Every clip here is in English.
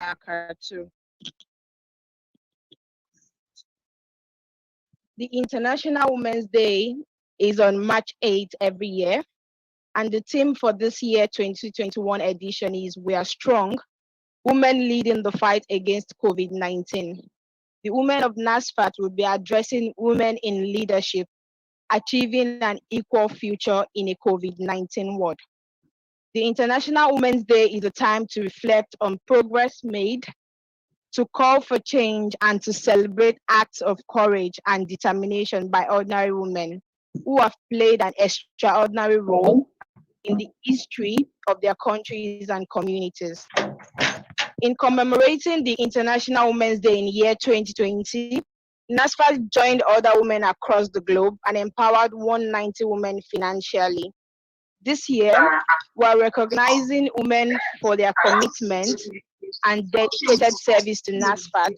wabarakatuh. The International Women's Day is on March 8th every year, and the theme for this year 2021 edition is We Are Strong, Women Leading the Fight Against COVID-19. The women of NASFAT will be addressing women in leadership, achieving an equal future in a COVID-19 world. The International Women's Day is a time to reflect on progress made, to call for change, and to celebrate acts of courage and determination by ordinary women who have played an extraordinary role in the history of their countries and communities. In commemorating the International Women's Day in year 2020, NASFAT joined other women across the globe and empowered 190 women financially. This year, we're recognizing women for their commitment and dedicated service to NASFAT,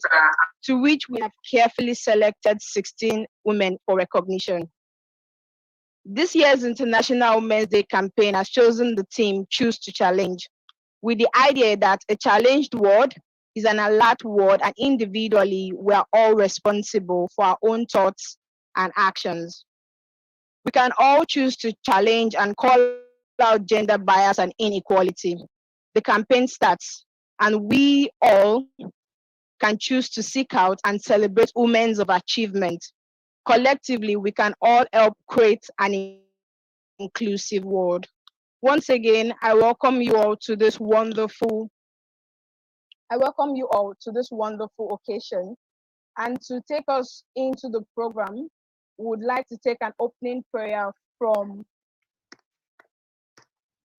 to which we have carefully selected 16 women for recognition. This year's International Women's Day campaign has chosen the theme Choose to Challenge, with the idea that a challenged world is an alert world, and individually, we are all responsible for our own thoughts and actions. We can all choose to challenge and call out gender bias and inequality. The campaign starts, and we all can choose to seek out and celebrate women of achievement. Collectively, we can all help create an inclusive world. Once again, I welcome you all to this wonderful occasion. And to take us into the program, we would like to take an opening prayer from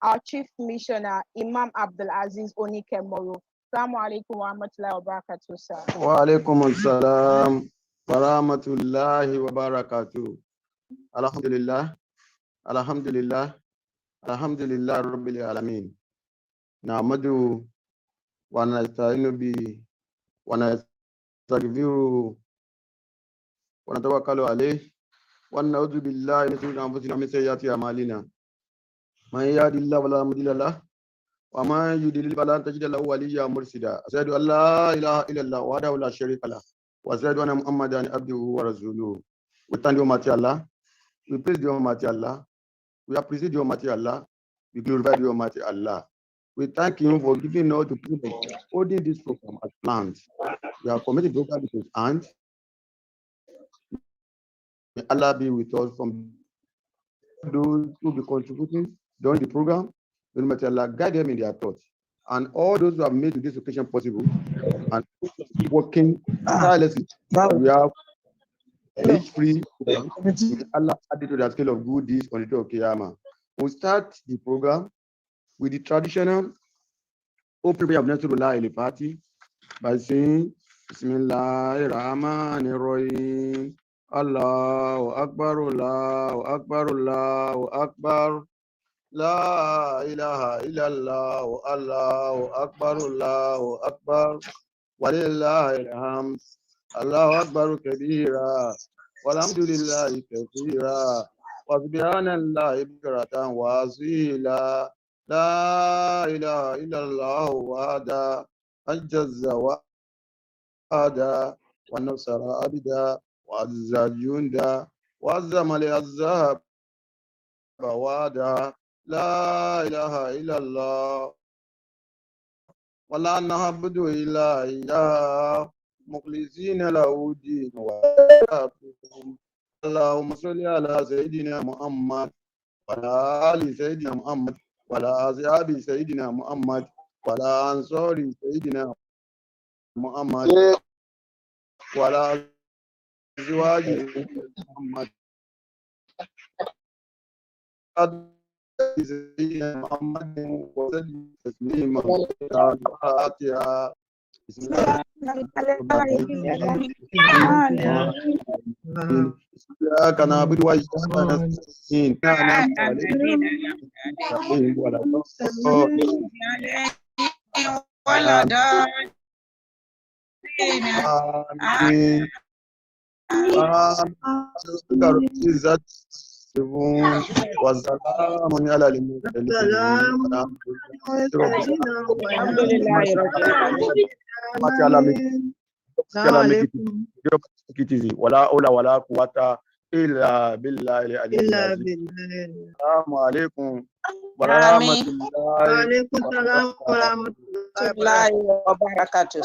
our Chief Missioner, Imam Abdul Aziz Onike Moro. Assalamu alaikum wa rahmatullahi wa barakatuh, sir. Wa alaikum assalam wa rahmatullahi wa barakatuh. Alhamdulillah, alhamdulillah, alhamdulillah rabbil alamin. Na'madu wa nasta'inu bi wa nastaghfiru wa natawakkalu alayhi wa na'udhu billahi min shururi anfusina wa min sayyiati a'malina. Man yahdihillahu fala mudilla lahu wa man yudlil fala tajida lahu waliyyan murshida. Ashhadu an la ilaha illallah wahdahu la sharika lahu wa ashhadu anna Muhammadan abduhu wa rasuluhu. We thank the Almighty Allah. We praise the Almighty Allah. We appreciate the Almighty Allah. We glorify the Almighty Allah. We thank Him for giving us the privilege of holding this program as planned. We are committed to God with His hand. May Allah be with us from those who will be contributing during the program. May Allah guide them in their thoughts. And all those who have made this occasion possible and working tirelessly. We have age free. May Allah add it to the scale of good deeds on the day of Qiyamah. We'll start the program with the traditional open prayer of Nasrullah in the party by saying Bismillahir Rahmanir Rahim. Allahu Akbar, Allahu Akbar, Allahu Akbar. La ilaha illallah, Allahu Akbar, Allahu Akbar. Walillahil hamd. Allahu Akbar kabira. Walhamdulillahi kathira. Wa subhanallahi bukratan wa asila. La ilaha illallah wahda. Ajazza wahda. Wa nasara abida. Wa azza junda. Wa azzama li azzab. Wahda. La ilaha illallah. ولا نعبد إلا إياه مخلصين له الدين اللهم صل على سيدنا محمد وعلى آل سيدنا محمد وعلى أصحاب سيدنا محمد وعلى أنصار سيدنا محمد وعلى أزواج محمد سيدنا محمد وسلم تسليما الفاتحة. بسم الله إياك نعبد وإياك نستعين يصفون وسلام على المرسلين السلام عليكم Alhamdulillah, السلام عليكم ولا حول ولا قوة إلا بالله العلي إلا العظيم. بالله. السلام عليكم ورحمة Amin. الله وعليكم السلام ورحمة الله Warahmatullahi wabarakatuh.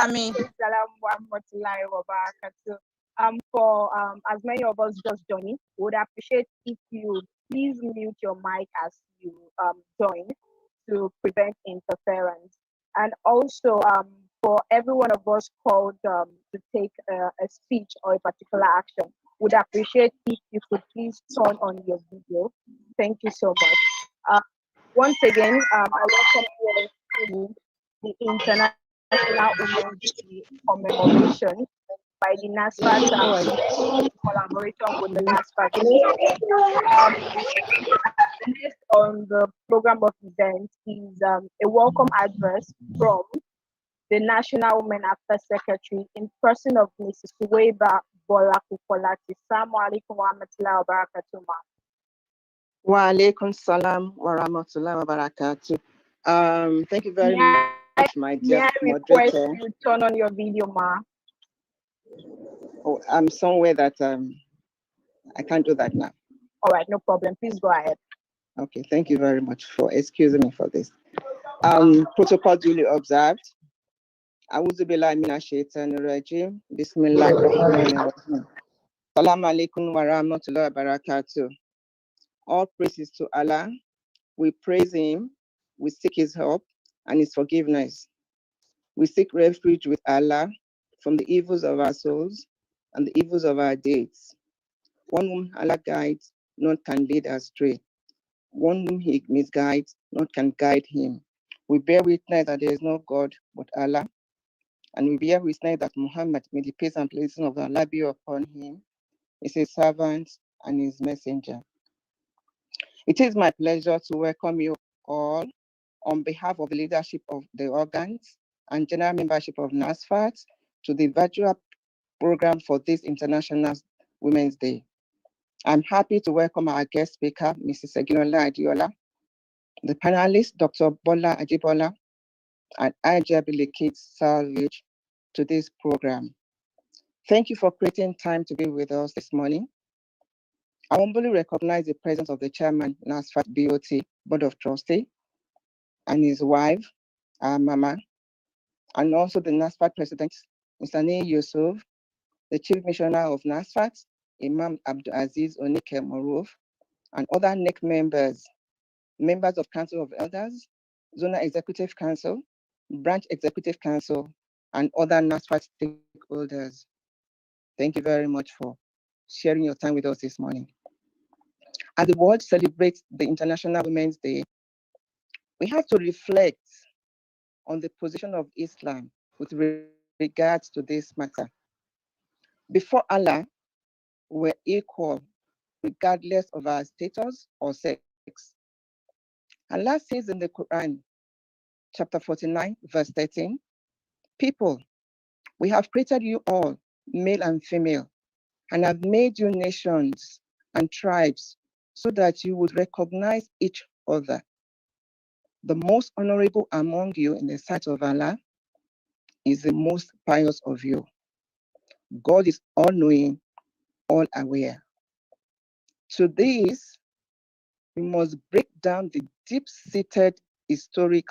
Amin. Salam wa rahmatullahi wa barakatuh. As many of us just joining, would appreciate if you please mute your mic as you join to prevent interference. And also for every one of us called to take a speech or a particular action, would appreciate if you could please turn on your video. Thank you so much. Once again, I welcome you all to the International Women's Day commemoration by the NASFAT in collaboration with the NASFAT. Next on the program of events is a welcome address from the National Women Affairs Secretary in person of Mrs. Suweiba Bola Kukolati. Assalamu alaikum wa rahmatullahi wa barakatuh. Wa alaikum salam wa rahmatullahi wa barakatuh. Thank you very much, my dear May I request moderator. you turn on your video, ma? Oh, I'm somewhere that I can't do that now. All right, no problem. Please go ahead. Okay, thank you very much for excusing me for this. Protocol duly observed. A'udhu billahi minash shaitanir rajim. Bismillahir rahmanir rahim. Assalamu alaikum wa rahmatullahi wa barakatuh. All praises to Allah. We praise Him, we seek His help and His forgiveness. We seek refuge with Allah from the evils of our souls and the evils of our deeds. One whom Allah guides, none can lead astray. One whom He misguides, none can guide him. We bear witness that there is no God but Allah, and we bear witness that Muhammad, may the peace and blessing of Allah be upon him, is His servant and His messenger. It is my pleasure to welcome you all on behalf of the leadership of the organs and general membership of NASFAT to the virtual program for this International Women's Day. I'm happy to welcome our guest speaker, Mrs. Seginola Adiola, the panelists, Dr. Bola Ajibola and Aja Bilikit Salvage, to this program. Thank you for creating time to be with us this morning. I humbly recognize the presence of the chairman, NASFAT BOT Board of Trustees, and his wife, our mama, and also the NASFAT president, Mr. Ney Yusuf, the chief missioner of NASFAT, Imam Abdul Aziz Onike Moruf, and other NEC members, members of Council of Elders, Zonal Executive Council, Branch Executive Council, and other NASFAT stakeholders. Thank you very much for sharing your time with us this morning. As the world celebrates the International Women's Day, we have to reflect on the position of Islam with regards to this matter. Before Allah, we're equal regardless of our status or sex. Allah says in the Quran, chapter 49, verse 13, people, we have created you all, male and female, and have made you nations and tribes so that you would recognize each other. The most honorable among you in the sight of Allah is the most pious of you. God is all-knowing, all-aware. To this, we must break down the deep-seated historic,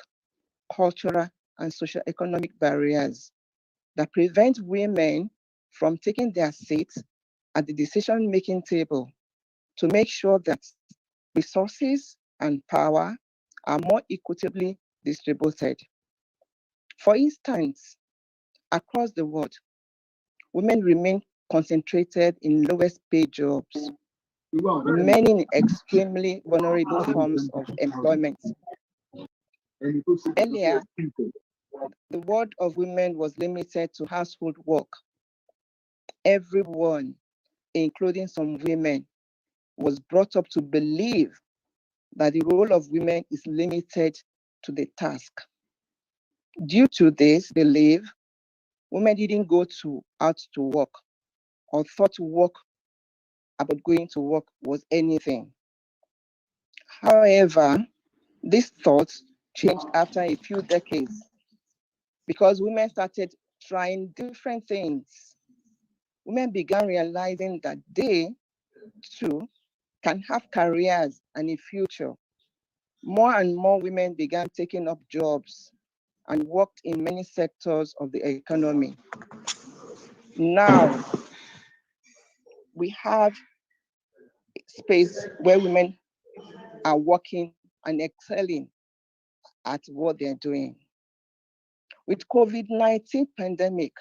cultural, and socio-economic barriers that prevent women from taking their seats at the decision-making table to make sure that resources and power are more equitably distributed. For instance, across the world, women remain concentrated in lowest paid jobs, many in extremely vulnerable forms of employment. Earlier, the world of women was limited to household work. Everyone, including some women, was brought up to believe that the role of women is limited to the task. Due to this belief, women didn't go out to work or thought work about going to work was anything. However, this thought changed after a few decades because women started trying different things. Women began realizing that they, too, can have careers and a future. More and more women began taking up jobs and worked in many sectors of the economy. Now, we have space where women are working and excelling at what they're doing. With COVID-19 pandemic,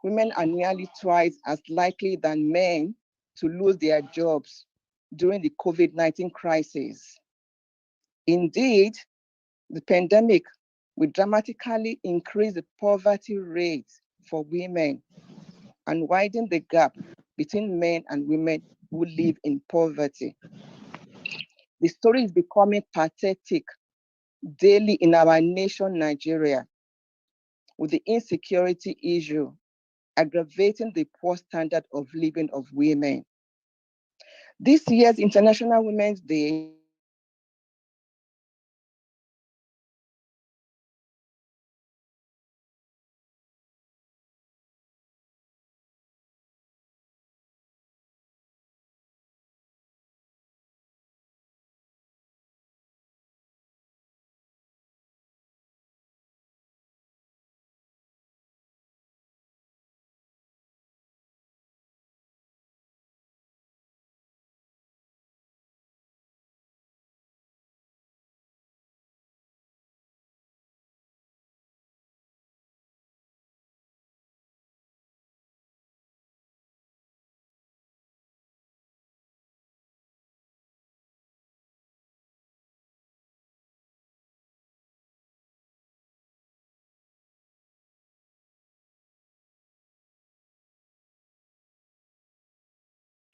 women are nearly twice as likely than men to lose their jobs during the COVID-19 crisis. Indeed, the pandemic will dramatically increase the poverty rate for women and widen the gap between men and women who live in poverty. The story is becoming pathetic daily in our nation, Nigeria, with the insecurity issue aggravating the poor standard of living of women. This year's International Women's Day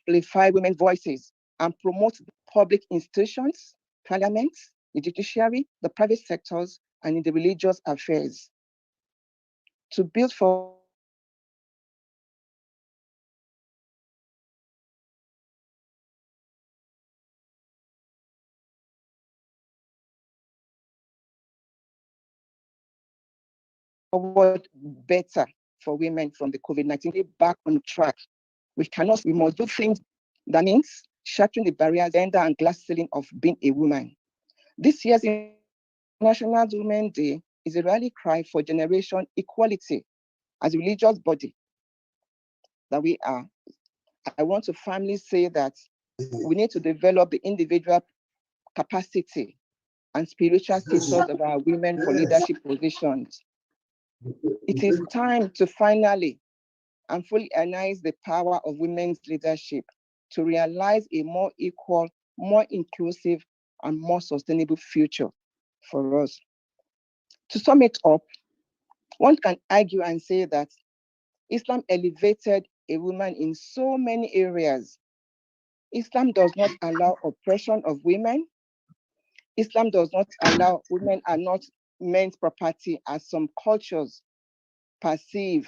amplify women's voices and promote public institutions, parliaments, the judiciary, the private sectors, and in the religious affairs. To build forward better for women from the COVID-19 back on track. We must do things that means shattering the barriers, gender and glass ceiling of being a woman. This year's International Women's Day is a rally cry for generation equality. As a religious body that we are, I want to firmly say that we need to develop the individual capacity and spiritual status of our women for leadership positions. It is time to finally and fully harness the power of women's leadership to realize a more equal, more inclusive, and more sustainable future for us. To sum it up, one can argue and say that Islam elevated a woman in so many areas. Islam does not allow oppression of women. Islam does not allow women are not men's property as some cultures perceive.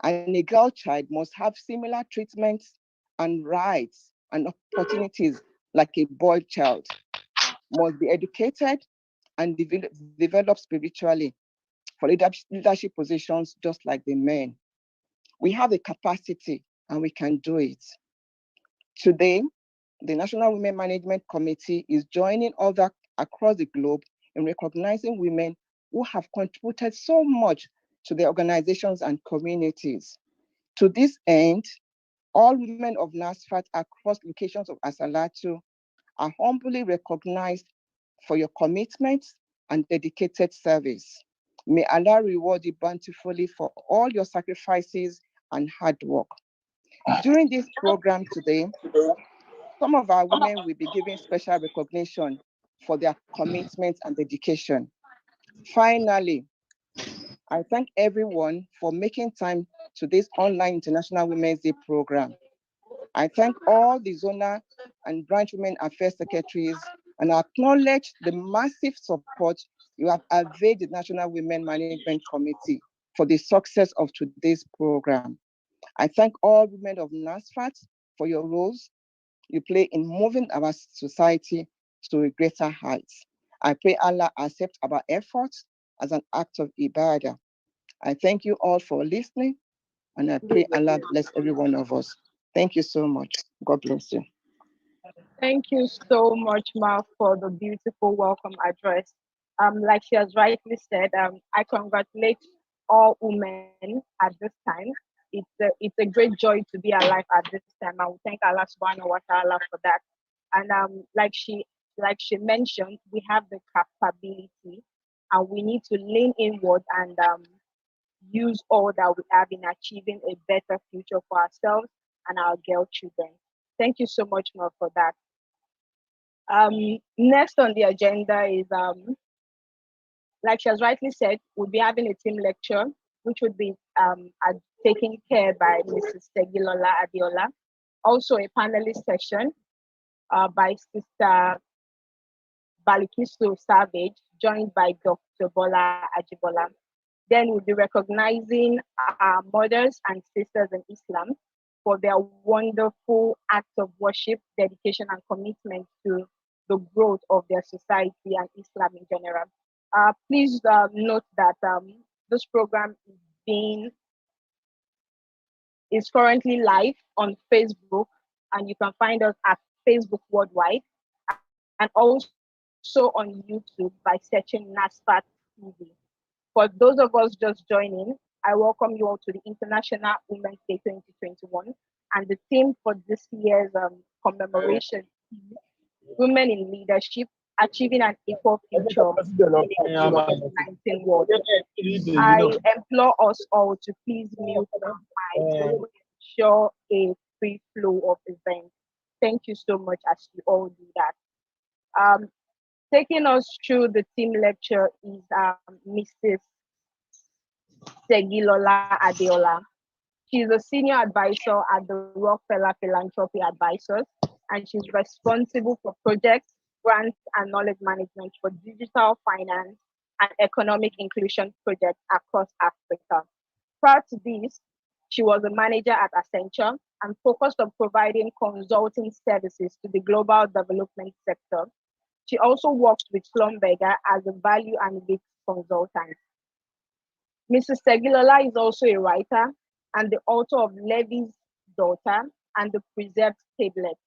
And a girl child must have similar treatments and rights and opportunities like a boy child, must be educated and develop spiritually for leadership positions just like the men. We have the capacity and we can do it. Today, the National Women Management Committee is joining others across the globe in recognizing women who have contributed so much to their organizations and communities. To this end, all women of NASFAT across locations of Asalatu are humbly recognized for your commitment and dedicated service. May Allah reward you bountifully for all your sacrifices and hard work. During this program today, some of our women will be given special recognition for their commitment and dedication. Finally, I thank everyone for making time to this online International Women's Day program. I thank all the zonal and branch women affairs secretaries and acknowledge the massive support you have availed the National Women Management Committee for the success of today's program. I thank all women of NASFAT for your roles you play in moving our society to a greater heights. I pray Allah accept our efforts as an act of ibadah. I thank you all for listening, and I pray Allah bless every one of us. Thank you so much. God bless you. Thank you so much, Ma, for the beautiful welcome address. Like she has rightly said, I congratulate all women at this time. It's a great joy to be alive at this time. I will thank Allah subhanahu wa ta'ala for that. And like she mentioned, we have the capability and we need to lean inward and use all that we have in achieving a better future for ourselves and our girl children. Thank you so much, Ma, for that. Next on the agenda is, like she has rightly said, we'll be having a team lecture, which would be taken care by Mrs. Tegilola Adiola. Also a panelist session by Sister Balikiso Savage, joined by Dr. Bola Ajibola. Then we'll be recognizing our mothers and sisters in Islam for their wonderful acts of worship, dedication, and commitment to the growth of their society and Islam in general. Please note that this program is currently live on Facebook, and you can find us at Facebook Worldwide, and also on YouTube by searching NASFAT TV. For those of us just joining, I welcome you all to the International Women's Day 2021, and the theme for this year's commemoration is Women in Leadership, Achieving an Equal Future in a COVID-19 world. I implore us all to please mute our mics to ensure a free flow of events. Thank you so much as you all do that. Taking us through the team lecture is Mrs. Tegilola Adeola. She's a senior advisor at the Rockefeller Philanthropy Advisors, and she's responsible for projects, grants, and knowledge management for digital finance and economic inclusion projects across Africa. Prior to this, she was a manager at Accenture and focused on providing consulting services to the global development sector. She also works with Schlumberger as a value analytics consultant. Mrs. Tegilola is also a writer and the author of Levi's Daughter and the Preserved Tablet,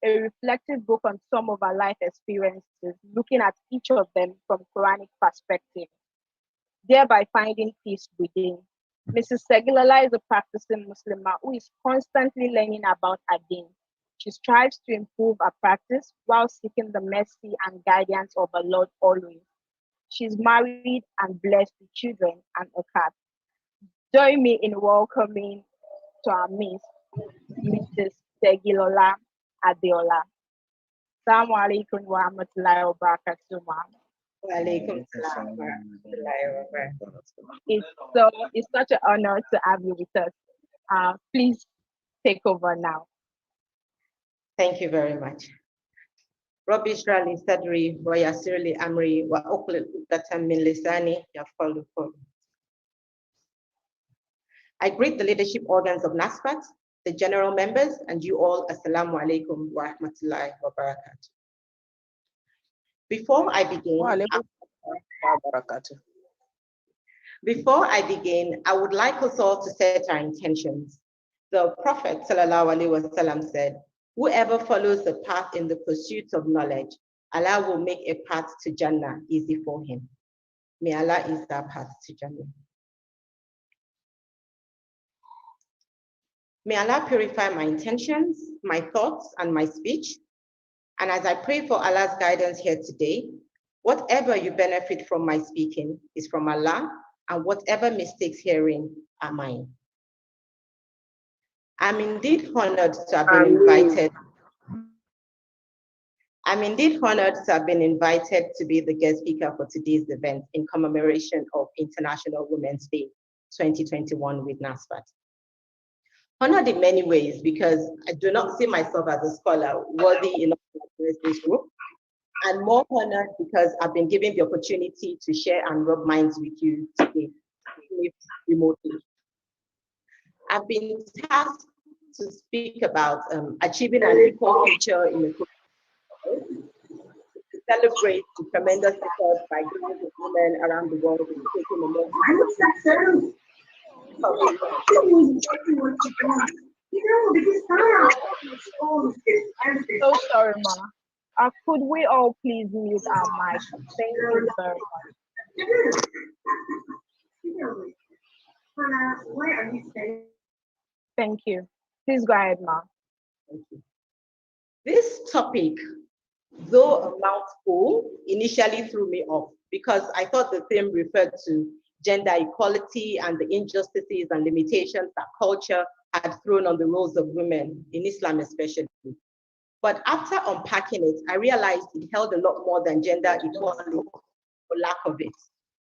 a reflective book on some of our life experiences, looking at each of them from Quranic perspective, thereby finding peace within. Mrs. Tegilola is a practicing Muslimah who is constantly learning about her deen. She strives to improve her practice while seeking the mercy and guidance of the Lord always. She's married and blessed with children and a cat. Join me in welcoming to our midst Mrs. Tegilola Adeola. Assalamu alaikum wa rahmatullahi wa barakatuh, ma'am. Walaikum salam wa rahmatullahi wa barakatuh. It's such an honor to have you with us. Please take over now. Thank you very much. Rabbi Ishrah li sadri wa yassir li amri wa uqlil uqdatan min lisani yafqahu qawli. I greet the leadership organs of NASFAT, the general members, and you all, Assalamu alaikum wa rahmatullahi wa barakatuh. Before I begin, I would like us all to set our intentions. The Prophet sallallahu alaihi wasallam said, whoever follows the path in the pursuit of knowledge, Allah will make a path to Jannah easy for him. May Allah ease that path to Jannah. May Allah purify my intentions, my thoughts, and my speech. And as I pray for Allah's guidance here today, whatever you benefit from my speaking is from Allah, and whatever mistakes herein are mine. I'm indeed honored to have been invited. To be the guest speaker for today's event in commemoration of International Women's Day 2021 with NASFAT. Honored in many ways because I do not see myself as a scholar worthy enough to address this group, and more honored because I've been given the opportunity to share and rub minds with you today remotely. I've been tasked to speak about achieving an equal future in a to celebrate the tremendous efforts by girls and women around the world in taking a more So sorry, ma. Could we all please mute our mic? Thank you very much. Thank you. Please go ahead, ma. Thank you. This topic, though a mouthful, initially threw me off because I thought the theme referred to gender equality and the injustices and limitations that culture had thrown on the roles of women, in Islam especially. But after unpacking it, I realized it held a lot more than gender equality or lack of it,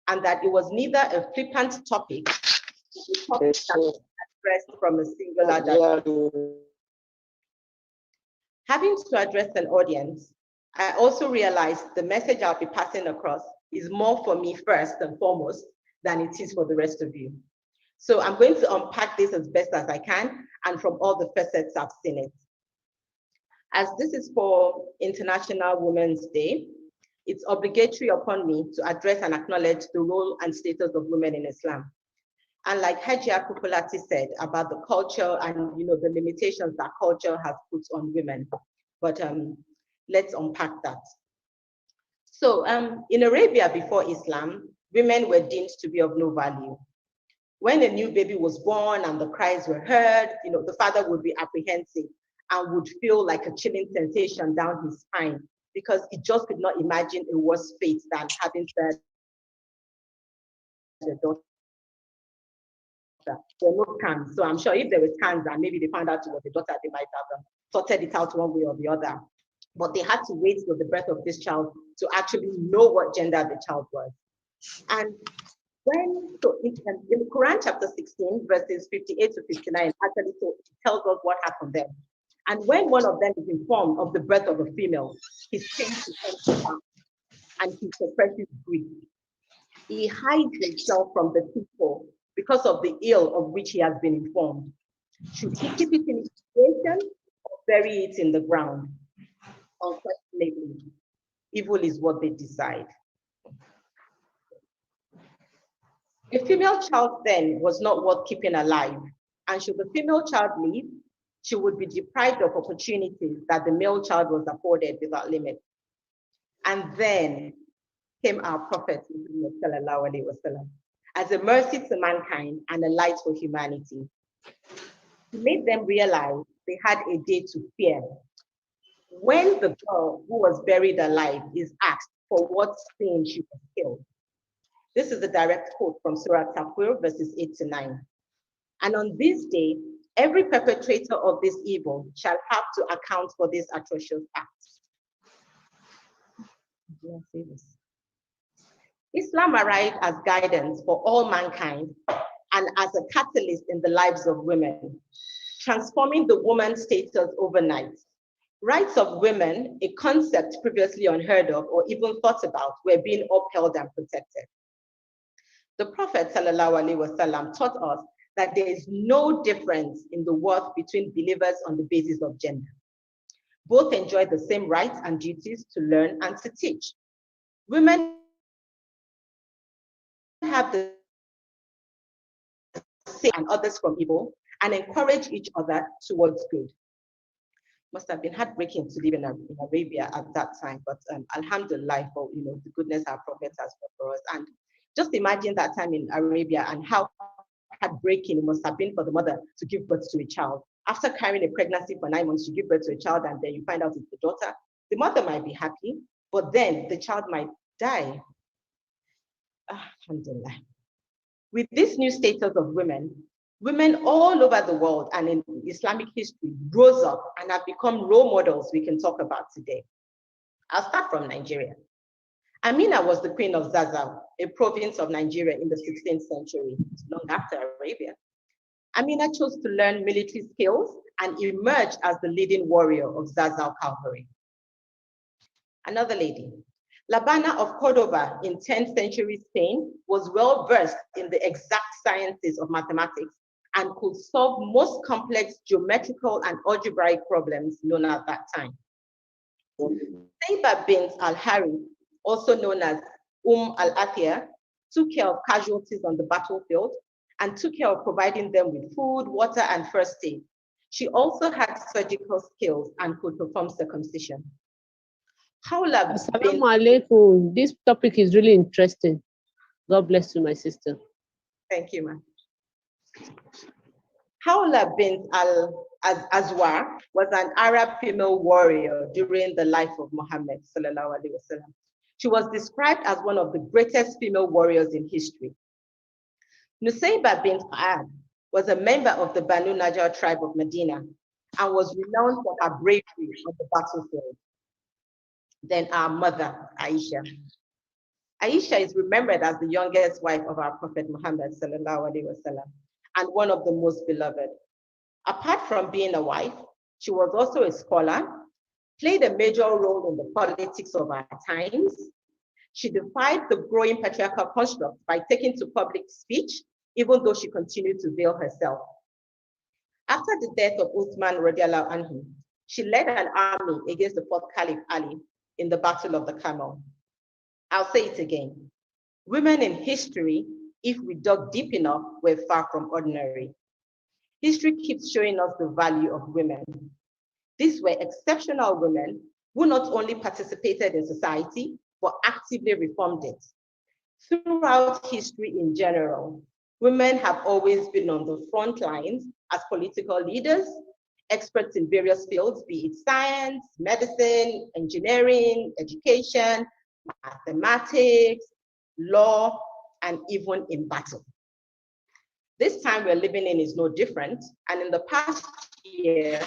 and that it was neither a flippant topic, a topic that was addressed from a singular direction. Having to address an audience, I also realized the message I'll be passing across is more for me first and foremost than it is for the rest of you. So I'm going to unpack this as best as I can and from all the facets I've seen it. As this is for International Women's Day, it's obligatory upon me to address and acknowledge the role and status of women in Islam. And like Hajia Kupulati said about the culture and the limitations that culture has put on women. But let's unpack that. So in Arabia before Islam, women were deemed to be of no value. When a new baby was born and the cries were heard, the father would be apprehensive and would feel like a chilling sensation down his spine because he just could not imagine a worse fate than having said the daughter. There were no scans. So I'm sure if there were scans and maybe they found out it was a daughter, they might have sorted it out one way or the other. But they had to wait till the birth of this child to actually know what gender the child was. And in the Quran chapter 16, verses 58 to 59, actually tells us what happened there. And when one of them is informed of the birth of a female, his face becomes down and he suppresses grief. He hides himself from the people because of the ill of which he has been informed. Should he keep it in his creation or bury it in the ground? Unquestionably, evil is what they decide. A female child then was not worth keeping alive, and should the female child live, she would be deprived of opportunities that the male child was afforded without limit. And then came our Prophet as a mercy to mankind and a light for humanity. He made them realize they had a day to fear. When the girl who was buried alive is asked for what sin she was killed. This is a direct quote from Surah Takwir, verses 8 to 9. And on this day, every perpetrator of this evil shall have to account for this atrocious act. Islam arrived as guidance for all mankind and as a catalyst in the lives of women, transforming the woman's status overnight. Rights of women, a concept previously unheard of or even thought about, were being upheld and protected. The Prophet ﷺ taught us that there is no difference in the worth between believers on the basis of gender. Both enjoy the same rights and duties to learn and to teach. Women have the same and others from evil and encourage each other towards good. Must have been heartbreaking to live in Arabia at that time, but alhamdulillah for the goodness our Prophet has done for us. And just imagine that time in Arabia and how heartbreaking it must have been for the mother to give birth to a child. After carrying a pregnancy for 9 months, you give birth to a child and then you find out it's the daughter. The mother might be happy, but then the child might die. Alhamdulillah. With this new status of women, women all over the world and in Islamic history rose up and have become role models we can talk about today. I'll start from Nigeria. Amina was the queen of Zaza, a province of Nigeria in the 16th century, long after Arabia. Amina chose to learn military skills and emerged as the leading warrior of Zaza cavalry. Another lady, Labana of Cordova in 10th century Spain was well versed in the exact sciences of mathematics and could solve most complex geometrical and algebraic problems known at that time. Saiba bint al-Hari, also known as al-Athia, took care of casualties on the battlefield and took care of providing them with food, water, and first aid. She also had surgical skills and could perform circumcision. Assalamu alaikum. This topic is really interesting. God bless you, my sister. Thank you, ma'am. Hawla bint al-Azwar was an Arab female warrior during the life of Muhammad sallallahu alaihi wasallam. She was described as one of the greatest female warriors in history. Nusayba bint Qa'ad was a member of the Banu Najjar tribe of Medina and was renowned for her bravery on the battlefield. Then our mother, Aisha. Aisha is remembered as the youngest wife of our Prophet Muhammad sallallahu alaihi wasallam and one of the most beloved. Apart from being a wife, she was also a scholar, played a major role in the politics of our times. She defied the growing patriarchal construct by taking to public speech, even though she continued to veil herself. After the death of Uthman radiallahu anhu, she led an army against the fourth Caliph Ali in the Battle of the Camel. I'll say it again. Women in history, if we dug deep enough, were far from ordinary. History keeps showing us the value of women. These were exceptional women who not only participated in society, but actively reformed it. Throughout history in general, women have always been on the front lines as political leaders, experts in various fields, be it science, medicine, engineering, education, mathematics, law, and even in battle. This time we're living in is no different, and in the past year,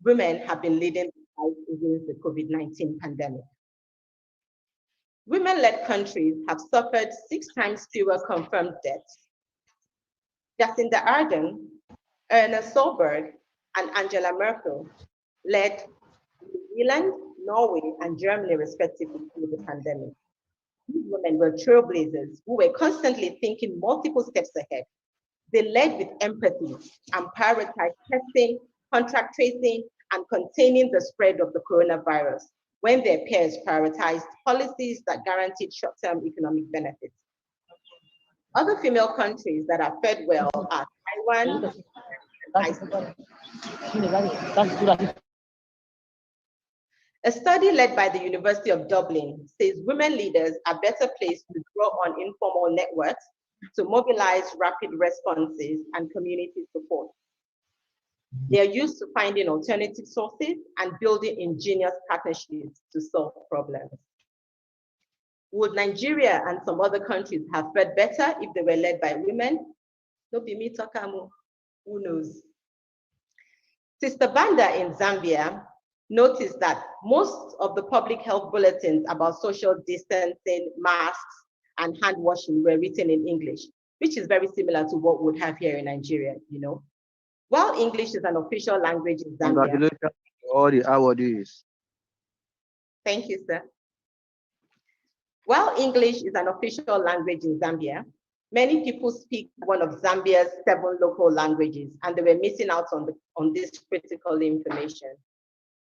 women have been leading the fight against the COVID-19 pandemic. Women-led countries have suffered 6 times fewer confirmed deaths. Jacinda Ardern, Ernest Solberg, and Angela Merkel led New Zealand, Norway, and Germany respectively through the pandemic. These women were trailblazers who were constantly thinking multiple steps ahead. They led with empathy and prioritized testing, contact tracing, and containing the spread of the coronavirus when their peers prioritized policies that guaranteed short-term economic benefits. Other female countries that have fared well are Taiwan and Iceland. A study led by the University of Dublin says women leaders are better placed to draw on informal networks to mobilize rapid responses and community support. They are used to finding alternative sources and building ingenious partnerships to solve problems. Would Nigeria and some other countries have fared better if they were led by women? No be me Tokamo, who knows? Sister Banda in Zambia noticed that most of the public health bulletins about social distancing, masks, and hand washing were written in English, which is very similar to what we would have here in Nigeria, you know. While English is an official language in Zambia. Congratulations to all the awardees. Thank you, sir. While English is an official language in Zambia, many people speak one of Zambia's 7 local languages, and they were missing out on this critical information.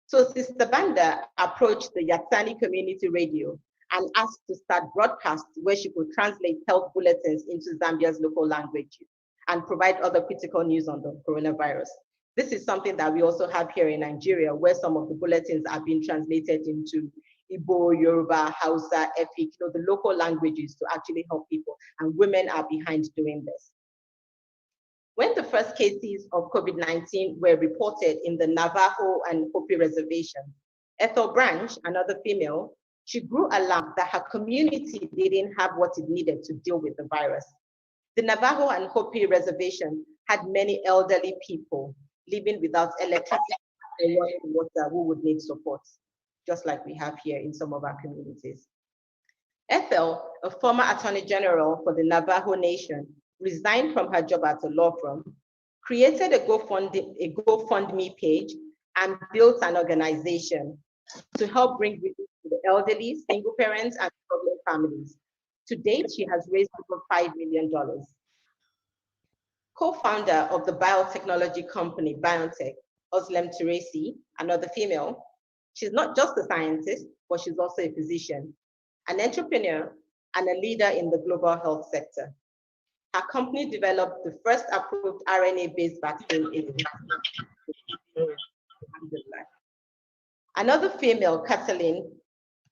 So Sister Banda approached the Yatsani community radio and asked to start broadcasts where she could translate health bulletins into Zambia's local languages and provide other critical news on the coronavirus. This is something that we also have here in Nigeria, where some of the bulletins are being translated into Igbo, Yoruba, Hausa, Efik, the local languages to actually help people, and women are behind doing this. When the first cases of COVID-19 were reported in the Navajo and Hopi reservation, Ethel Branch, another female, she grew alarmed that her community didn't have what it needed to deal with the virus. The Navajo and Hopi reservation had many elderly people living without electricity and water who would need support, just like we have here in some of our communities. Ethel, a former Attorney General for the Navajo Nation, resigned from her job at a law firm, created a GoFundMe page, and built an organization to help bring relief to the elderly, single parents, and struggling families. To date, she has raised over $5 million. co-founder of the biotechnology company BioNTech, Özlem Türeci, another female. She's not just a scientist, but she's also a physician, an entrepreneur, and a leader in the global health sector. Her company developed the first approved RNA-based vaccine in the world. Another female, Katalin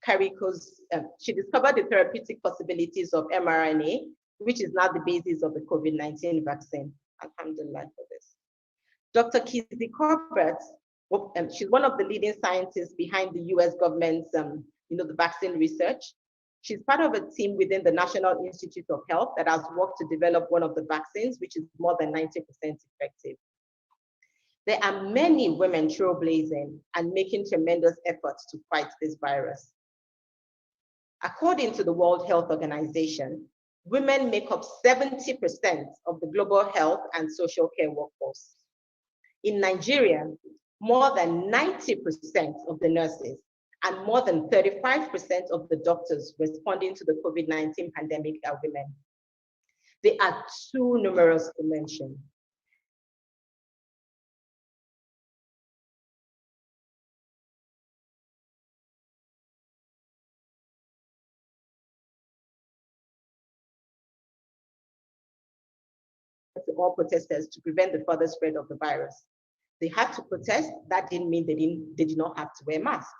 Karikos, she discovered the therapeutic possibilities of mRNA, which is now the basis of the COVID-19 vaccine. Alhamdulillah for this. Dr. Kizzy Corbett, she's one of the leading scientists behind the US government's, the vaccine research. She's part of a team within the National Institute of Health that has worked to develop one of the vaccines, which is more than 90% effective. There are many women trailblazing and making tremendous efforts to fight this virus. According to the World Health Organization, women make up 70% of the global health and social care workforce. In Nigeria, more than 90% of the nurses and more than 35% of the doctors responding to the COVID-19 pandemic are women. They are too numerous to mention. To all protesters to prevent the further spread of the virus. They had to protest. That didn't mean they did not have to wear masks.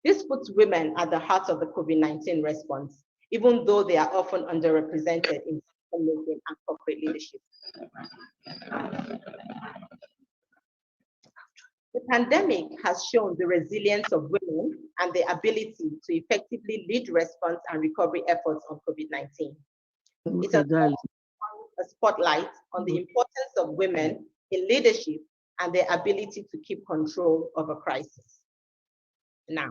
This puts women at the heart of the COVID-19 response, even though they are often underrepresented in decision-making and corporate leadership. The pandemic has shown the resilience of women and their ability to effectively lead response and recovery efforts on COVID-19. It has a spotlight on the importance of women in leadership and their ability to keep control of a crisis. Now,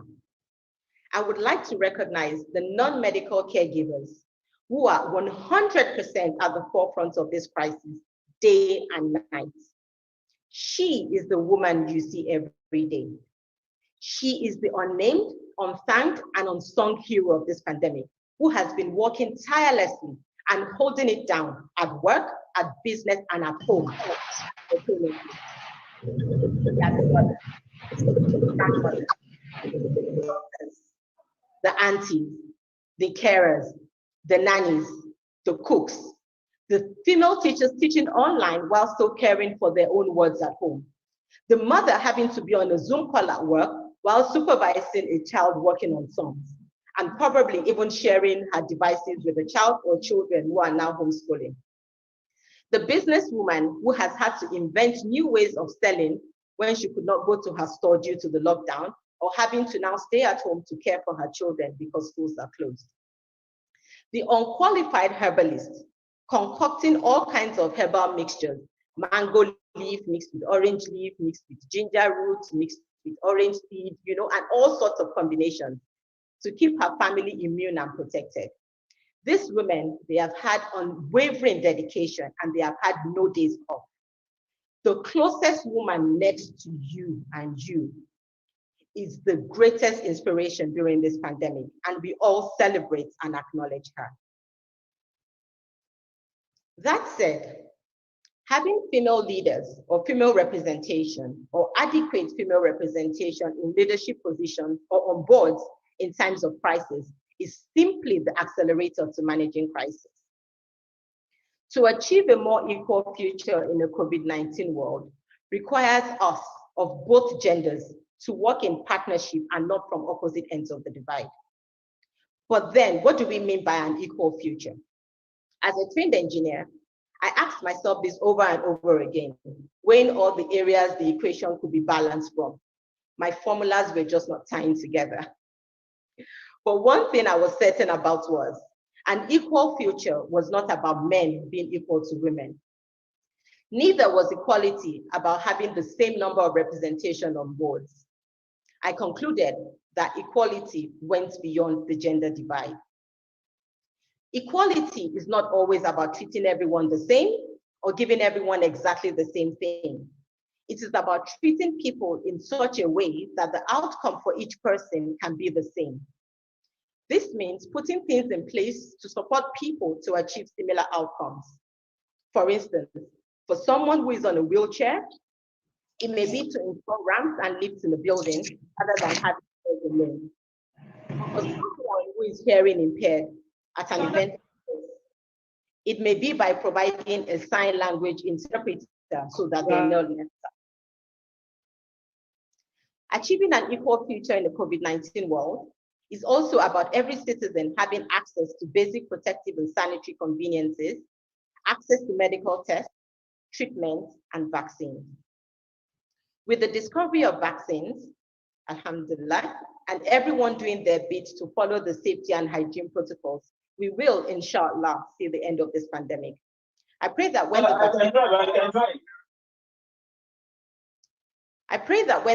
I would like to recognize the non-medical caregivers who are 100% at the forefront of this crisis, day and night. She is the woman you see every day. She is the unnamed, unthanked, and unsung hero of this pandemic, who has been working tirelessly and holding it down at work, at business, and at home. The aunties, the carers, the nannies, the cooks, the female teachers teaching online while still caring for their own wards at home, the mother having to be on a Zoom call at work while supervising a child working on songs, and probably even sharing her devices with a child or children who are now homeschooling. The businesswoman who has had to invent new ways of selling when she could not go to her store due to the lockdown, or having to now stay at home to care for her children because schools are closed. The unqualified herbalist, concocting all kinds of herbal mixtures, mango leaf mixed with orange leaf, mixed with ginger roots, mixed with orange seed, and all sorts of combinations to keep her family immune and protected. These women, they have had unwavering dedication and they have had no days off. The closest woman next to you and you is the greatest inspiration during this pandemic, and we all celebrate and acknowledge her. That said, having female leaders or female representation or adequate female representation in leadership positions or on boards in times of crisis is simply the accelerator to managing crisis. To achieve a more equal future in the COVID-19 world requires us of both genders to work in partnership and not from opposite ends of the divide. But then, what do we mean by an equal future? As a trained engineer, I asked myself this over and over again, weighing all the areas the equation could be balanced from. My formulas were just not tying together. But one thing I was certain about was, an equal future was not about men being equal to women. Neither was equality about having the same number of representation on boards. I concluded that equality went beyond the gender divide. Equality is not always about treating everyone the same or giving everyone exactly the same thing. It is about treating people in such a way that the outcome for each person can be the same. This means putting things in place to support people to achieve similar outcomes. For instance, for someone who is on a wheelchair, it may be to install ramps and lifts in the building rather than having to go alone. For someone who is hearing impaired at an event, it may be by providing a sign language interpreter so that they know the answer. Achieving an equal future in the COVID-19 world is also about every citizen having access to basic protective and sanitary conveniences, access to medical tests, treatments, and vaccines. With the discovery of vaccines, alhamdulillah, and everyone doing their bit to follow the safety and hygiene protocols, we will, inshallah, see the end of this pandemic. I pray that when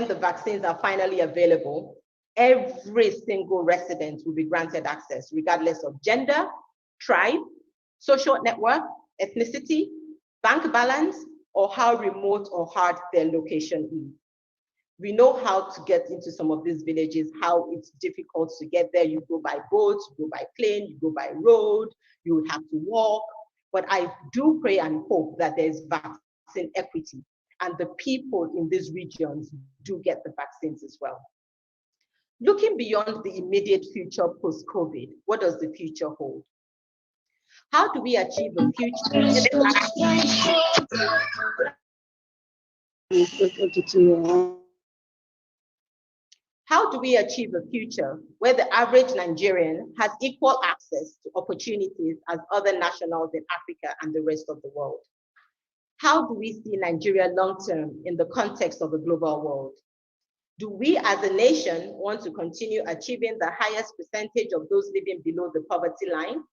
the vaccines are finally available, every single resident will be granted access, regardless of gender, tribe, social network, ethnicity, bank balance, or how remote or hard their location is. We know how to get into some of these villages, how it's difficult to get there. You go by boat, you go by plane, you go by road, you would have to walk. But I do pray and hope that there's vaccine equity and the people in these regions do get the vaccines as well. Looking beyond the immediate future post-COVID, what does the future hold? How do we achieve a future? How do we achieve a future where the average Nigerian has equal access to opportunities as other nationals in Africa and the rest of the world? How do we see Nigeria long-term in the context of a global world? Do we as a nation want to continue achieving the highest percentage of those living below the poverty line?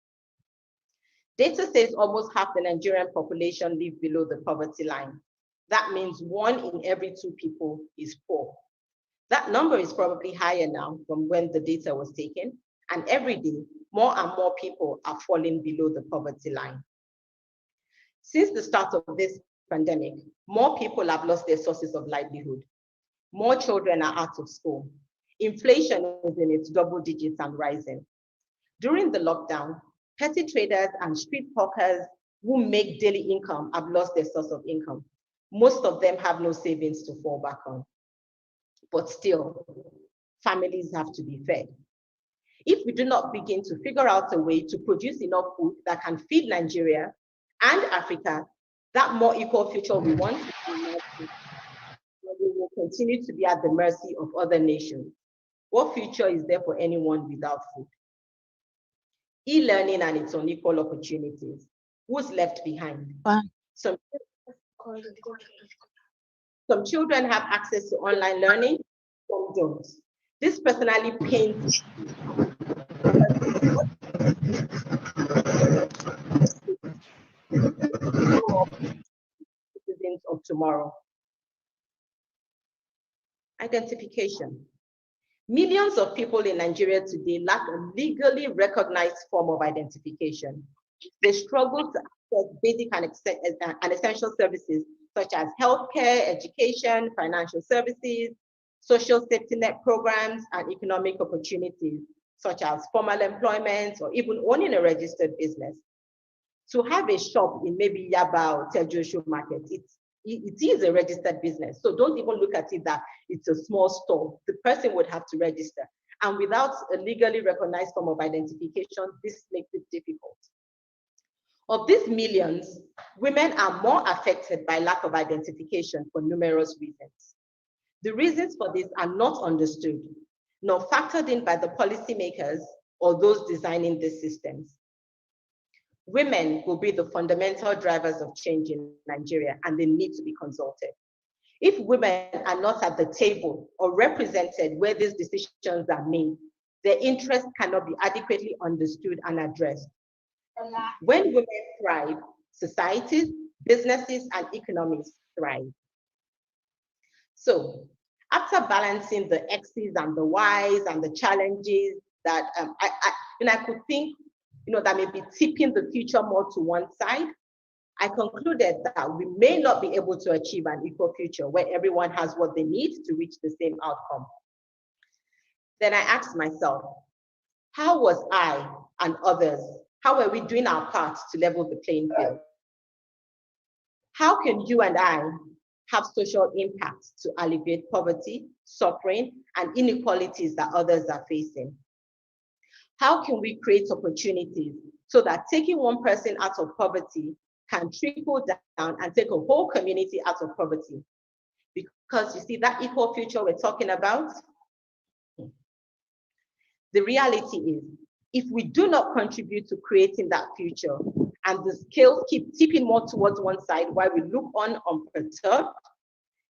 Data says almost half the Nigerian population live below the poverty line. That means 1 in every 2 people is poor. That number is probably higher now from when the data was taken, and every day, more and more people are falling below the poverty line. Since the start of this pandemic, more people have lost their sources of livelihood. More children are out of school. Inflation is in its double digits and rising. During the lockdown, petty traders and street hawkers who make daily income have lost their source of income. Most of them have no savings to fall back on. But still, families have to be fed. If we do not begin to figure out a way to produce enough food that can feed Nigeria and Africa, that more equal future we want, we will continue to be at the mercy of other nations. What future is there for anyone without food? E-learning and its unequal opportunities. Who's left behind? Some children have access to online learning, some don't. This personally pains citizens of tomorrow. Identification. Millions of people in Nigeria today lack a legally recognized form of identification. They struggle to access basic and essential services such as healthcare, education, financial services, social safety net programs, and economic opportunities such as formal employment or even owning a registered business. To have a shop in maybe Yaba or Tejo market, it is a registered business. So don't even look at it that it's a small store. The person would have to register. And without a legally recognized form of identification, this makes it difficult. Of these millions, women are more affected by lack of identification for numerous reasons. The reasons for this are not understood, nor factored in by the policymakers or those designing these systems. Women will be the fundamental drivers of change in Nigeria, and they need to be consulted. If women are not at the table or represented where these decisions are made, their interests cannot be adequately understood and addressed. When women thrive, societies, businesses, and economies thrive. So, after balancing the X's and the Y's and the challenges that I could think, that may be tipping the future more to one side, I concluded that we may not be able to achieve an equal future where everyone has what they need to reach the same outcome. Then I asked myself, how was I and others, how were we doing our part to level the playing field? How can you and I have social impact to alleviate poverty, suffering, and inequalities that others are facing? How can we create opportunities so that taking one person out of poverty can trickle down and take a whole community out of poverty? Because you see, that equal future we're talking about, the reality is, if we do not contribute to creating that future, and the scales keep tipping more towards one side while we look on unperturbed,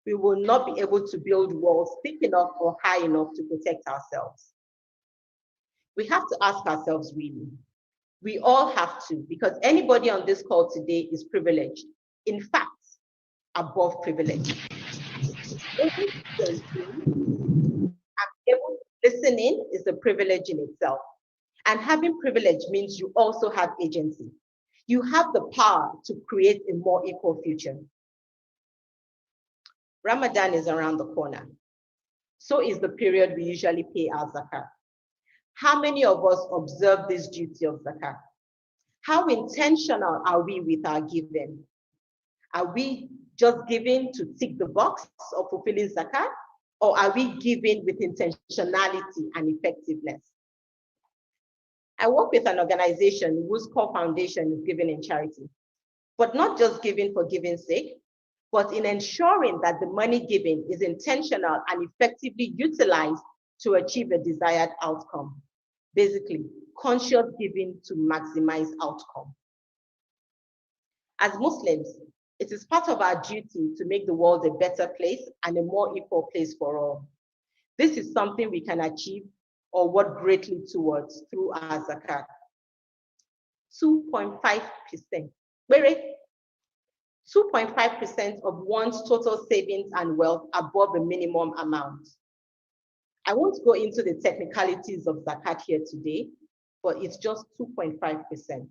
we will not be able to build walls thick enough or high enough to protect ourselves. We have to ask ourselves, really. We all have to, because anybody on this call today is privileged. In fact, above privileged. Listening is a privilege in itself. And having privilege means you also have agency. You have the power to create a more equal future. Ramadan is around the corner. So is the period we usually pay our zakat. How many of us observe this duty of zakat? How intentional are we with our giving? Are we just giving to tick the box of fulfilling zakat? Or are we giving with intentionality and effectiveness? I work with an organization whose core foundation is giving in charity, but not just giving for giving's sake, but in ensuring that the money given is intentional and effectively utilized to achieve a desired outcome. Basically, conscious giving to maximize outcome. As Muslims, it is part of our duty to make the world a better place and a more equal place for all. This is something we can achieve or work greatly towards through our zakat. 2.5%. Where 2.5% of one's total savings and wealth above the minimum amount. I won't go into the technicalities of zakat here today, but it's just 2.5%.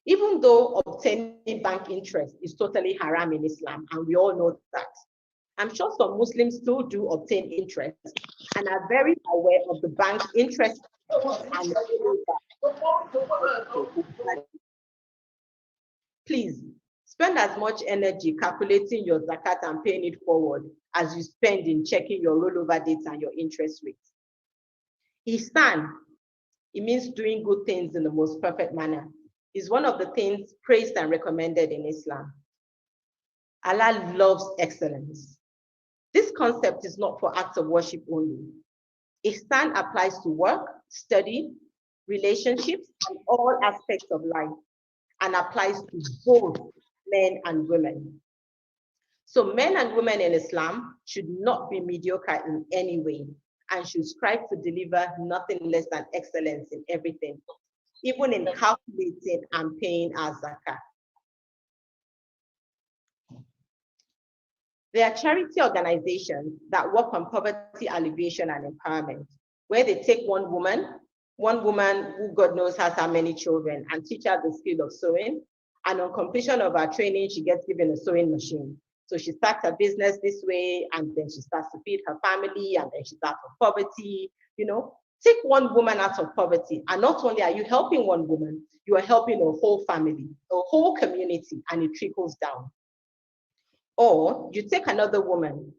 Even though obtaining bank interest is totally haram in Islam, and we all know that, I'm sure some Muslims still do obtain interest and are very aware of the bank interest. And please, spend as much energy calculating your zakat and paying it forward as you spend in checking your rollover dates and your interest rates. Ihsan, it means doing good things in the most perfect manner, is one of the things praised and recommended in Islam. Allah loves excellence. This concept is not for acts of worship only. Ihsan applies to work, study, relationships, and all aspects of life, and applies to both men and women. So men and women in Islam should not be mediocre in any way and should strive to deliver nothing less than excellence in everything, even in calculating and paying our zakah. There are charity organizations that work on poverty alleviation and empowerment, where they take one woman who God knows has how many children, and teach her the skill of sewing. And on completion of her training, she gets given a sewing machine. So she starts her business this way, and then she starts to feed her family, and then she's out of poverty. You know, take one woman out of poverty, and not only are you helping one woman, you are helping a whole family, a whole community, and it trickles down. Or you take another woman,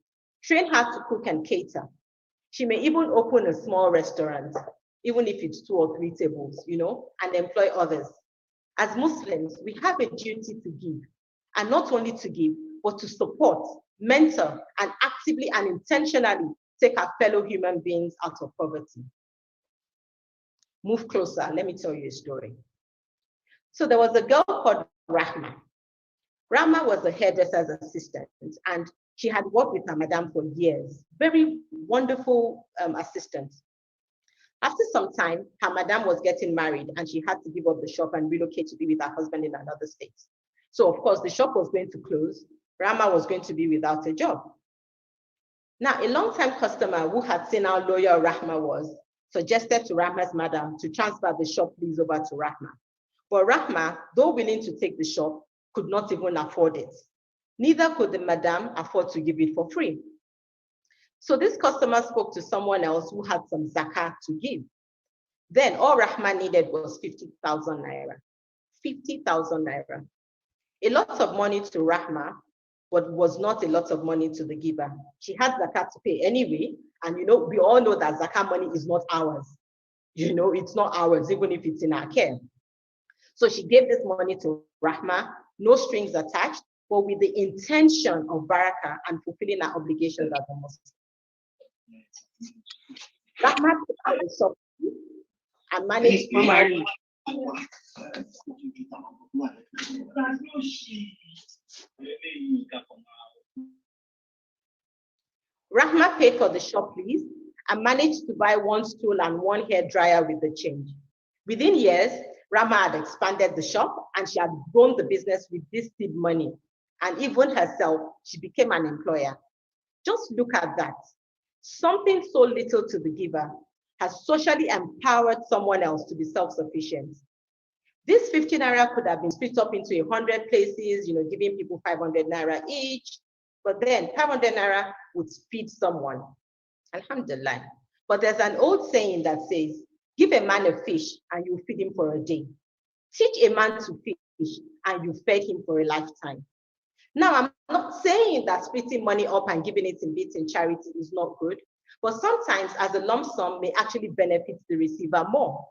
train her to cook and cater. She may even open a small restaurant, even if it's 2 or 3 tables, you know, and employ others. As Muslims, we have a duty to give, and not only to give, but to support, mentor, and actively and intentionally take our fellow human beings out of poverty. Move closer, let me tell you a story. So there was a girl called Rahma. Rahma was a hairdresser's assistant, and she had worked with her madam for years. Very wonderful assistant. After some time, her madam was getting married and she had to give up the shop and relocate to be with her husband in another state. So of course, the shop was going to close. Rahma was going to be without a job. Now, a long-time customer who had seen how loyal Rahma was suggested to Rahma's madam to transfer the shop lease over to Rahma. But Rahma, though willing to take the shop, could not even afford it. Neither could the madam afford to give it for free. So this customer spoke to someone else who had some zakat to give. Then all Rahma needed was 50,000 naira. 50,000 naira. A lot of money to Rahma, but was not a lot of money to the giver. She had zakat to pay anyway, and we all know that zakat money is not ours. It's not ours, even if it's in our care. So she gave this money to Rahma, no strings attached, but with the intention of barakah and fulfilling our obligations as a Muslim. Rahma took out the shop and managed to buy. Rahma paid for the shop lease and managed to buy one stool and one hair dryer with the change. Within years, Rahma had expanded the shop and she had grown the business with this seed money. And even herself, she became an employer. Just look at that. Something so little to the giver has socially empowered someone else to be self-sufficient. This 50 naira could have been split up into 100 places, giving people 500 naira each, but then 500 naira would feed someone. Alhamdulillah. But there's an old saying that says, give a man a fish and you feed him for a day. Teach a man to fish and you fed him for a lifetime. Now, I'm not saying that splitting money up and giving it in bits in charity is not good, but sometimes as a lump sum may actually benefit the receiver more.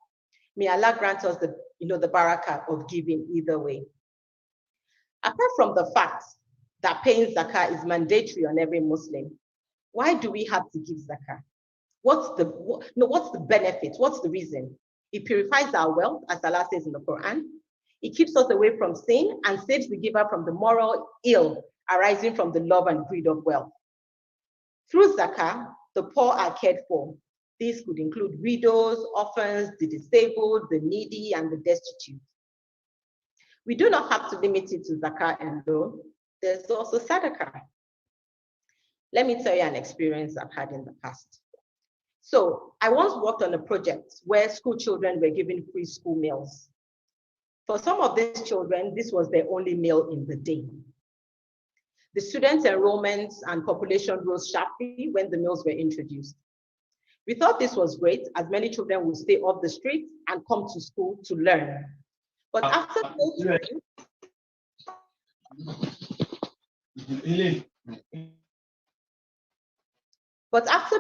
May Allah grant us the barakah of giving either way. Apart from the fact that paying zakah is mandatory on every Muslim, why do we have to give zakah? What's the benefit? What's the reason? It purifies our wealth, as Allah says in the Quran. It keeps us away from sin and saves the giver from the moral ill arising from the love and greed of wealth. Through zakah, the poor are cared for. These could include widows, orphans, the disabled, the needy, and the destitute. We do not have to limit it to zakah alone. There's also sadaqah. Let me tell you an experience I've had in the past. So I once worked on a project where school children were given free school meals. For some of these children, this was their only meal in the day. The student enrollments and population rose sharply when the meals were introduced. We thought this was great, as many children would stay off the street and come to school to learn. But after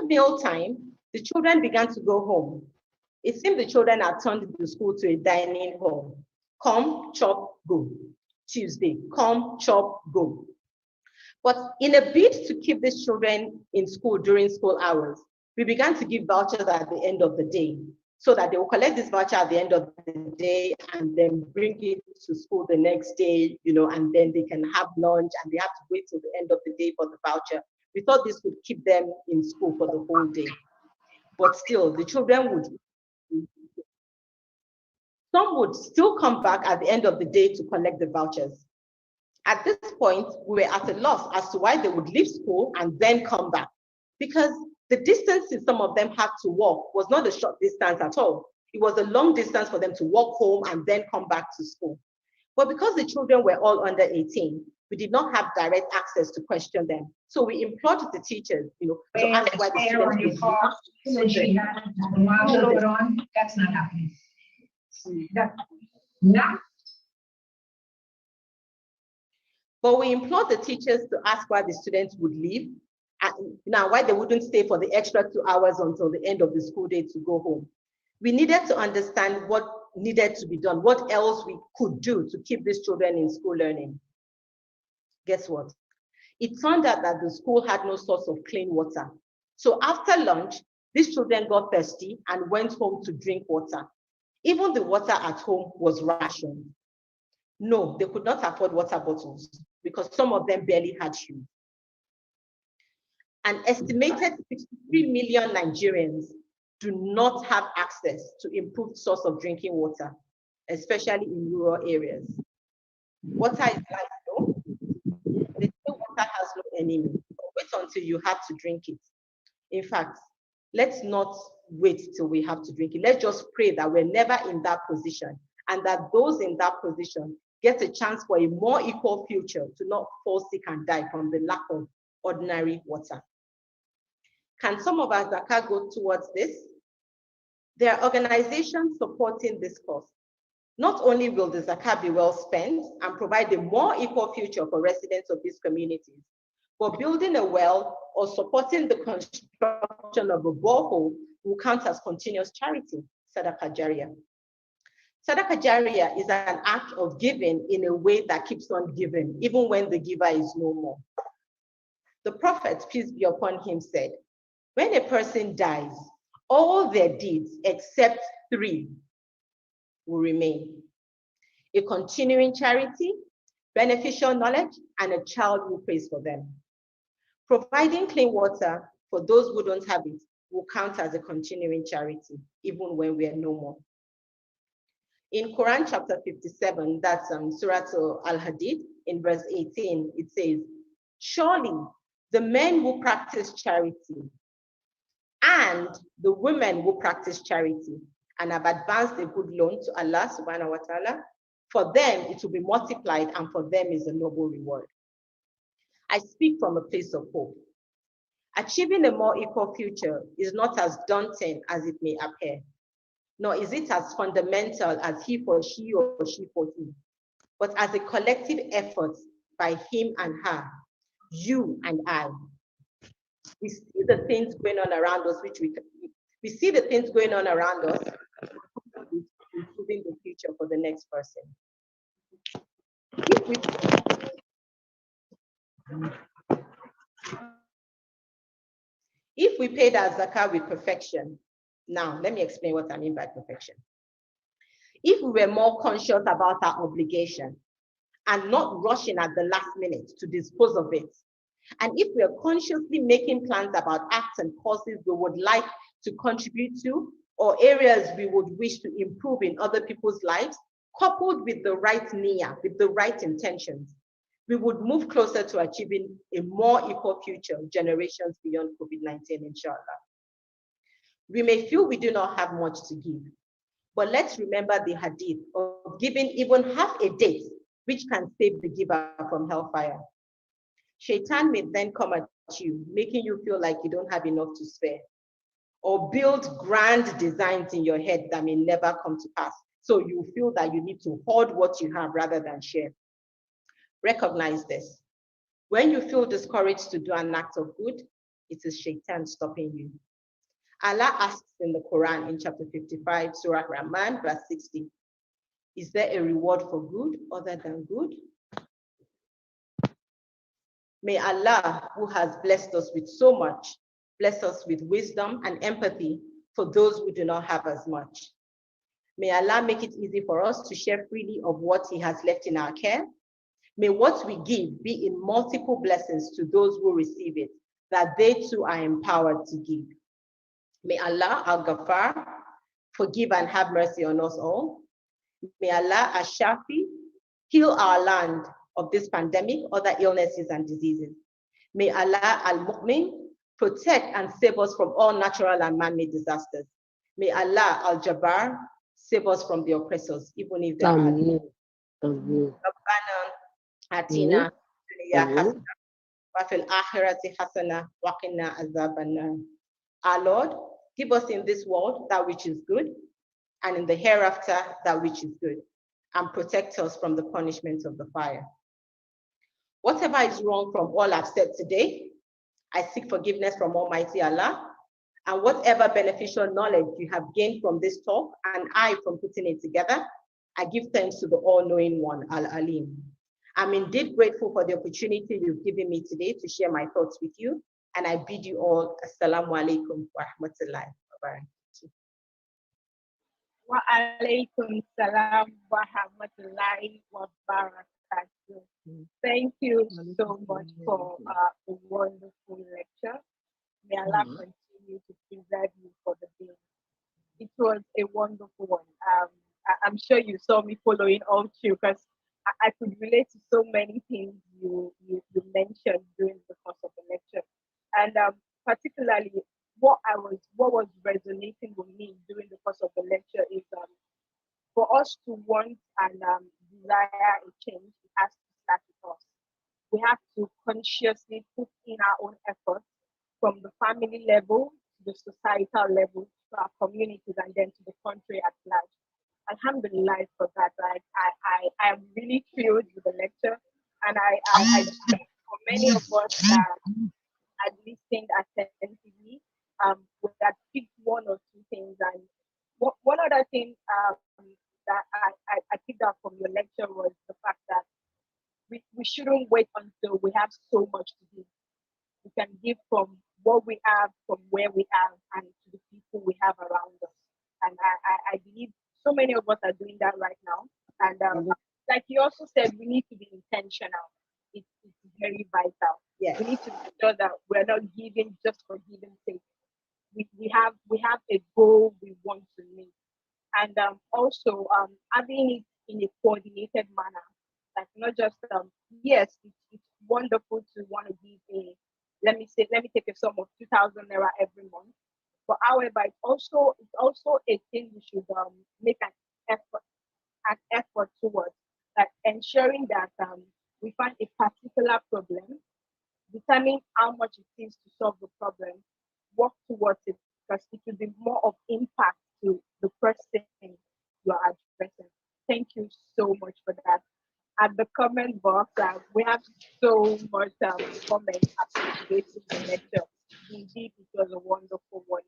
mealtime, the children began to go home. It seemed the children had turned the school to a dining hall. Come, chop, go. Tuesday, come, chop, go. But in a bid to keep these children in school during school hours, we began to give vouchers at the end of the day so that they will collect this voucher at the end of the day and then bring it to school the next day, and then they can have lunch and they have to wait till the end of the day for the voucher. We thought this would keep them in school for the whole day. But still, the children some would still come back at the end of the day to collect the vouchers. At this point, we were at a loss as to why they would leave school and then come back, because the distances some of them had to walk was not a short distance at all. It was a long distance for them to walk home and then come back to school. But because the children were all under 18, we did not have direct access to question them. So we implored the teachers, to ask why the students That's not happening. Yeah. But we implored the teachers to ask why the students would leave, and now why they wouldn't stay for the extra 2 hours until the end of the school day to go home. We needed to understand what needed to be done, what else we could do to keep these children in school learning. Guess what? It turned out that the school had no source of clean water. So after lunch, these children got thirsty and went home to drink water. Even the water at home was rationed. No, they could not afford water bottles because some of them barely had shoes. An estimated 63 million Nigerians do not have access to improved source of drinking water, especially in rural areas. Water is life, though. They say water has no enemy. Wait until you have to drink it. In fact, let's not wait till we have to drink it. Let's just pray that we're never in that position and that those in that position get a chance for a more equal future to not fall sick and die from the lack of ordinary water. Can some of our zakah go towards this? There are organizations supporting this cause. Not only will the zakat be well spent and provide a more equal future for residents of these communities, but building a well or supporting the construction of a borehole will count as continuous charity, Sadaqah Jariyah. Sadaqah Jariyah is an act of giving in a way that keeps on giving, even when the giver is no more. The Prophet, peace be upon him, said, when a person dies, all their deeds except 3 will remain: a continuing charity, beneficial knowledge, and a child who prays for them. Providing clean water for those who don't have it will count as a continuing charity, even when we are no more. In Quran chapter 57, that's Surah Al-Hadid, in verse 18, it says, surely the men who practice charity and the women who practice charity and have advanced a good loan to Allah subhanahu wa ta'ala, for them it will be multiplied and for them is a noble reward. I speak from a place of hope. Achieving a more equal future is not as daunting as it may appear, nor is it as fundamental as he for she or she for he, but as a collective effort by him and her, you and I. We see the things going on around us, we see the things going on around us, improving the future for the next person. If we paid our zakah with perfection, now let me explain what I mean by perfection. If we were more conscious about our obligation and not rushing at the last minute to dispose of it, and if we are consciously making plans about acts and causes we would like to contribute to, or areas we would wish to improve in other people's lives, coupled with the right niyyah, with the right intentions, we would move closer to achieving a more equal future generations beyond COVID-19, inshallah. We may feel we do not have much to give, but let's remember the hadith of giving even half a date, which can save the giver from hellfire. Shaitan may then come at you, making you feel like you don't have enough to spare, or build grand designs in your head that may never come to pass. So you feel that you need to hoard what you have rather than share. Recognize this. When you feel discouraged to do an act of good, it is Shaitan stopping you. Allah asks in the Quran in chapter 55, Surah Rahman, verse 60, is there a reward for good other than good? May Allah, who has blessed us with so much, bless us with wisdom and empathy for those who do not have as much. May Allah make it easy for us to share freely of what He has left in our care. May what we give be in multiple blessings to those who receive it, that they too are empowered to give. May Allah Al-Ghaffar forgive and have mercy on us all. May Allah Ash-Shafi heal our land of this pandemic, other illnesses and diseases. May Allah Al-Mu'min protect and save us from all natural and man-made disasters. May Allah Al-Jabbar save us from the oppressors, even if they are. Atina dunya hasana wa fil akhirati hasana wa qina azaban nar. Our Lord, give us in this world that which is good, and in the hereafter that which is good, and protect us from the punishment of the fire. Whatever is wrong from all I've said today, I seek forgiveness from Almighty Allah, and whatever beneficial knowledge you have gained from this talk, and I from putting it together, I give thanks to the all-knowing one, Al-Alim. I'm indeed grateful for the opportunity you've given me today to share my thoughts with you, and I bid you all Assalamu alaikum wa rahmatullahi wa barakatuh. Wa alaikum salam wa rahmatullahi wa barakatuh. Thank you so much for a wonderful lecture. May Allah continue to preserve you for the day. It was a wonderful one. I'm sure you saw me following all through because I could relate to so many things you mentioned during the course of the lecture, and particularly what was resonating with me during the course of the lecture is for us to want and desire a change, it has to start with us. We have to consciously put in our own efforts from the family level to the societal level, to our communities, and then to the country at large. Alhamdulillah for that. Like I am really thrilled with the lecture, and I believe for many of us that had listened attentively, we had picked one or two things. And one other thing that I picked up from your lecture was the fact that we shouldn't wait until we have so much to give. We can give from what we have, from where we have, and to the people we have around us. And I believe so many of us are doing that right now. And like you also said, we need to be intentional. It's very vital. Yes. We need to make sure that we're not giving just for giving sake. We have a goal we want to meet, and also having it in a coordinated manner, like not just yes, it's wonderful to want to give a, let me take a sum of 2,000 naira every month, but however it's also a thing we should make effort an effort towards, like ensuring that we find a particular problem, determine how much it is to solve the problem, work towards it, because it will be more of impact to the person you are addressing. Thank you so much for that. At the comment box, we have so much comments appreciating the lecture. Indeed, it was a wonderful one.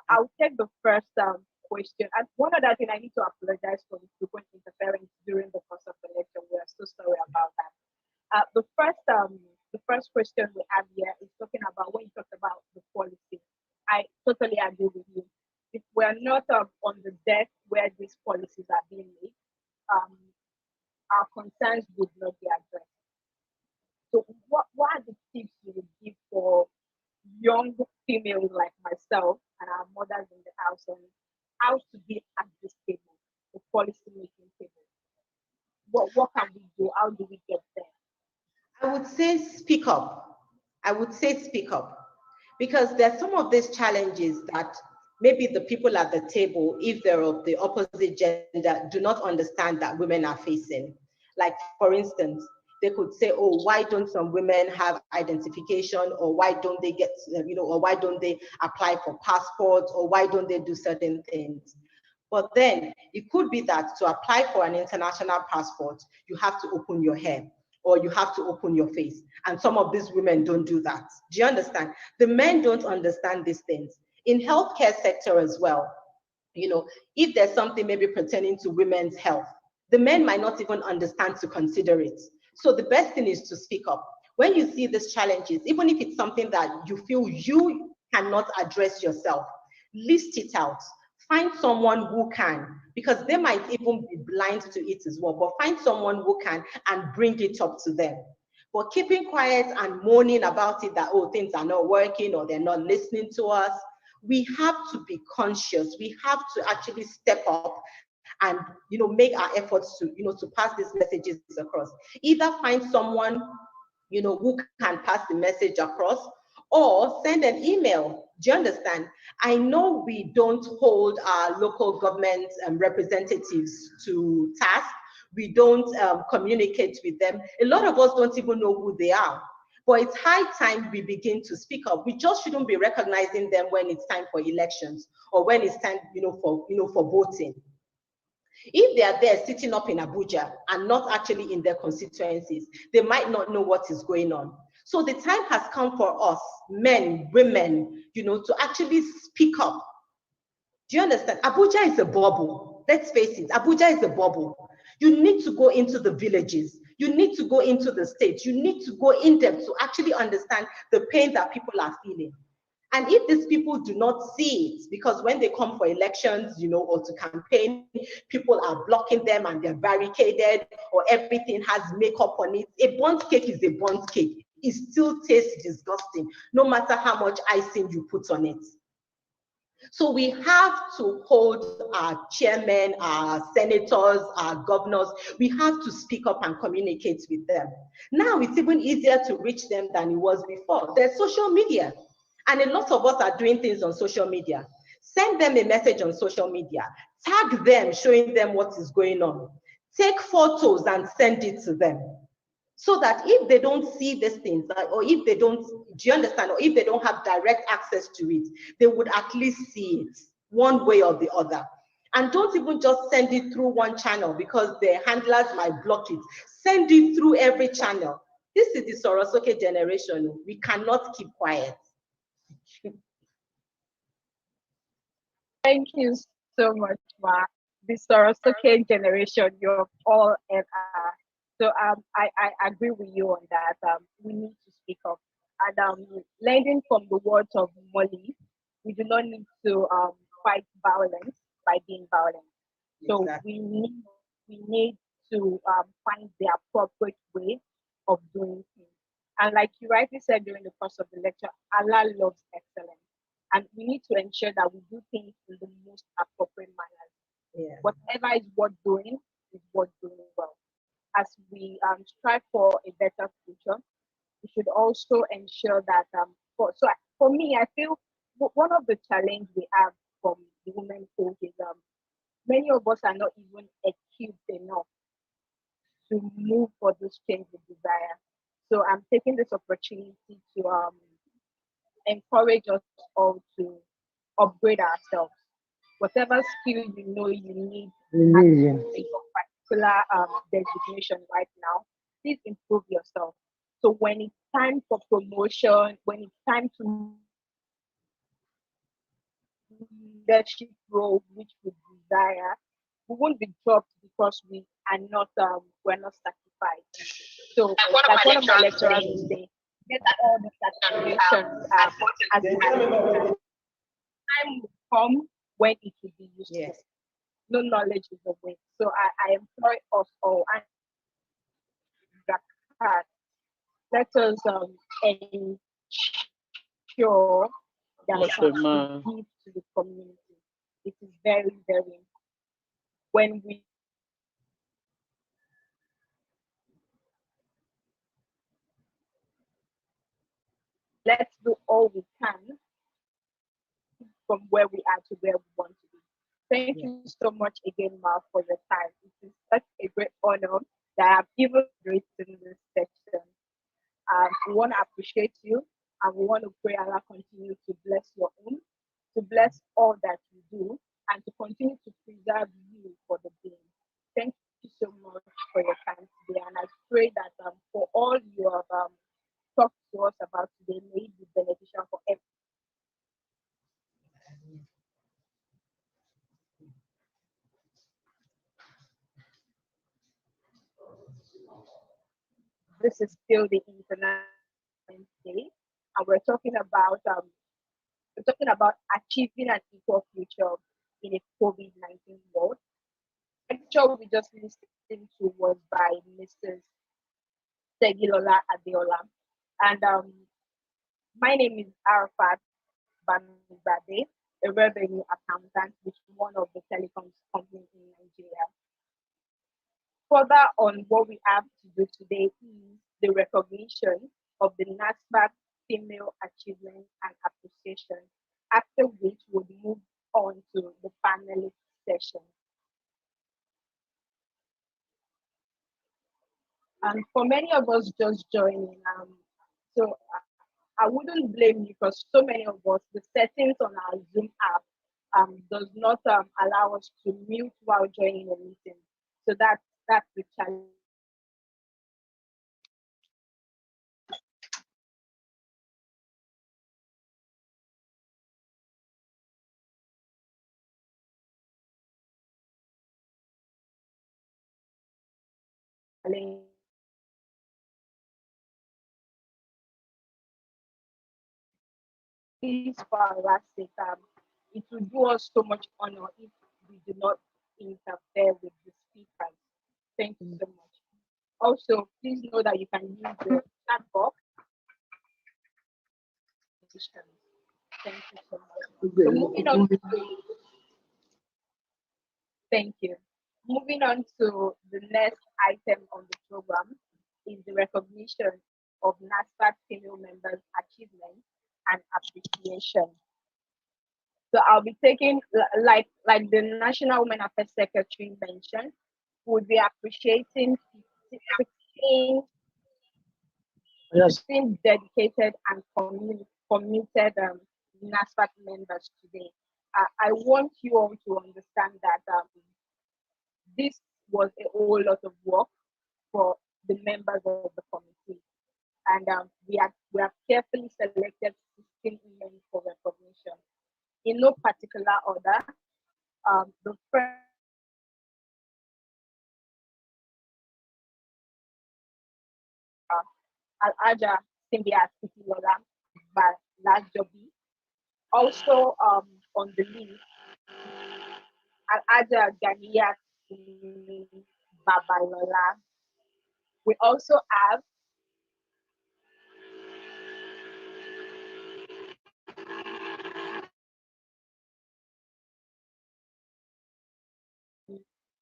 I'll take the first question. And one other thing, I need to apologize for the frequent interference during the course of the lecture. We are so sorry about that. The first question we have here is talking about when you talked about the policy. I totally agree with you. If we are not on the desk where these policies are being made, um, our concerns would not be addressed. So, what are the tips you would give for young females like myself and our mothers in the house on how to be at this table, the policy making table? What can we do? How do we get there? I would say speak up. I would say speak up, because there's some of these challenges that maybe the people at the table, if they're of the opposite gender, do not understand that women are facing. Like, for instance, they could say, oh, why don't some women have identification, or why don't they get, or why don't they apply for passports, or why don't they do certain things? But then it could be that to apply for an international passport, you have to open your hair or you have to open your face. And some of these women don't do that. Do you understand? The men don't understand these things. In healthcare sector as well, if there's something maybe pertaining to women's health, the men might not even understand to consider it. So the best thing is to speak up. When you see these challenges, even if it's something that you feel you cannot address yourself, list it out. Find someone who can, because they might even be blind to it as well, but find someone who can and bring it up to them. But keeping quiet and moaning about it that, oh, things are not working or they're not listening to us, we have to be conscious. We have to actually step up and make our efforts to pass these messages across. Either find someone who can pass the message across, or send an email. Do you understand? I know we don't hold our local government representatives to task. We don't communicate with them. A lot of us don't even know who they are. But it's high time we begin to speak up. We just shouldn't be recognizing them when it's time for elections or when it's time, for voting. If they are there sitting up in Abuja and not actually in their constituencies, they might not know what is going on. So the time has come for us, men, women, to actually speak up. Do you understand? Abuja is a bubble. Let's face it, Abuja is a bubble. You need to go into the villages. You need to go into the states. You need to go in depth to actually understand the pain that people are feeling. And if these people do not see it, because when they come for elections, or to campaign, people are blocking them and they're barricaded, or everything has makeup on it. A burnt cake is a burnt cake. It still tastes disgusting, no matter how much icing you put on it. So we have to hold our chairmen, our senators, our governors. We have to speak up and communicate with them. Now it's even easier to reach them than it was before. There's social media. And a lot of us are doing things on social media. Send them a message on social media. Tag them, showing them what is going on. Take photos and send it to them. So that if they don't see these things, or if they don't, do you understand? Or if they don't have direct access to it, they would at least see it one way or the other. And don't even just send it through one channel because the handlers might block it. Send it through every channel. This is the Sorosoke generation. We cannot keep quiet. Thank you so much, Ma. The Sorosoke generation, you're all ever. So I agree with you on that. We need to speak up. And learning from the words of Molly, we do not need to fight violence by being violent. So Exactly. we need to find the appropriate way of doing things. And like you rightly said during the course of the lecture, Allah loves excellence. And we need to ensure that we do things in the most appropriate manner. Yeah. Whatever is worth doing is worth doing well. As we strive for a better future, we should also ensure that for me, I feel one of the challenges we have from the women code is many of us are not even equipped enough to move for this change we desire. So I'm taking this opportunity to encourage us all to upgrade ourselves. Whatever skill you know you need as your particular designation right now, please improve yourself. So when it's time for promotion, when it's time to leadership role which we desire, we won't be dropped because we're not certified. So like one of my lecturers will say, get all the certifications as important. Time will come when it will be useful. Yes. No knowledge is a waste. So I employ us all and Zakat, let us ensure that Much man. we give to the community. It is very, very important. When we let's do all we can from where we are to where we want to be. Thank you so much again, Ma, for your time. It is such a great honor that I've even written this section. We want to appreciate you and we want to pray Allah continue to bless your own, to bless all that you do, and to continue to preserve you for the day. Thank you so much for your time today. And I pray that for all you have talked to us about today, may it be beneficial for everyone. This is still the International Women's Day, and we're talking about achieving an equal future in a COVID-19 world. The lecture we just listened to was by Mrs. Segilola Adeola, and my name is Arafat Bamizade, a revenue accountant with one of the telecoms companies in Nigeria. Further on what we have to do today is the recognition of the NASFAT Female Achievement and Appreciation, after which we'll move on to the panelist session. And for many of us just joining, so I wouldn't blame you because so many of us, the settings on our Zoom app does not allow us to mute while joining a meeting. So that's the challenge. Please, for our last sake, it will do us so much honor if we do not interfere with the speakers. Thank you so much. Also, please know that you can use the chat box. Thank you so much. So moving on to, thank you. Moving on to the next item on the program is the recognition of NASFAT female members' achievement and appreciation. So I'll be taking, like the National Women Affairs Secretary mentioned, we'll be appreciating 16 dedicated and committed NASFAT members today. I want you all to understand that this was a whole lot of work for the members of the committee. And we have carefully selected 16 women for recognition. In no particular order, the first Al-Aja Simbiat Kitilola Balajobi. Also on the list, Al-Aja Ganiyat Babalola. We also have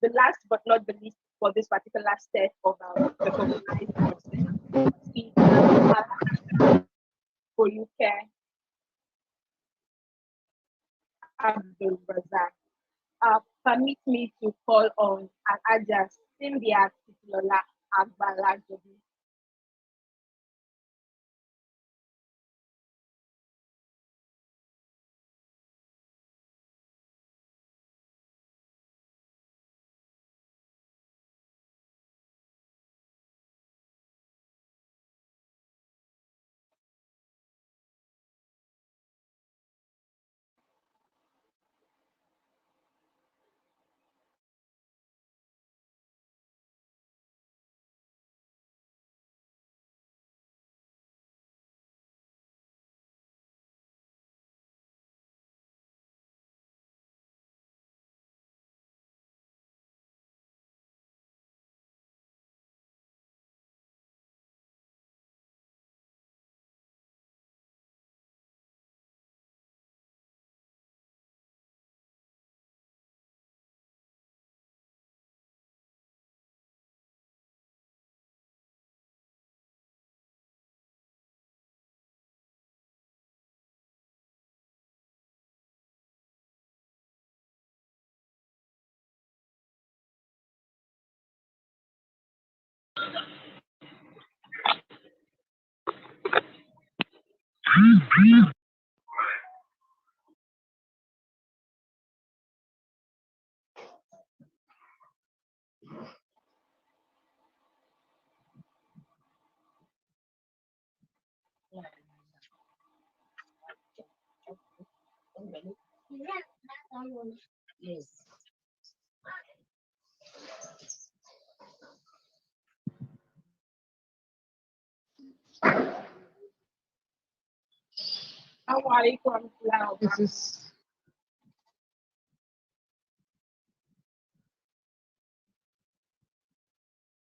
the last but not the least for this particular set of recognized persons is Boyuke Abdul Razak. Permit me to call on Al-Aja Simbiat Kitilola Agbalajobi. Yes. This is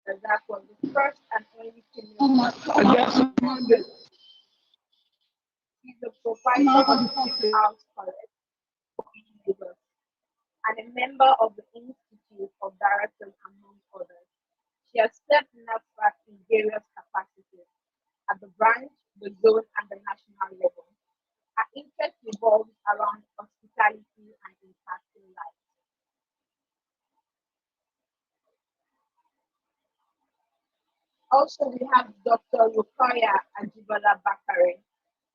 That was the first and only female. She's the proprietor of the House College Lagos and a member of the Institute of Directors, among others. She has served NASFAT in various capacities at the branch, the zone, and the national level. Her interest revolves around hospitality and impacting lives. Also, we have Dr. Rukaya Ajibala Bakare.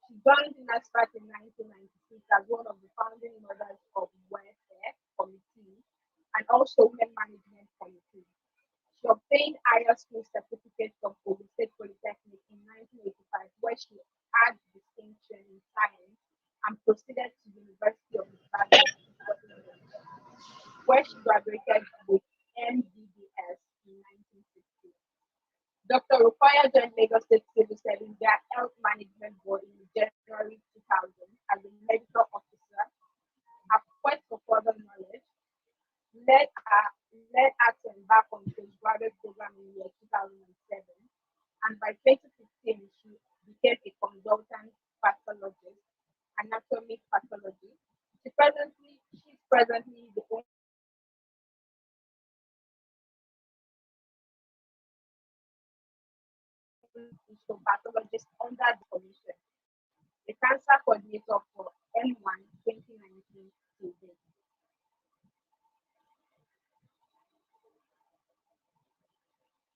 She joined NASFAT in 1996 as one of the founding mothers of Welfare Committee and also Women Management Committee. She obtained higher school certificate from Ogun State Polytechnic in 1985, where she had distinction in science and proceeded to the University of Ibadan, where she graduated with MBBS in 1960. Dr. Rufaya joined Lagos State Civil Service their Health Management Board in January 2000 as a medical officer. Her quest for further knowledge led her to embark on the postgraduate program in the year 2007. And by 2015, she became a consultant pathologist, anatomic pathology. She's presently the only histopathologist under the commission, the cancer coordinator for M1 2019 till date.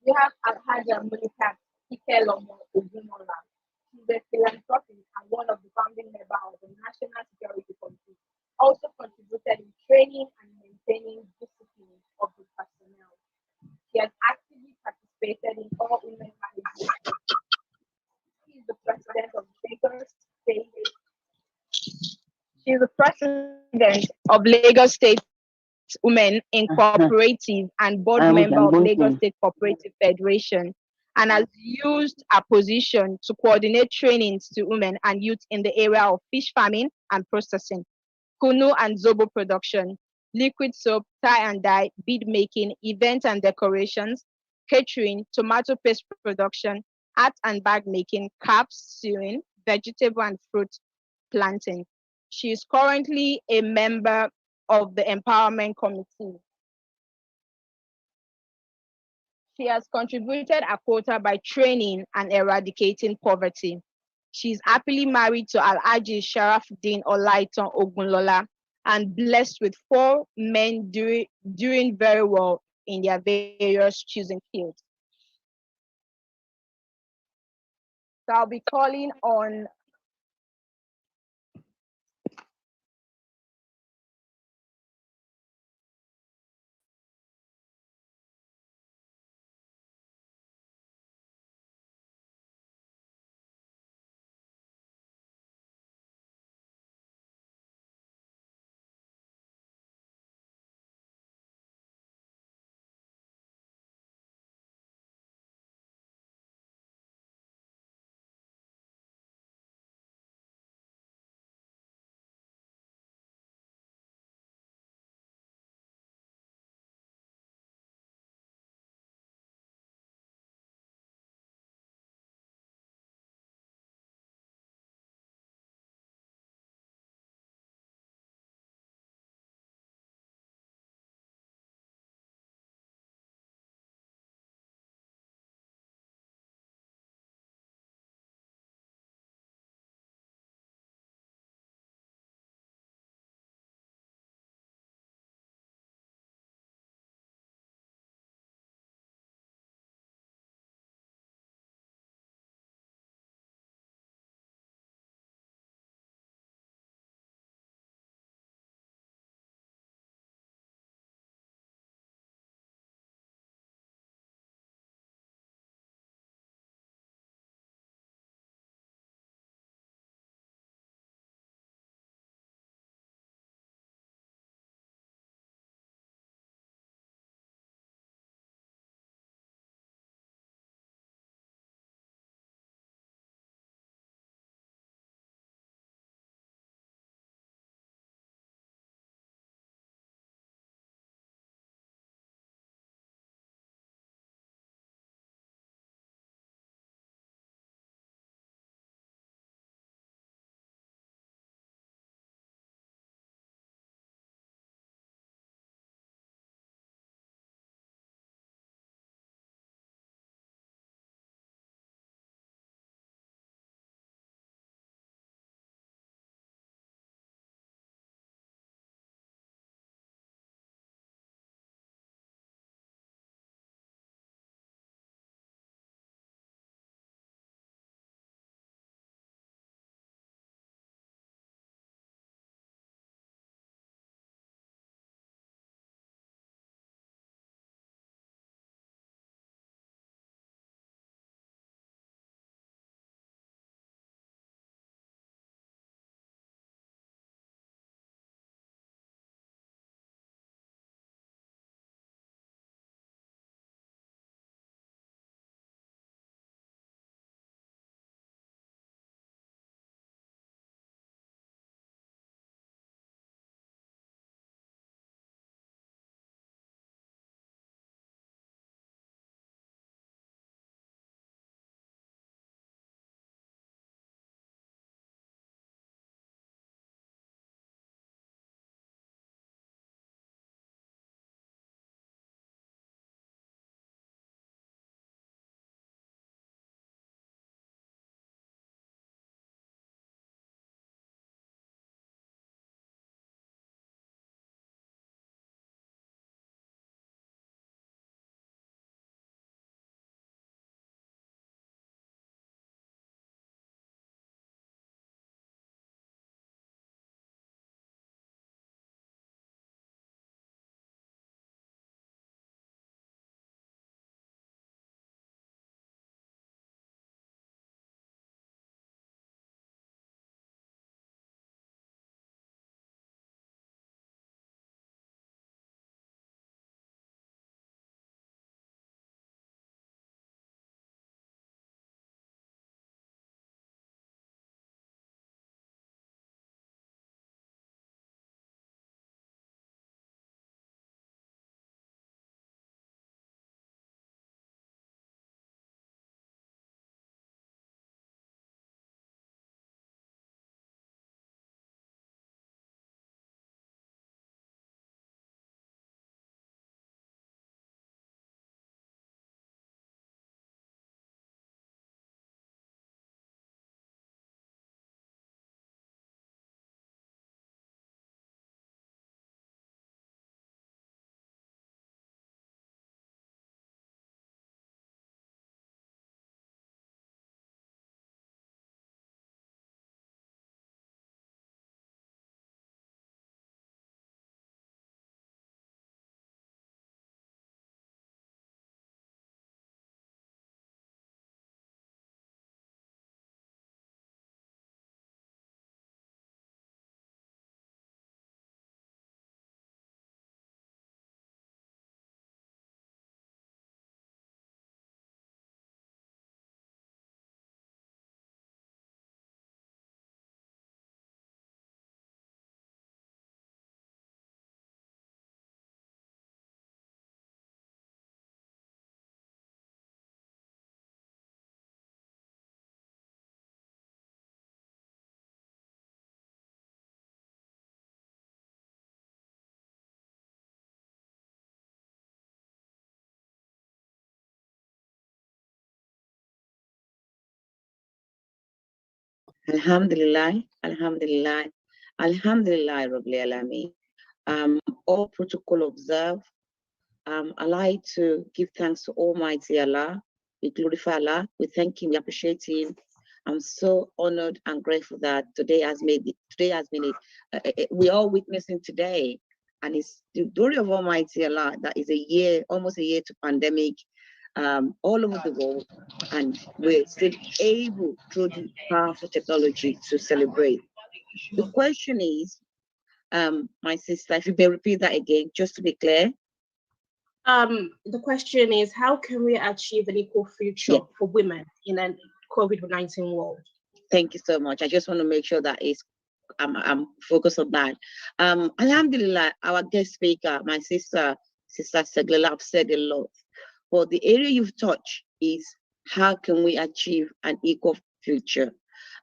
We have Alhaja Mulika Ikelomo Ogumola. She's a philanthropist and one of the founding members of the National Security Committee. also contributed in training and maintaining discipline of the personnel. She has actively participated in all women management. She is the president of Lagos State. She is the president of Lagos State Women in Cooperative and board member of Lagos State Cooperative Federation, and has used her position to coordinate trainings to women and youth in the area of fish farming and processing, kunu and zobo production, liquid soap, tie and dye, bead making, event and decorations, catering, tomato paste production, art and bag making, caps sewing, vegetable and fruit planting. She is currently a member of the Empowerment Committee. She has contributed a quota by training and eradicating poverty. She is happily married to Alhaji Sharafuddin Olaitan Ogunlola and blessed with 4 men doing very well in their various choosing fields. So I'll be calling on Alhamdulillah, Alhamdulillah, Alhamdulillah, Rabbil Alameen. All protocol observed. I like to give thanks to Almighty Allah. We glorify Allah. We thank Him. We appreciate Him. I'm so honored and grateful that today has been we are witnessing today, and it's the glory of Almighty Allah that is almost a year to pandemic, all over the world, and we're still able through the powerful technology to celebrate. The question is, my sister, if you may repeat that again, just to be clear. The question is, how can we achieve an equal future for women in a COVID-19 world? Thank you so much. I just want to make sure that I'm focused on that. Alhamdulillah, our guest speaker, my sister Seglela, have said a lot. But the area you've touched is how can we achieve an equal future?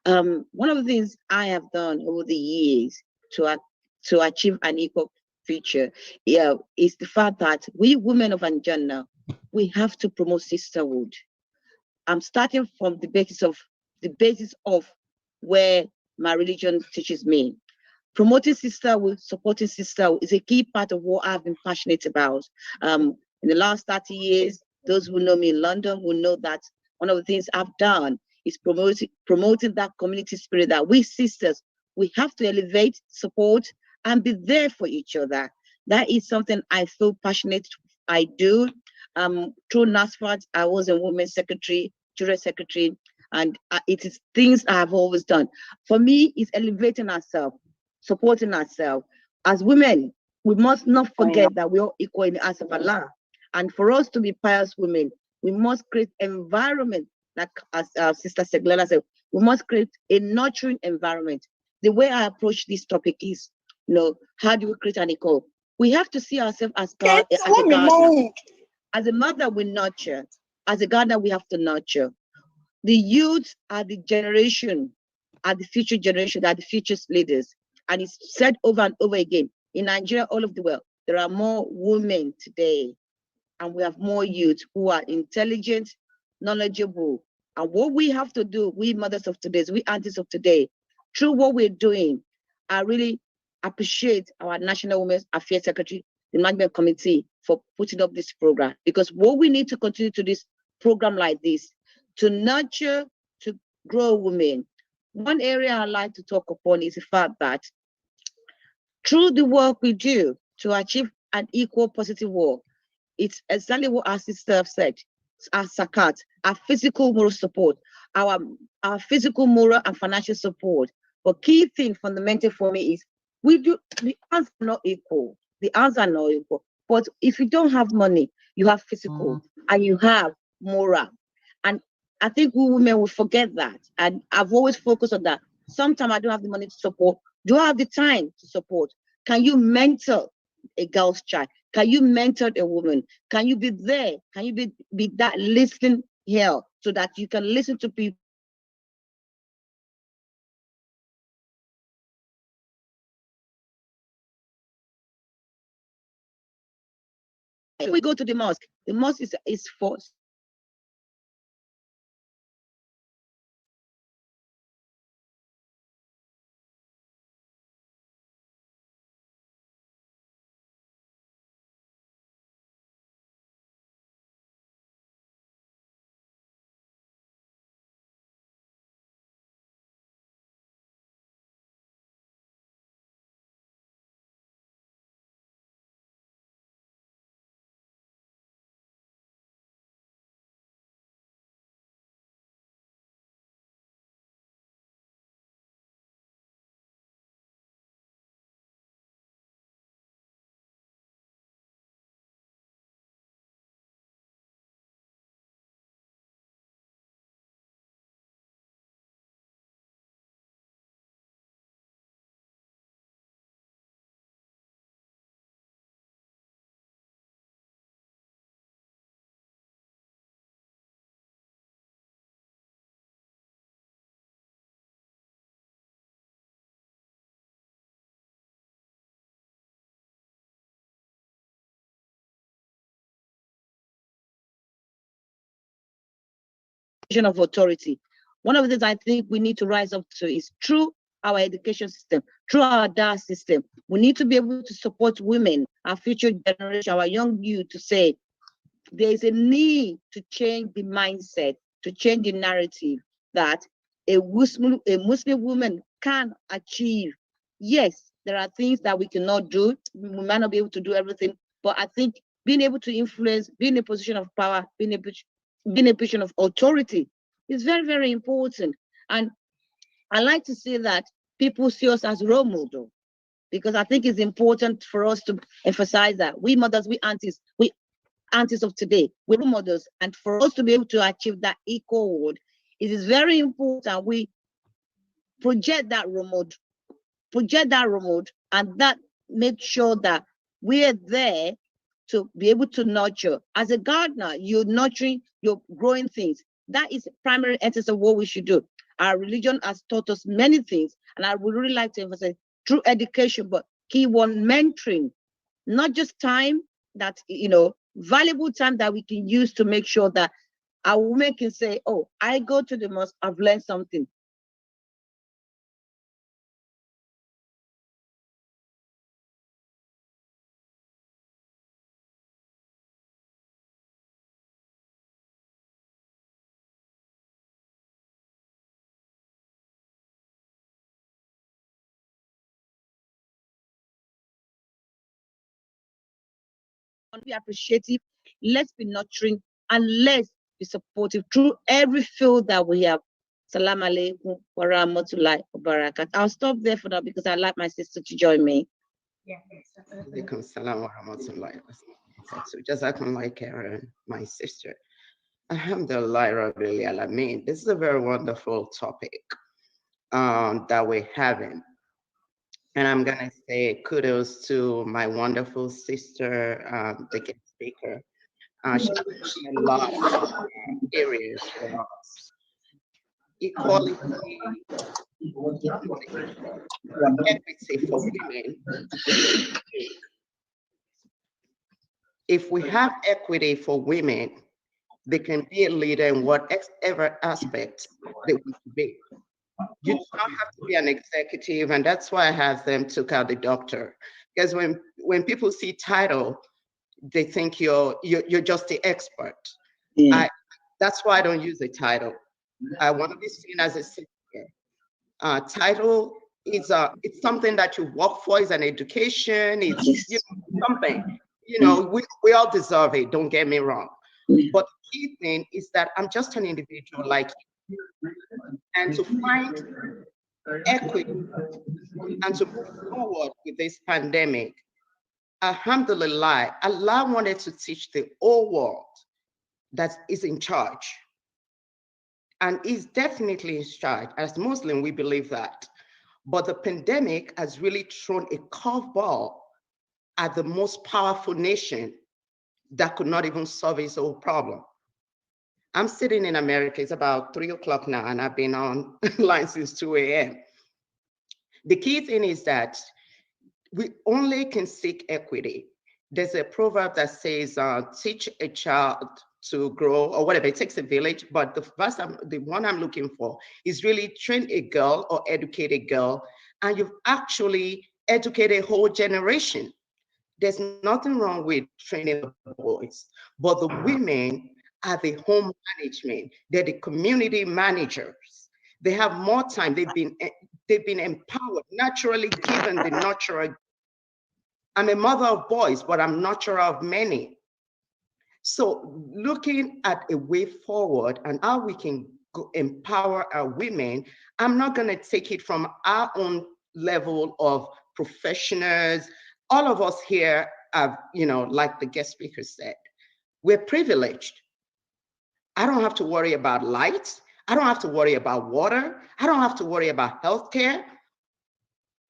One of the things I have done over the years to achieve an equal future, is the fact that we women of Anjana, we have to promote sisterhood. I'm starting from the basis of where my religion teaches me. Promoting sisterhood, supporting sisterhood is a key part of what I've been passionate about. In the last 30 years, those who know me in London will know that one of the things I've done is promoting that community spirit that we sisters, we have to elevate, support, and be there for each other. That is something I feel passionate I do. Through NASFAT, I was a women's secretary, children's secretary, and it is things I have always done. For me, it's elevating ourselves, supporting ourselves. As women, we must not forget that we are equal in the eyes of Allah. And for us to be pious women, we must create environment, like as our sister Seglela said, we must create a nurturing environment. The way I approach this topic is, how do we create an equal? We have to see ourselves as a gardener. As a mother, we nurture. As a gardener, we have to nurture. The youth are the generation, are the future generation, are the future leaders. And it's said over and over again, in Nigeria, all over the world, there are more women today, and we have more youth who are intelligent, knowledgeable. And what we have to do, we mothers of today, we aunties of today, through what we're doing, I really appreciate our National Women's Affairs Secretary, the Management Committee, for putting up this program. Because what we need to continue to this program like this, to nurture, to grow women. One area I like to talk upon is the fact that through the work we do to achieve an equal positive world, it's exactly what our sister have said. Our sakat, our physical moral support, our physical, moral, and financial support. But key thing, fundamental for me is the answers are not equal. The answers are not equal. But if you don't have money, you have physical and you have moral. And I think we women will forget that. And I've always focused on that. Sometimes I don't have the money to support. Do I have the time to support? Can you mentor a girl's child? Can you mentor a woman? Can you be there? Can you be that listening here so that you can listen to people? When we go to the mosque is for of authority. One of the things I think we need to rise up to is through our education system, through our DAS system. We need to be able to support women, our future generation, our young youth, to say there is a need to change the mindset, to change the narrative that a Muslim woman can achieve. Yes, there are things that we cannot do. We might not be able to do everything, but I think being able to influence, being in a position of power, being in a position of authority is very, very important. And I like to say that people see us as role model, because I think it's important for us to emphasize that we mothers, we aunties of today, we're role models, and for us to be able to achieve that equalhood, it is very important we project that role model, and that make sure that we're there to be able to nurture. As a gardener, you're nurturing, you're growing things. That is the primary essence of what we should do. Our religion has taught us many things, and I would really like to emphasize through education, but key one, mentoring, not just time that, valuable time that we can use to make sure that our women can say, oh, I go to the mosque, I've learned something. Be appreciative, let's be nurturing, and let's be supportive through every field that we have. Salam alaikum wa rahmatullahi wa barakat. I'll stop there for now because I'd like my sister to join me. Yeah. Alaikum salam wa rahmatullahi wa barakatuh. So Jazakumullah khairan, my sister. Alhamdulillah Rabbil Alameen. This is a very wonderful topic that we're having. And I'm going to say kudos to my wonderful sister, the guest speaker. She mentioned a lot of areas for us. Equality, equity for women. If we have equity for women, they can be a leader in whatever aspect they want to be. You do not have to be an executive, and that's why I have them took out the doctor. Because when people see title, they think you're just the expert. Yeah. That's why I don't use the title. I want to be seen as a senior. Title is it's something that you work for. It's an education. It's something. We all deserve it. Don't get me wrong. But the key thing is that I'm just an individual like you. And to find equity and to move forward with this pandemic, alhamdulillah, Allah wanted to teach the whole world that is in charge. And is definitely in charge. As Muslim, we believe that. But the pandemic has really thrown a curveball at the most powerful nation that could not even solve its own problem. I'm sitting in America, it's about 3 o'clock now, and I've been online since 2 a.m. The key thing is that we only can seek equity. There's a proverb that says, teach a child to grow, or whatever, it takes a village, but the one I'm looking for is really train a girl or educate a girl, and you've actually educated a whole generation. There's nothing wrong with training the boys, but the women are the home management. They're the community managers. They have more time. They've been empowered, naturally given the natural. I'm a mother of boys, but I'm nurturer of many. So looking at a way forward and how we can empower our women, I'm not going to take it from our own level of professionals. All of us here have, like the guest speaker said, we're privileged. I don't have to worry about lights. I don't have to worry about water. I don't have to worry about healthcare.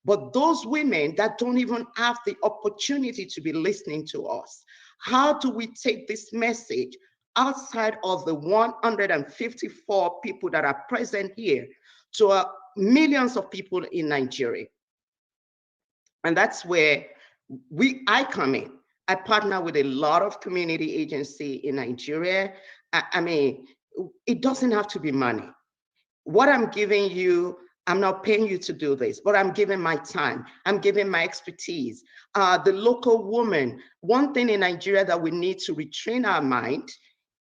But those women that don't even have the opportunity to be listening to us, how do we take this message outside of the 154 people that are present here to millions of people in Nigeria? And that's where I come in. I partner with a lot of community agency in Nigeria. I mean, it doesn't have to be money. What I'm giving you, I'm not paying you to do this, but I'm giving my time. I'm giving my expertise. The local woman, one thing in Nigeria that we need to retrain our mind,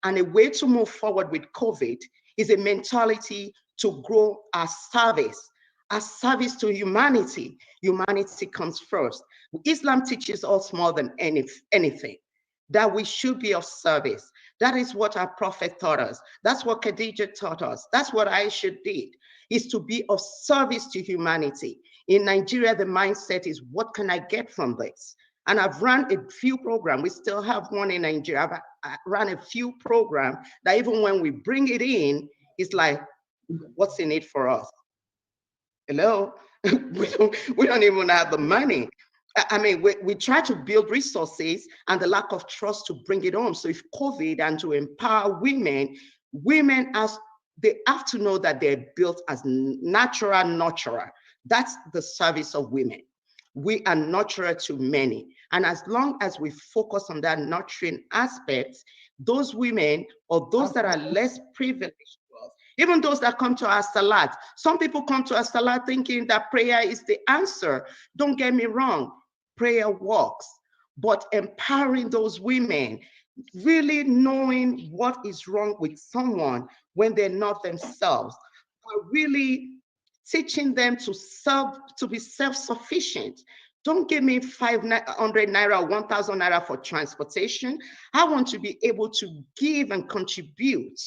and a way to move forward with COVID is a mentality to grow our service to humanity. Humanity comes first. Islam teaches us more than anything that we should be of service. That is what our prophet taught us. That's what Khadijah taught us. That's what Aisha did, is to be of service to humanity. In Nigeria, the mindset is, what can I get from this? And I've run a few programs. We still have one in Nigeria. I've run a few programs that even when we bring it in, it's like, what's in it for us? Hello? we don't even have the money. I mean, we try to build resources and the lack of trust to bring it home. So if COVID and to empower women, they have to know that they're built as natural nurturer. That's the service of women. We are nurturer to many. And as long as we focus on that nurturing aspect, those women or those that are less privileged, even those that come to our salat, some people come to our salat thinking that prayer is the answer. Don't get me wrong, prayer works, but empowering those women, really knowing what is wrong with someone when they're not themselves, really teaching them to be self-sufficient. Don't give me 500 naira or 1,000 naira for transportation. I want to be able to give and contribute.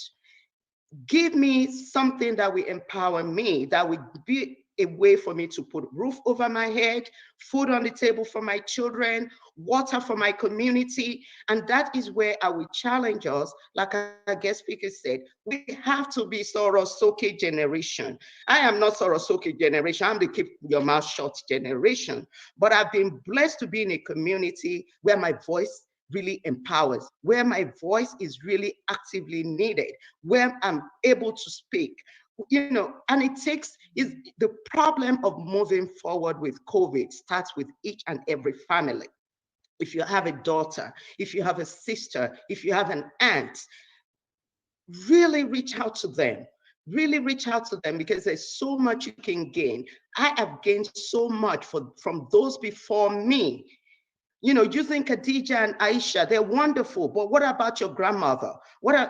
Give me something that will empower me, that will be a way for me to put roof over my head, food on the table for my children, water for my community. And that is where I will challenge us, like our guest speaker said, we have to be Sorosoke generation. I am not Sorosoke generation, I'm the keep your mouth shut generation. But I've been blessed to be in a community where my voice really empowers, where my voice is really actively needed, where I'm able to speak. And it takes, the problem of moving forward with COVID starts with each and every family. If you have a daughter, if you have a sister, if you have an aunt, really reach out to them. Really reach out to them, because there's so much you can gain. I have gained so much from those before me. Using Khadija and Aisha, they're wonderful, but what about your grandmother?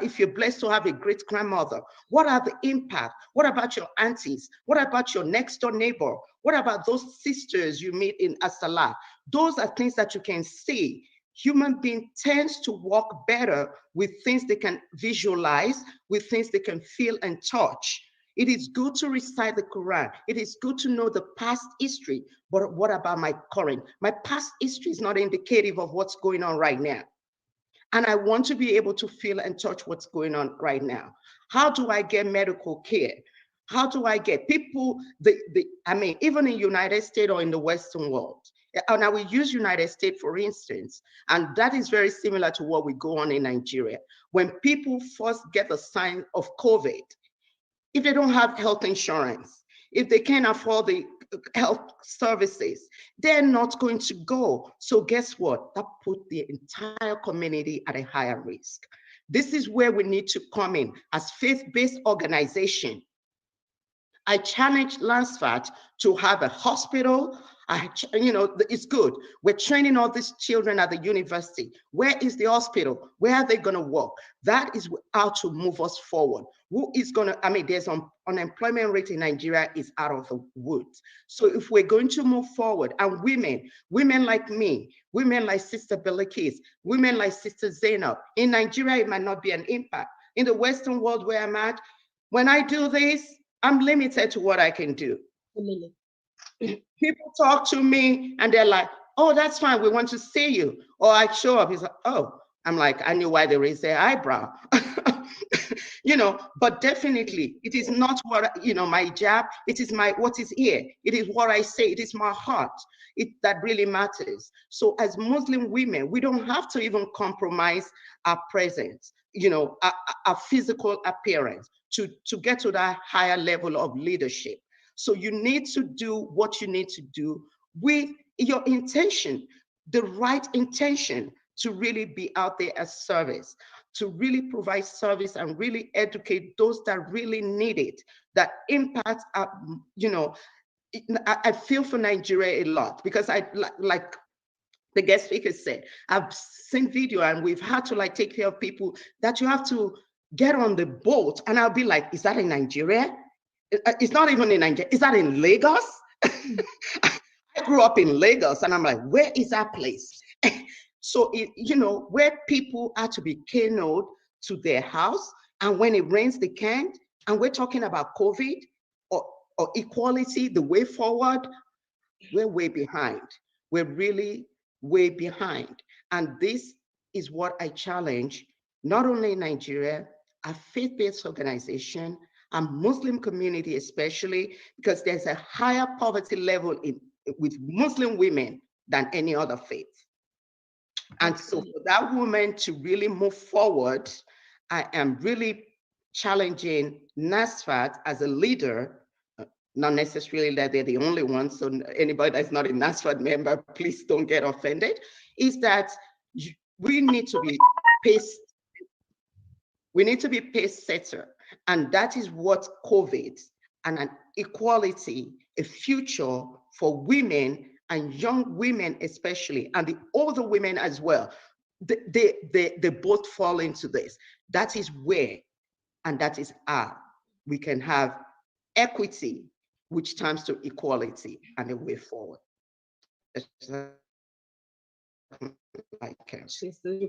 If you're blessed to have a great grandmother? What are the impact? What about your aunties? What about your next door neighbor? What about those sisters you meet in Asala? Those are things that you can see. Human being tends to work better with things they can visualize, with things they can feel and touch. It is good to recite the Quran. It is good to know the past history, but what about my current? My past history is not indicative of what's going on right now. And I want to be able to feel and touch what's going on right now. How do I get medical care? How do I get people, even in United States or in the Western world, and I will use United States for instance, and that is very similar to what we go on in Nigeria. When people first get the sign of COVID, if they don't have health insurance, if they can't afford the health services, they're not going to go. So guess what? That put the entire community at a higher risk. This is where we need to come in as faith-based organization. I challenge NASFAT to have a hospital. It's good. We're training all these children at the university. Where is the hospital? Where are they going to work? That is how to move us forward. Who is going to, there's unemployment rate in Nigeria is out of the woods. So if we're going to move forward, and women like me, women like Sister Belikis, women like Sister Zainab, in Nigeria, it might not be an impact. In the Western world where I'm at, when I do this, I'm limited to what I can do. People talk to me and they're like, oh, that's fine, we want to see you. Or I show up, he's like, oh, I'm like, I knew why they raised their eyebrow. But definitely it is not what, my job, it is what is here. It is what I say, it is my heart. That really matters. So as Muslim women, we don't have to even compromise our presence, our physical appearance to get to that higher level of leadership. So you need to do what you need to do with your intention, the right intention to really be out there as service. to really provide service and really educate those that really need it, that impacts, you know, I feel for Nigeria a lot, because I like the guest speaker said, I've seen video and we've had to like take care of people that you have to get on the boat. And I'll be like, is that in Nigeria? It's not even in Nigeria. Is that in Lagos? I grew up in Lagos and I'm like, where is that place? So, you know, where people are to be canoed to their house, and when it rains, they can't. And we're talking about COVID or equality, the way forward, we're way behind. We're really way behind. And this is what I challenge, not only in Nigeria, a faith-based organization, a Muslim community especially, because there's a higher poverty level with Muslim women than any other faith. And so for that woman to really move forward, I am really challenging NASFAT as a leader, not necessarily that they're the only one, so anybody that's not a NASFAT member, please don't get offended, is that we need to be pace, we need to be pace setter. And that is what COVID and an equality, a future for women and young women especially, and the older women as well, they both fall into this. That is where, and that is how we can have equity, which turns to equality and a way forward. You've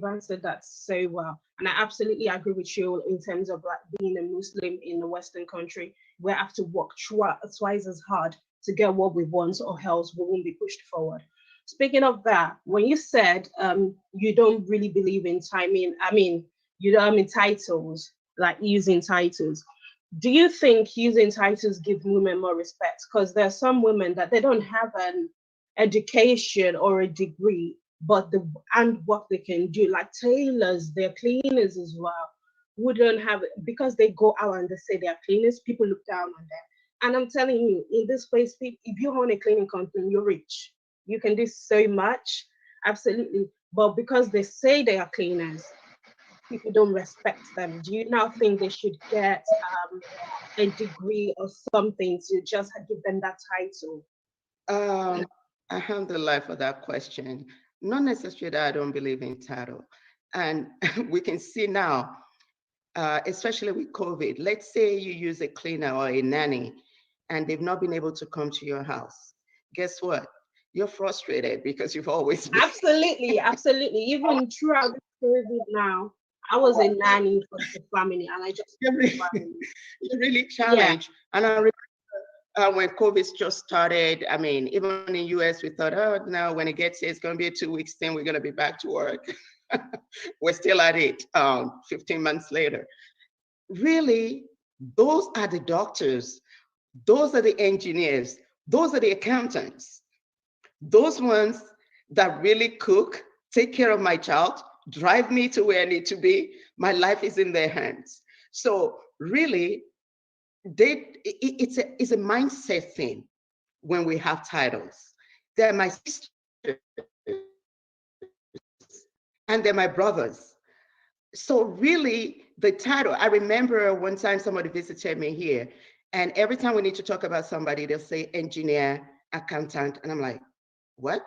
answered that so well, and I absolutely agree with you in terms of like being a Muslim in a Western country. We have to work twice as hard to get what we want, or else we won't be pushed forward. Speaking of that, when you said you don't really believe in timing, I mean, you don't mean titles, like using titles. Do you think using titles give women more respect? Because there are some women that they don't have an education or a degree, but what they can do, like tailors, they're cleaners as well, wouldn't have, because they go out and they say they're cleaners, people look down on them. And I'm telling you, in this place, if you own a cleaning company, you're rich. You can do so much, absolutely. But because they say they are cleaners, people don't respect them. Do you now think they should get a degree or something to just give them that title? Alhamdulillah for that question. Not necessarily that I don't believe in title. And we can see now, especially with COVID, let's say you use a cleaner or a nanny and they've not been able to come to your house. Guess what? You're frustrated because you've always been. Absolutely, absolutely. Even throughout COVID now, I was a nanny for the family, and I just you're really challenged. Yeah. And I remember when COVID just started, I mean, even in US, we thought, oh, no, when it gets here, it's going to be a 2 weeks thing. We're going to be back to work. We're still at it 15 months later. Really, those are the doctors. Those are the engineers. Those are the accountants. Those ones that really cook, take care of my child, drive me to where I need to be. My life is in their hands. So really, it's a mindset thing when we have titles. They're my sisters and they're my brothers. So really, the title, I remember one time somebody visited me here, and every time we need to talk about somebody, they'll say engineer, accountant, and I'm like, what?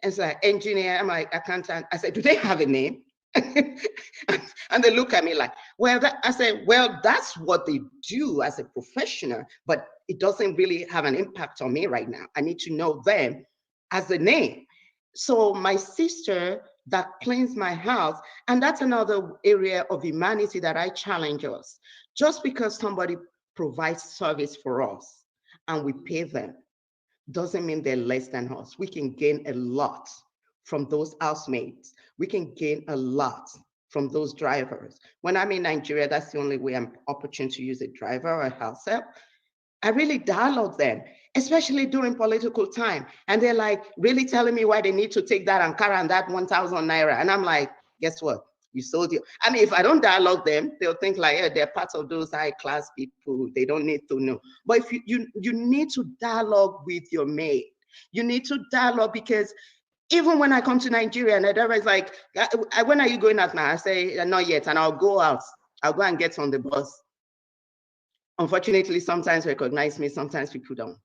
And so like, engineer, I'm like, accountant. I said, do they have a name? And they look at me like, well, I said, well, that's what they do as a professional, but it doesn't really have an impact on me right now. I need to know them as a name. So my sister that cleans my house, and that's another area of humanity that I challenge us. Just because somebody provides service for us and we pay them, doesn't mean they're less than us. We can gain a lot from those housemates. We can gain a lot from those drivers. When I'm in Nigeria, that's the only way I'm opportune to use a driver or a house help. I really dialogue them, especially during political time. And they're like really telling me why they need to take that Ankara and that 1,000 naira. And I'm like, guess what? You sold it. I mean, if I don't dialogue them, they'll think like, yeah, they're part of those high class people. They don't need to know. But if you need to dialogue with your mate, you need to dialogue, because Even when I come to Nigeria, and the driver is like, when are you going out now? I say, not yet, and I'll go out. I'll go and get on the bus. Unfortunately, sometimes recognize me, sometimes people don't.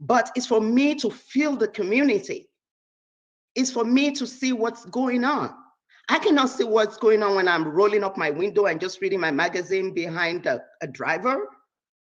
But it's for me to feel the community. It's for me to see what's going on. I cannot see what's going on when I'm rolling up my window and just reading my magazine behind a driver.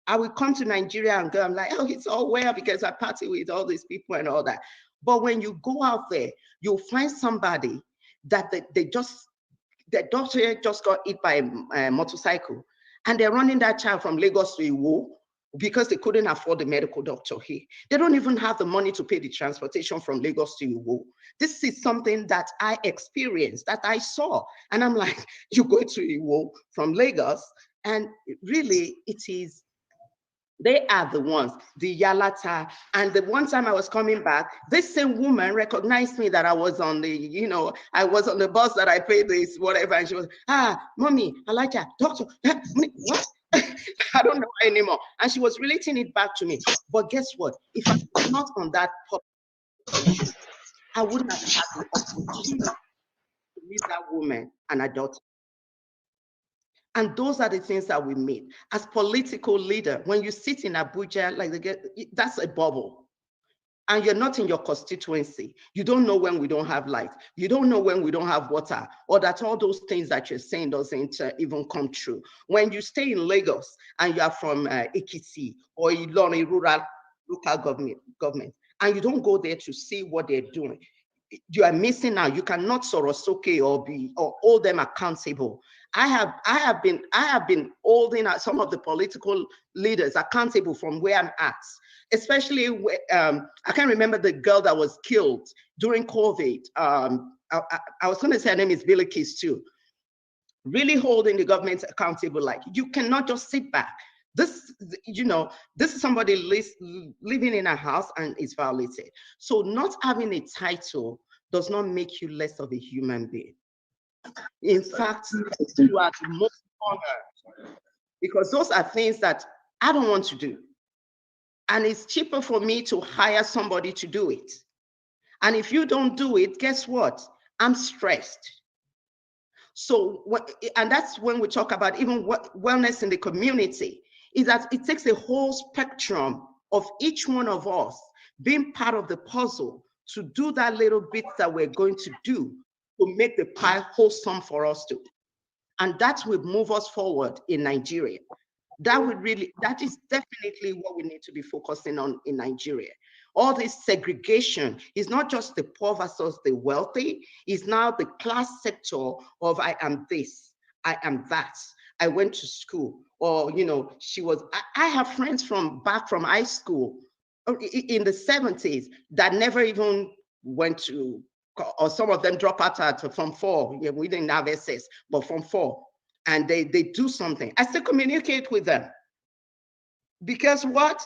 I will come to Nigeria and go, I'm like, oh, it's all well because I party with all these people and all that. But when you go out there, you'll find somebody that their daughter just got hit by a motorcycle, and they're running that child from Lagos to Iwo because they couldn't afford the medical doctor here. They don't even have the money to pay the transportation from Lagos to Iwo. This is something that I experienced, that I saw. And I'm like, you go to Iwo from Lagos, and really it is, they are the ones, the Yalata. And the one time I was coming back, this same woman recognized me that I was on the, I was on the bus that I paid this, whatever. And she was, mommy, Elijah, doctor, what? I don't know anymore. And she was relating it back to me. But guess what? If I was not on that public, I wouldn't have had the opportunity to meet that woman and her daughter. And those are the things that we meet. As political leader, when you sit in Abuja, that's a bubble. And you're not in your constituency. You don't know when we don't have light. You don't know when we don't have water, or that all those things that you're saying doesn't even come true. When you stay in Lagos and you are from Ekiti or Ilorin rural local government, and you don't go there to see what they're doing, you are missing out. You cannot Sorosoke or hold them accountable. I have been holding some of the political leaders accountable from where I'm at, especially I can't remember the girl that was killed during COVID. I was going to say her name is Billy Kiss too. Really holding the government accountable. Like, you cannot just sit back. This is somebody living in a house and is violated. So not having a title does not make you less of a human being. In fact, you are the most honored, because those are things that I don't want to do. And it's cheaper for me to hire somebody to do it. And if you don't do it, guess what? I'm stressed. So, and that's when we talk about even wellness in the community, is that it takes a whole spectrum of each one of us being part of the puzzle to do that little bit that we're going to do to make the pie wholesome for us to. And that will move us forward in Nigeria. That is definitely what we need to be focusing on in Nigeria. All this segregation is not just the poor versus the wealthy, it's now the class sector of I am this, I am that, I went to school, or I have friends back from high school in the 70s that never even went to, or some of them drop out at Form 4. Yeah, we didn't have SS, but Form 4. And they do something. I still communicate with them. Because what?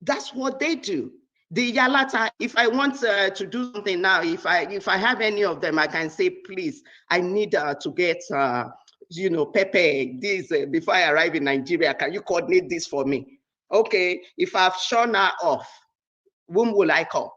That's what they do. The Yalata, if I want to do something now, if I have any of them, I can say, please, I need to get, Pepe, this, before I arrive in Nigeria, can you coordinate this for me? Okay, if I've shown her off, whom will I call?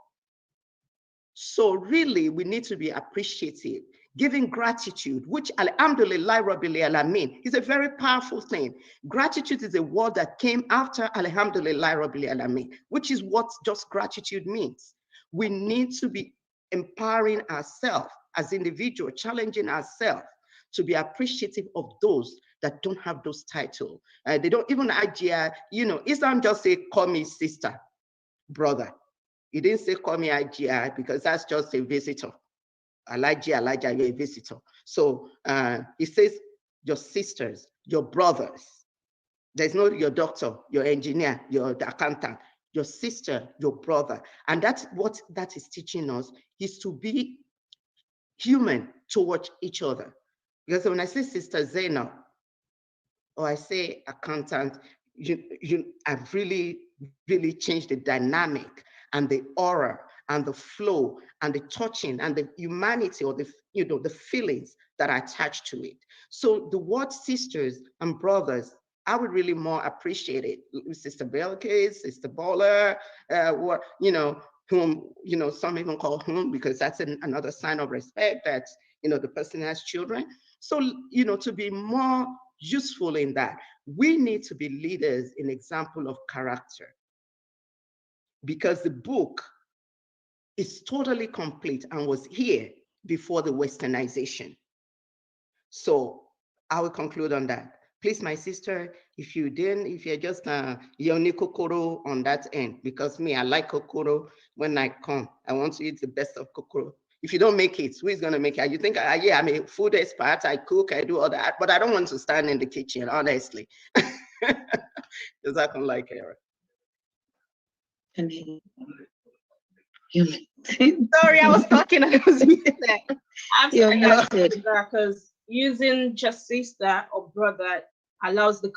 So really, we need to be appreciative, giving gratitude, which Alhamdulillah Rabbil Alameen is a very powerful thing. Gratitude is a word that came after Alhamdulillah Rabbil Alameen, which is what just gratitude means. We need to be empowering ourselves as individuals, challenging ourselves to be appreciative of those that don't have those titles. They don't even idea, Islam just say, call me sister, brother. He didn't say call me IGI because that's just a visitor. Elijah, you're a visitor. So he says your sisters, your brothers. There's no your doctor, your engineer, your accountant, your sister, your brother. And that's what that is teaching us, is to be human towards each other. Because when I say Sister Zena, or I say accountant, I've really, really changed the dynamic and the aura and the flow and the touching and the humanity, or the feelings that are attached to it. So the word sisters and brothers, I would really more appreciate it. Sister Belkis, Sister Bowler, whom, you know, some even call whom, because that's another sign of respect that, you know, the person has children. So, you know, to be more useful in that, we need to be leaders in example of character, because the book is totally complete and was here before the westernization. So I will conclude on that. Please, my sister, if you're just Yoni Kokoro on that end, because me, I like Kokoro. When I come, I want to eat the best of Kokoro. If you don't make it, who is going to make it? You think, yeah, I'm a food expert, I cook, I do all that, but I don't want to stand in the kitchen, honestly. Does that come like Eric? Sorry, I was talking. I was muted there. Absolutely, because using just sister or brother allows the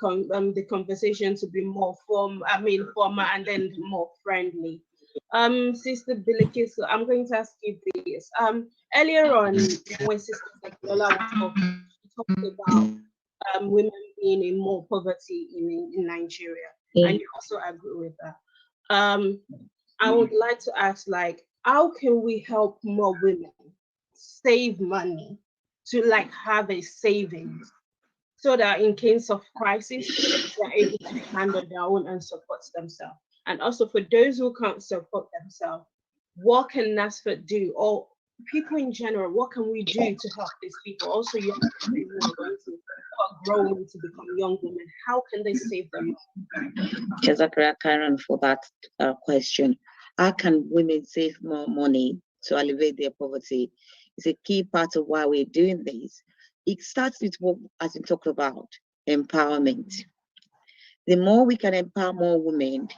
conversation to be more formal and then more friendly. Sister Bilikis, I'm going to ask you this. Earlier on, when Sister Lola was talking, she talked about women being in more poverty in Nigeria, and you also agree with that. I would like to ask, like, how can we help more women save money to like have a savings so that in case of crisis, they're able to stand on their own and support themselves? And also for those who can't support themselves, what can NASFAT do, or people in general, what can we do to help these people? Also, young people who are going to grow to become young women, how can they save them? Karen, for that question. How can women save more money to alleviate their poverty? It's a key part of why we're doing this. It starts with what, as we talked about, empowerment. The more we can empower more women,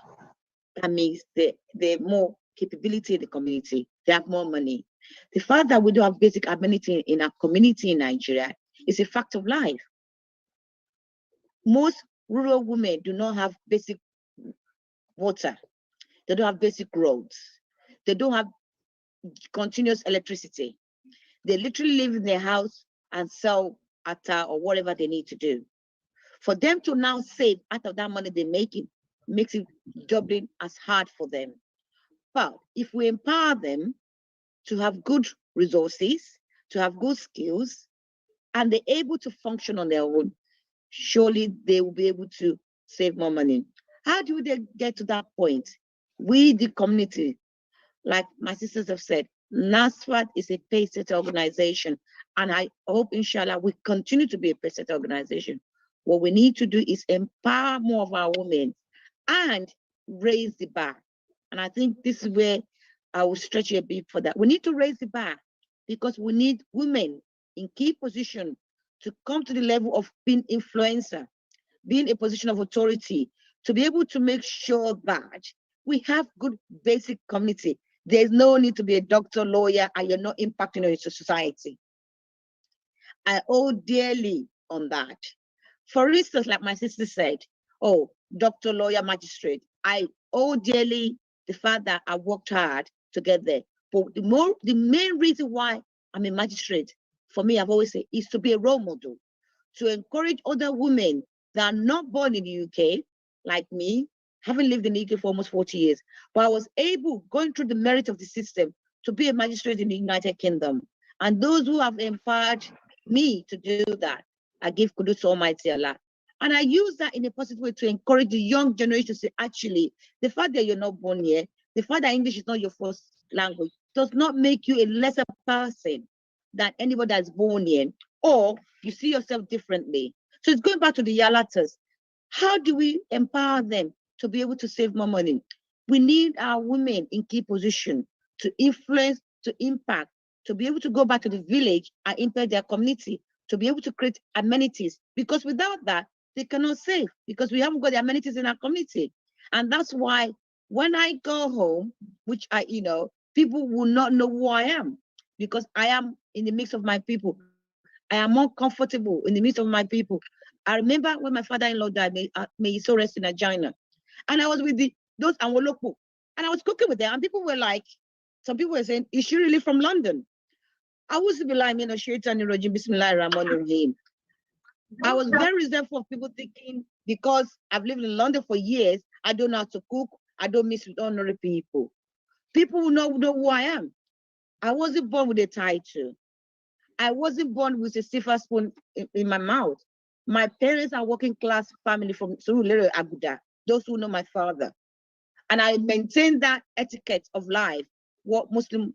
that means the more capability in the community, they have more money. The fact that we don't have basic amenity in our community in Nigeria is a fact of life. Most rural women do not have basic water. They don't have basic roads. They don't have continuous electricity. They literally live in their house and sell atta or whatever they need to do. For them to now save out of that money they're making makes it doubling as hard for them. But if we empower them to have good resources, to have good skills, and they're able to function on their own, surely they will be able to save more money. How do they get to that point? We, the community, like my sisters have said, NASFAT is a pay-set organization, and I hope, inshallah, we continue to be a pay-set organization. What we need to do is empower more of our women and raise the bar. And I think this is where I will stretch a bit for that. We need to raise the bar because we need women in key position to come to the level of being influencer, being a position of authority, to be able to make sure that we have good basic community. There's no need to be a doctor, lawyer, and you're not impacting on society. I owe dearly on that. For instance, like my sister said, oh, doctor, lawyer, magistrate, I owe dearly the fact that I worked hard to get there. But the main reason why I'm a magistrate, for me, I've always said, is to be a role model, to encourage other women that are not born in the UK, like me, haven't lived in the UK for almost 40 years, but I was able, going through the merit of the system, to be a magistrate in the United Kingdom. And those who have empowered me to do that, I give kudos to Almighty Allah. And I use that in a positive way to encourage the young generation to say, actually, the fact that you're not born here, the fact that English is not your first language, does not make you a lesser person than anybody that's born here, or you see yourself differently. So it's going back to the Yalatas. How do we empower them to be able to save more money? We need our women in key position to influence, to impact, to be able to go back to the village and impact their community, to be able to create amenities. Because without that, they cannot save, because we haven't got the amenities in our community. And that's why when I go home, which people will not know who I am, because I am in the midst of my people. I am more comfortable in the midst of my people. I remember when my father-in-law died, may he so rest in China. And I was with those Anwolopo, and I was cooking with them, and people were like, some people were saying, is she really from London? I was be like, Bismillahirrahmanirrahim. I was very resentful of people thinking, because I've lived in London for years, I don't know how to cook, I don't mix with ordinary people. People will not know who I am. I wasn't born with a title. I wasn't born with a silver spoon in my mouth. My parents are working class family from Surulere, Aguda, those who know my father. And I maintain that etiquette of life, what Muslim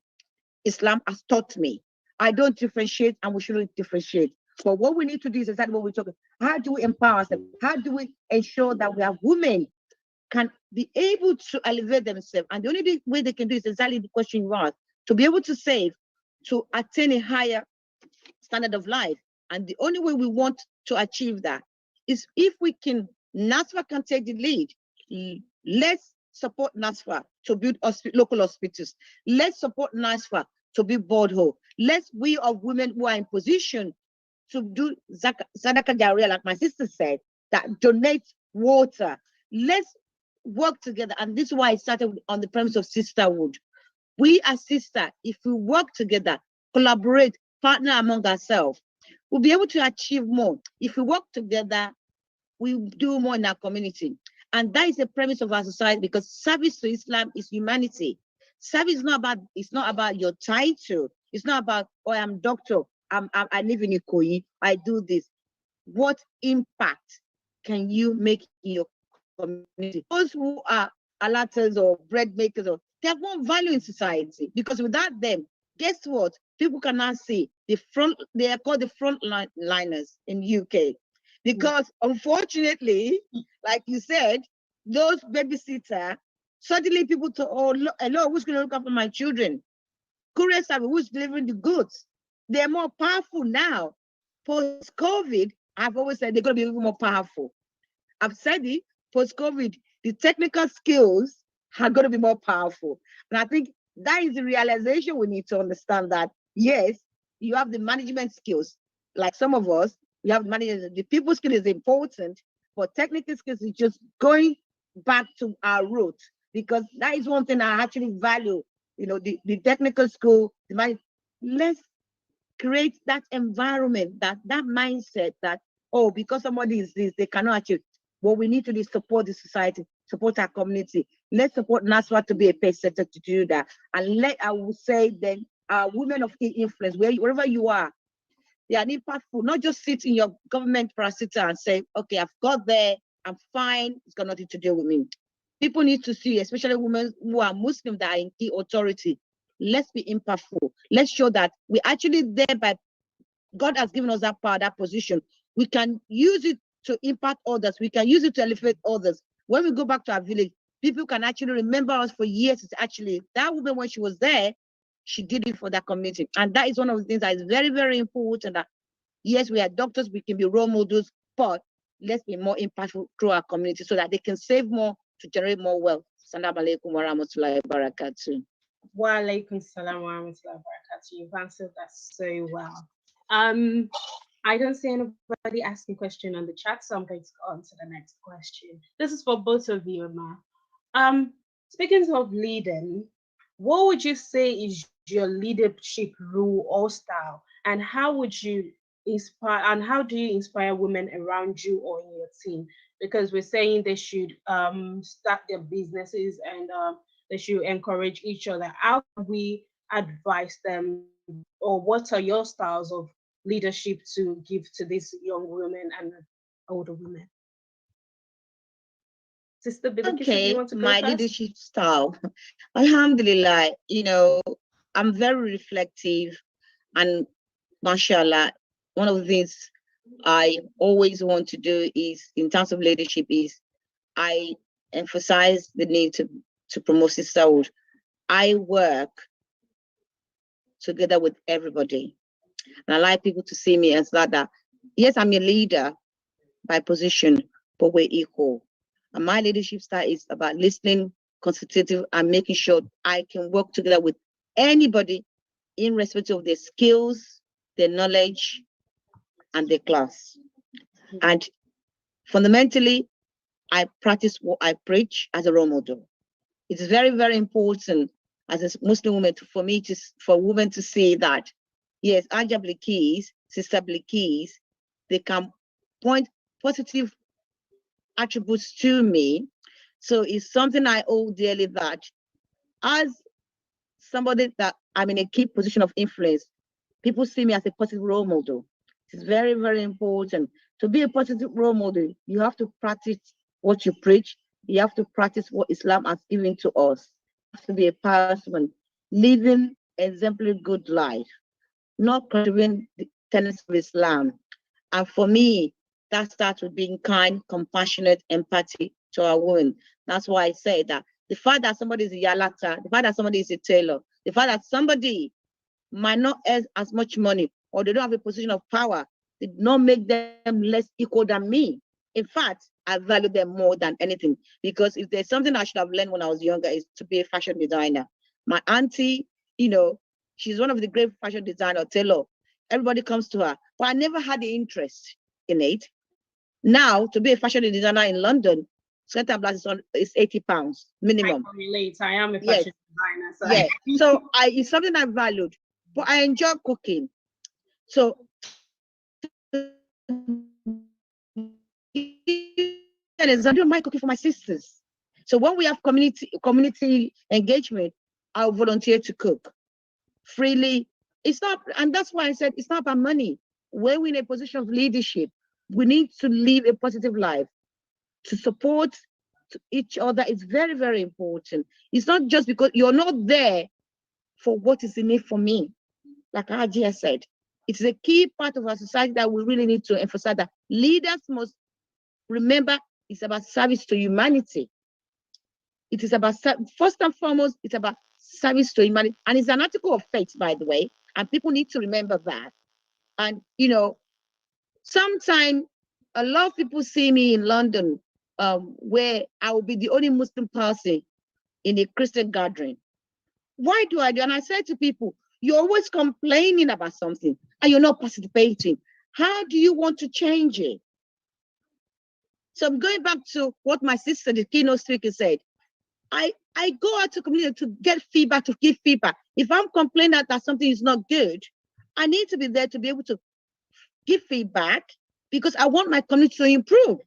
Islam has taught me. I don't differentiate, and we shouldn't differentiate. But what we need to do is exactly what we're talking. How do we empower them? How do we ensure that we have women can be able to elevate themselves? And the only way they can do is exactly the question you asked, to be able to save, to attain a higher standard of life. And the only way we want to achieve that is if we can, NASFA can take the lead. Let's support NASFA to build local hospitals. Let's support NASFA to build borehole. Let's, we of women who are in position to do Sadaka Jariya, like my sister said, that donate water. Let's work together. And this is why I started on the premise of sisterhood. We as sisters, if we work together, collaborate, partner among ourselves, we'll be able to achieve more. If we work together, we do more in our community. And that is the premise of our society, because service to Islam is humanity. Service is it's not about your title. It's not about, oh, I'm doctor, I live in Ikoyi, I do this. What impact can you make in your community? Those who are alaters or bread makers, they have more value in society, because without them, guess what? People cannot see the front, they are called the front liners in UK. Because unfortunately, like you said, those babysitter, suddenly people thought, oh, hello, who's going to look after my children? Courier service, who's delivering the goods? They're more powerful now. Post-COVID, I've always said they're going to be even more powerful. I've said it, post-COVID, the technical skills are going to be more powerful. And I think that is the realization we need to understand, that, yes, you have the management skills. Like some of us, we have management. The people skill is important, but technical skills is just going back to our roots, because that is one thing I actually value, you know, the technical skill, let's create that environment, that mindset that, oh, because somebody is this, they cannot achieve. What we need to do is support the society, support our community. Let's support NASFA to be a pace setter to do that. And I would say then, women of influence, wherever you are, they are impactful. Not just sit in your government parastatal and say, okay, I've got there, I'm fine, it's got nothing to do with me. People need to see, especially women who are Muslim that are in key authority. Let's be impactful. Let's show that we're actually there by God has given us that power, that position. We can use it to impact others. We can use it to elevate others. When we go back to our village, people can actually remember us for years. It's actually that woman, when she was there, she did it for that community. And that is one of the things that is very, very important. That yes, we are doctors, we can be role models, but let's be more impactful through our community so that they can save more to generate more wealth. Assalamu alaikum wa rahmatullahi wa barakatuh. Wa alaikum salam wa rahmatullahi wa barakatuh. You've answered that so well. I don't see anybody asking question on the chat, so I'm going to go on to the next question. This is for both of you, Emma. Speaking of leading, what would you say is your leadership rule or style, and how would you inspire, and how do you inspire women around you or in your team? Because we're saying they should start their businesses and they should encourage each other. How can we advise them, or what are your styles of leadership to give to these young women and older women? Sister Bilkis, okay, you want to go my first? leadership style. Alhamdulillah, you know, I'm very reflective, and mashallah, one of the things I always want to do is, in terms of leadership, is I emphasize the need to promote sisterhood. I work together with everybody. And I like people to see me as that, yes, I'm a leader by position, but we're equal. And my leadership style is about listening, consultative, and making sure I can work together with anybody in respect of their skills, their knowledge, and their class. And fundamentally, I practice what I preach as a role model. It is very, very important as a Muslim woman for women to see that, yes, Aja Bilkis, Sister Bilkis, they can point positive attributes to me. So it's something I hold dearly, that as somebody that I'm in a key position of influence, people see me as a positive role model. It's very, very important. To be a positive role model, you have to practice what you preach. You have to practice what Islam has given to us. You have to be a person living exemplary good life, not contravening the tenets of Islam. And for me, that starts with being kind, compassionate, empathy to our women. That's why I say that the fact that somebody is a yalata, the fact that somebody is a tailor, the fact that somebody might not earn as much money or they don't have a position of power did not make them less equal than me. In fact, I value them more than anything, because if there's something I should have learned when I was younger, is to be a fashion designer. My auntie, she's one of the great fashion designer, tailor. Everybody comes to her, but I never had the interest in it. Now, to be a fashion designer in London, skirt and blouse is 80 pounds minimum. I can relate. I am a fashion designer. So. Yeah. So it's something I valued, but I enjoy cooking. So I don't mind cooking for my sisters. So when we have community engagement, I'll volunteer to cook freely. It's not, and that's why I said it's not about money. When we're in a position of leadership, we need to live a positive life. To support each other is very, very important. It's not just because you're not there for what is in it for me. Like Ajia said, it's a key part of our society that we really need to emphasize, that leaders must remember it's about service to humanity. It is about, first and foremost, it's about service to humanity. And it's an article of faith, by the way, and people need to remember that. And, sometimes a lot of people see me in London, where I will be the only Muslim person in a Christian gathering. Why do I do? And I said to people, you're always complaining about something and you're not participating. How do you want to change it? So I'm going back to what my sister, the keynote speaker, said. I go out to community to get feedback, to give feedback. If I'm complaining that something is not good, I need to be there to be able to give feedback, because I want my community to improve.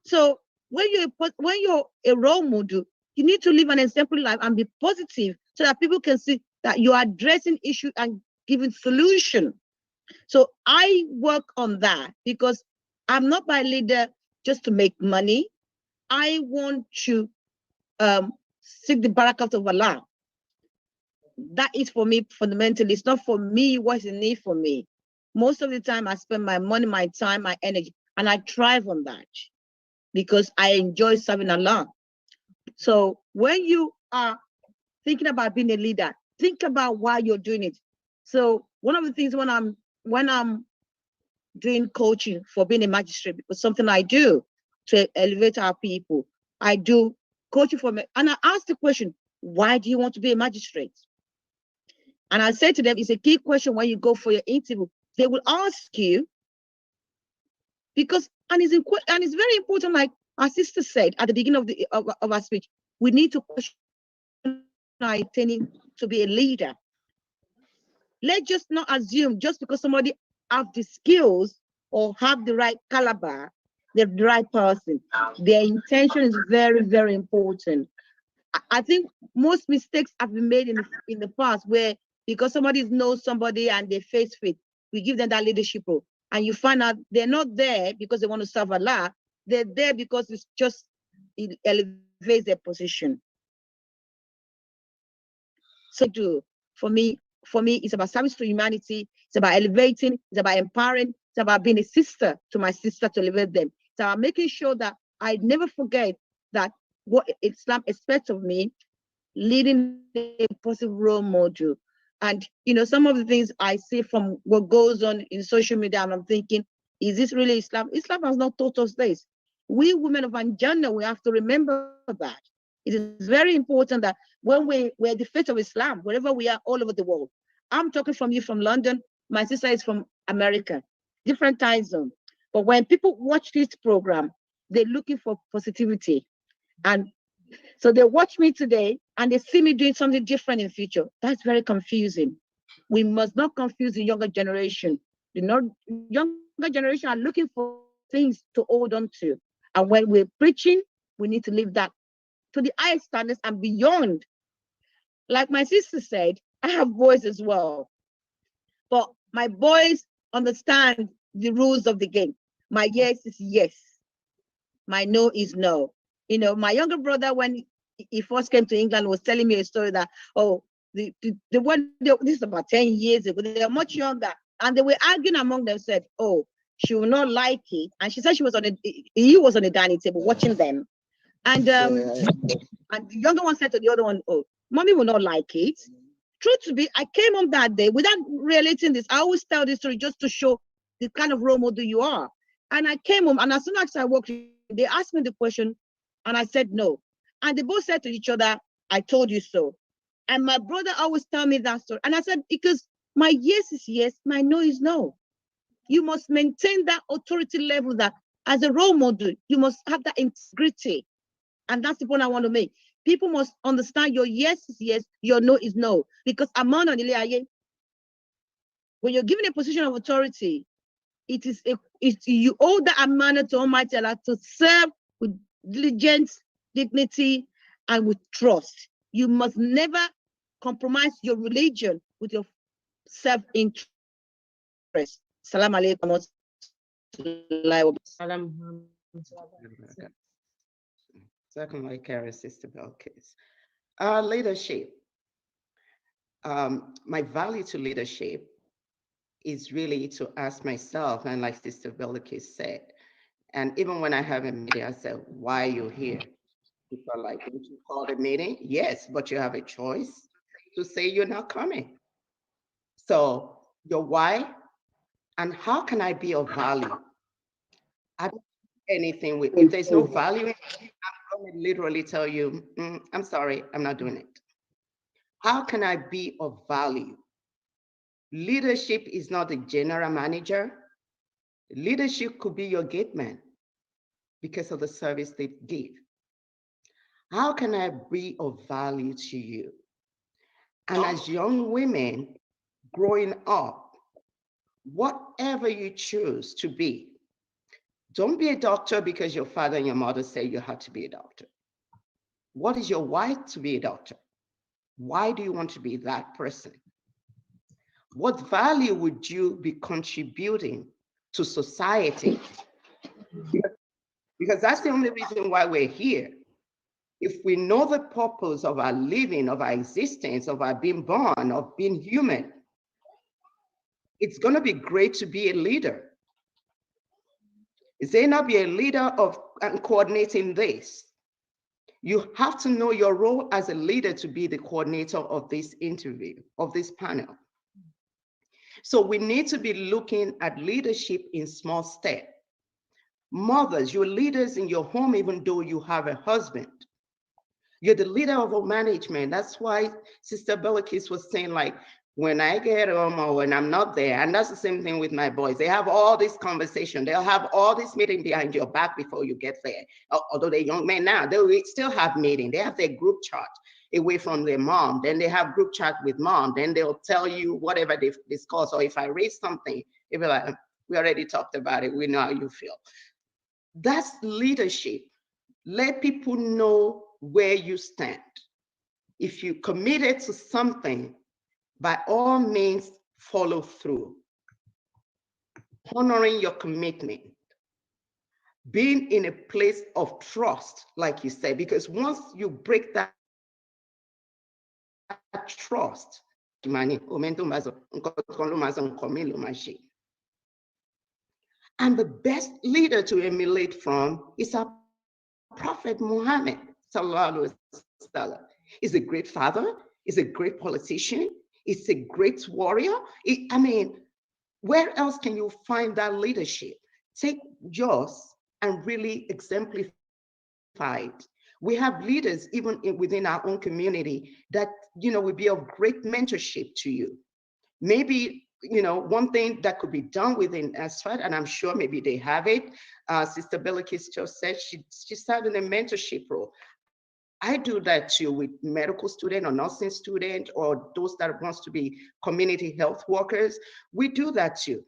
So when you're a role model, you need to live an exemplary life and be positive, so that people can see that you are addressing issues and giving solution. So I work on that, because I'm not my leader just to make money. I want to seek the barakat of Allah. That is for me fundamentally. It's not for me what's in it for me. Most of the time I spend my money, my time, my energy, and I thrive on that, because I enjoy serving Allah. So when you are thinking about being a leader, think about why you're doing it. So one of the things when I'm doing coaching for being a magistrate, because something I do to elevate our people, I do coaching for me, and I ask the question, why do you want to be a magistrate? And I say to them, it's a key question when you go for your interview. They will ask you, because, and it's very important, like our sister said at the beginning of our speech, we need to question our intending to be a leader. Let's just not assume just because somebody have the skills or have the right caliber, they're the right person. Their intention is very, very important. I think most mistakes have been made in the past, where because somebody knows somebody and they face fit, we give them that leadership role. And you find out they're not there because they want to serve Allah. They're there because it elevates their position. So for me, it's about service to humanity. It's about elevating. It's about empowering. It's about being a sister to my sister to elevate them. It's about making sure that I never forget that what Islam expects of me, leading a positive role model. And some of the things I see from what goes on in social media, and I'm thinking, is this really Islam? Islam has not taught us this. We women of Anjana, we have to remember that. It is very important that when we're the faith of Islam, wherever we are all over the world. I'm talking from you from London, my sister is from America, different time zone. But when people watch this program, they're looking for positivity. And so they watch me today and they see me doing something different in the future. That's very confusing. We must not confuse the younger generation. The younger generation are looking for things to hold on to. And when we're preaching, we need to live that to the highest standards and beyond. Like my sister said, I have boys as well. But my boys understand the rules of the game. My yes is yes. My no is no. You know, my younger brother, when he first came to England, was telling me a story that, oh, this is about 10 years ago, they were much younger, and they were arguing among themselves, oh, she will not like it. And she said he was on the dining table watching them. And and the younger one said to the other one, oh, mommy will not like it. Truth to be, I came home that day without relating this. I always tell this story just to show the kind of role model you are. And I came home, and as soon as I walked, they asked me the question, and I said no. And they both said to each other, I told you so. And my brother always tell me that story. And I said, because my yes is yes, my no is no. You must maintain that authority level, that as a role model, you must have that integrity. And that's the point I want to make. People must understand your yes is yes, your no is no. Because when you're given a position of authority, you owe the amana to Almighty Allah to serve with diligence, dignity, and with trust. You must never compromise your religion with your self-interest. Salam alaikum. Secondly, Kara, Sister Belkis. Leadership. My value to leadership is really to ask myself, and like Sister Belkis said, and even when I have a meeting, I said, why are you here? People are like, didn't you call the meeting? Yes, but you have a choice to say you're not coming. So your why, and how can I be of value? I don't do anything with, if there's no value, I'm going to literally tell you, I'm sorry, I'm not doing it. How can I be of value? Leadership is not a general manager. Leadership could be your gate man because of the service they give. How can I be of value to you? And as young women growing up, whatever you choose to be, don't be a doctor because your father and your mother say you have to be a doctor. What is your why to be a doctor? Why do you want to be that person? What value would you be contributing to society? Because that's the only reason why we're here. If we know the purpose of our living, of our existence, of our being born, of being human, it's going to be great to be a leader. Is there not be a leader of coordinating this? You have to know your role as a leader to be the coordinator of this interview, of this panel. So we need to be looking at leadership in small steps. Mothers, you're leaders in your home, even though you have a husband. You're the leader of a management. That's why Sister Belkis was saying, like, when I get home or when I'm not there, and that's the same thing with my boys. They have all this conversation. They'll have all this meeting behind your back before you get there. Although they're young men now, they will still have meeting. They have their group chat away from their mom. Then they have group chat with mom. Then they'll tell you whatever they've discussed. Or if I raise something, they'll be like, we already talked about it. We know how you feel. That's leadership. Let people know where you stand. If you committed to something, by all means, follow through. Honoring your commitment. Being in a place of trust, like you said, because once you break that trust, and the best leader to emulate from is our Prophet Muhammad. He's a great father, he's a great politician, he's a great warrior. I mean, where else can you find that leadership? Take yours and really exemplify it. We have leaders even within our own community that, will be of great mentorship to you. Maybe, one thing that could be done within NASFAT, and I'm sure maybe they have it. Sister Belkis just said she's having a mentorship role. I do that too with medical student or nursing student or those that wants to be community health workers. We do that too.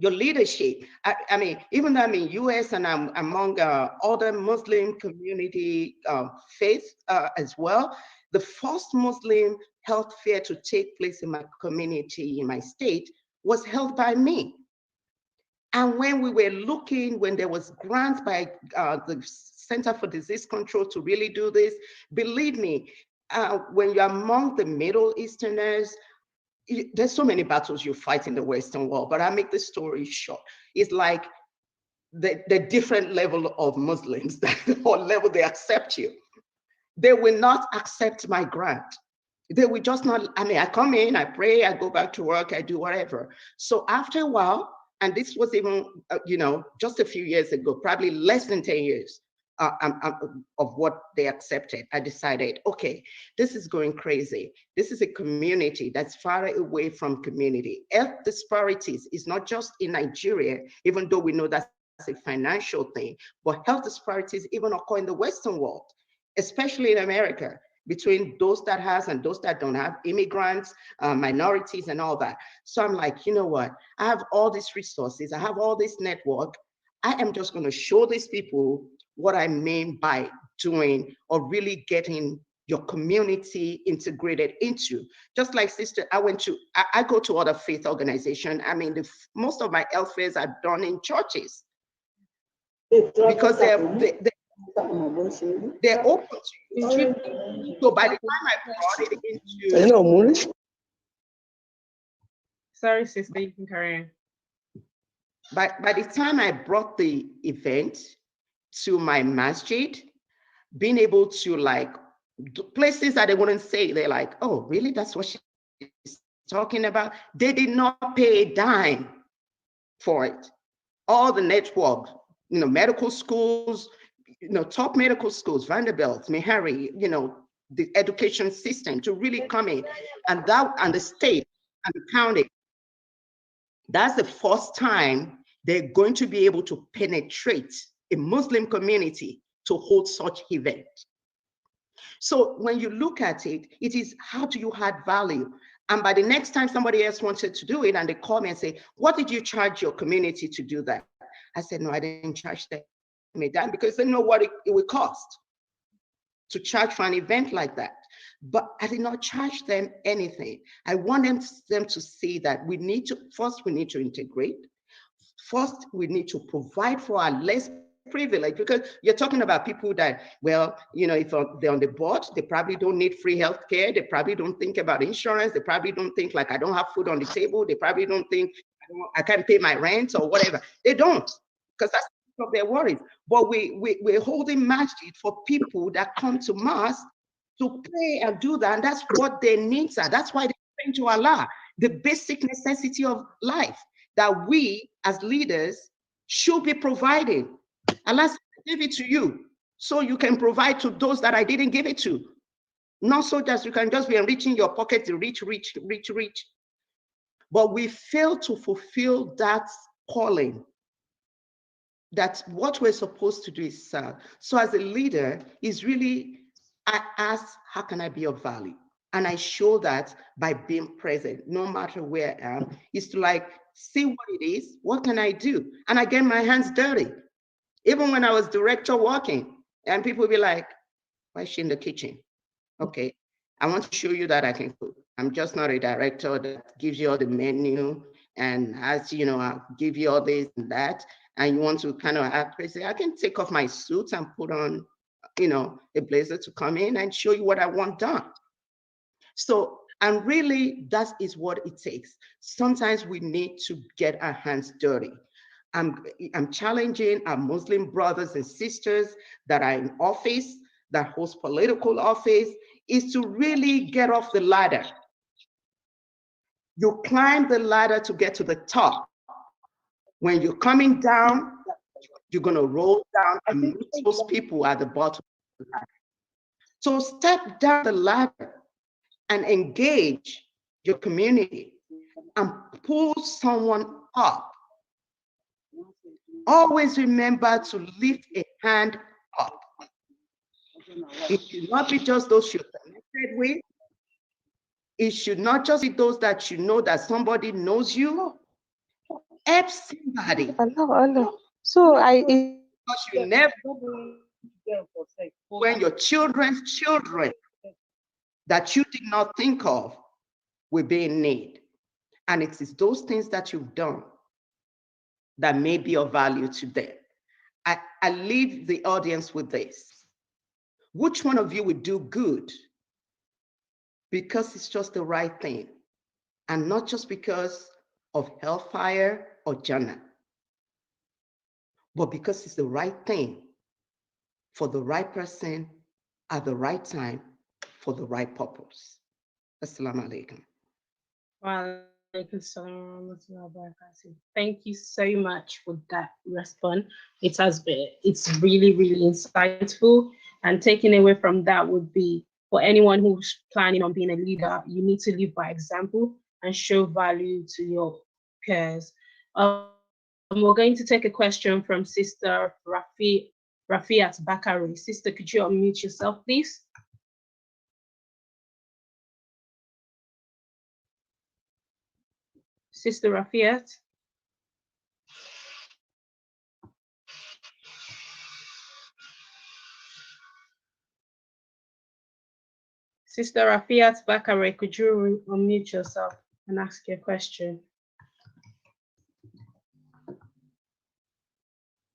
your leadership. I mean, even though I'm in US and I'm among other Muslim community faiths as well, the first Muslim health fair to take place in my community, in my state, was held by me. And when we were looking, when there was grants by the Center for Disease Control to really do this, believe me, when you're among the Middle Easterners, there's so many battles you fight in the Western world, but I make the story short. It's like the different level of Muslims or level they accept you. They will not accept my grant. They will just not, I mean, I come in, I pray, I go back to work, I do whatever. So after a while, and this was even, you know, just a few years ago, probably less than 10 years of what they accepted, I decided, okay, this is going crazy. This is a community that's far away from community. Health disparities is not just in Nigeria, even though we know that's a financial thing, but health disparities even occur in the Western world, especially in America, between those that has and those that don't have, immigrants, minorities and all that. So I'm like, you know what? I have all these resources. I have all this network. I am just going to show these people what I mean by doing or really getting your community integrated into. Just like sister, I go to other faith organizations. I mean, most of my health fairs are done in churches because they're open to you. So by the time I brought it into, Sorry, sister, you can carry on. By the time I brought the event to my masjid, being able to like places that they wouldn't say, they're like, oh, really? That's what she's talking about? They did not pay a dime for it. All the network, you know, medical schools, you know, top medical schools, Vanderbilt, Meharry, you know, the education system to really come in, and the state and the county. That's the first time they're going to be able to penetrate a Muslim community to hold such event. So when you look at it, it is how do you add value? And by the next time somebody else wanted to do it and they call me and say, what did you charge your community to do that? I said, no, I didn't charge them a dime because they know what it would cost to charge for an event like that. But I did not charge them anything. I want them to see that we need to integrate. First, we need to provide for our less privileged, because you're talking about people that, well, you know, if they're on the board, they probably don't need free health care. They probably don't think about insurance. They probably don't think like, I don't have food on the table. They probably don't think I can't pay my rent or whatever. They don't, because that's of their worries. But we're holding masjid for people that come to mass to pray and do that. And that's what their needs are. That's why they pray to Allah, the basic necessity of life that we as leaders should be providing. Allah said, I give it to you so you can provide to those that I didn't give it to. Not so that you can just be enriching your pocket, the rich. But we fail to fulfill that calling. That's what we're supposed to do is serve. So as a leader, is really, I ask, how can I be of value? And I show that by being present, no matter where I am, is to like, see what it is, what can I do? And I get my hands dirty. Even when I was director working, and people be like, why is she in the kitchen? Okay, I want to show you that I can cook. I'm just not a director that gives you all the menu and as you know, I'll give you all this and that. And you want to kind of act crazy, I can take off my suit and put on, you know, a blazer to come in and show you what I want done. So, and really that is what it takes. Sometimes we need to get our hands dirty. I'm challenging our Muslim brothers and sisters that are in office, that host political office, is to really get off the ladder. You climb the ladder to get to the top. When you're coming down, you're gonna roll down and meet those people at the bottom of the ladder. So step down the ladder and engage your community and pull someone up. Always remember to lift a hand up. It should not be just those you're connected with. It should not just be those that you know that somebody knows you. Help somebody. Hello. So Because you never when your children's children that you did not think of will be in need. And it is those things that you've done that may be of value to them. I leave the audience with this. Which one of you would do good because it's just the right thing and not just because of hellfire or Jannah, but because it's the right thing for the right person at the right time for the right purpose. Assalamu alaikum. Thank you so much for that response. It's really, really insightful. And taking away from that would be for anyone who's planning on being a leader, you need to live by example and show value to your peers. We're going to take a question from Sister Rafiat Bakari. Sister, could you unmute yourself, please? Sister Rafiat. Sister Rafiat Bakare, could you unmute yourself and ask your question?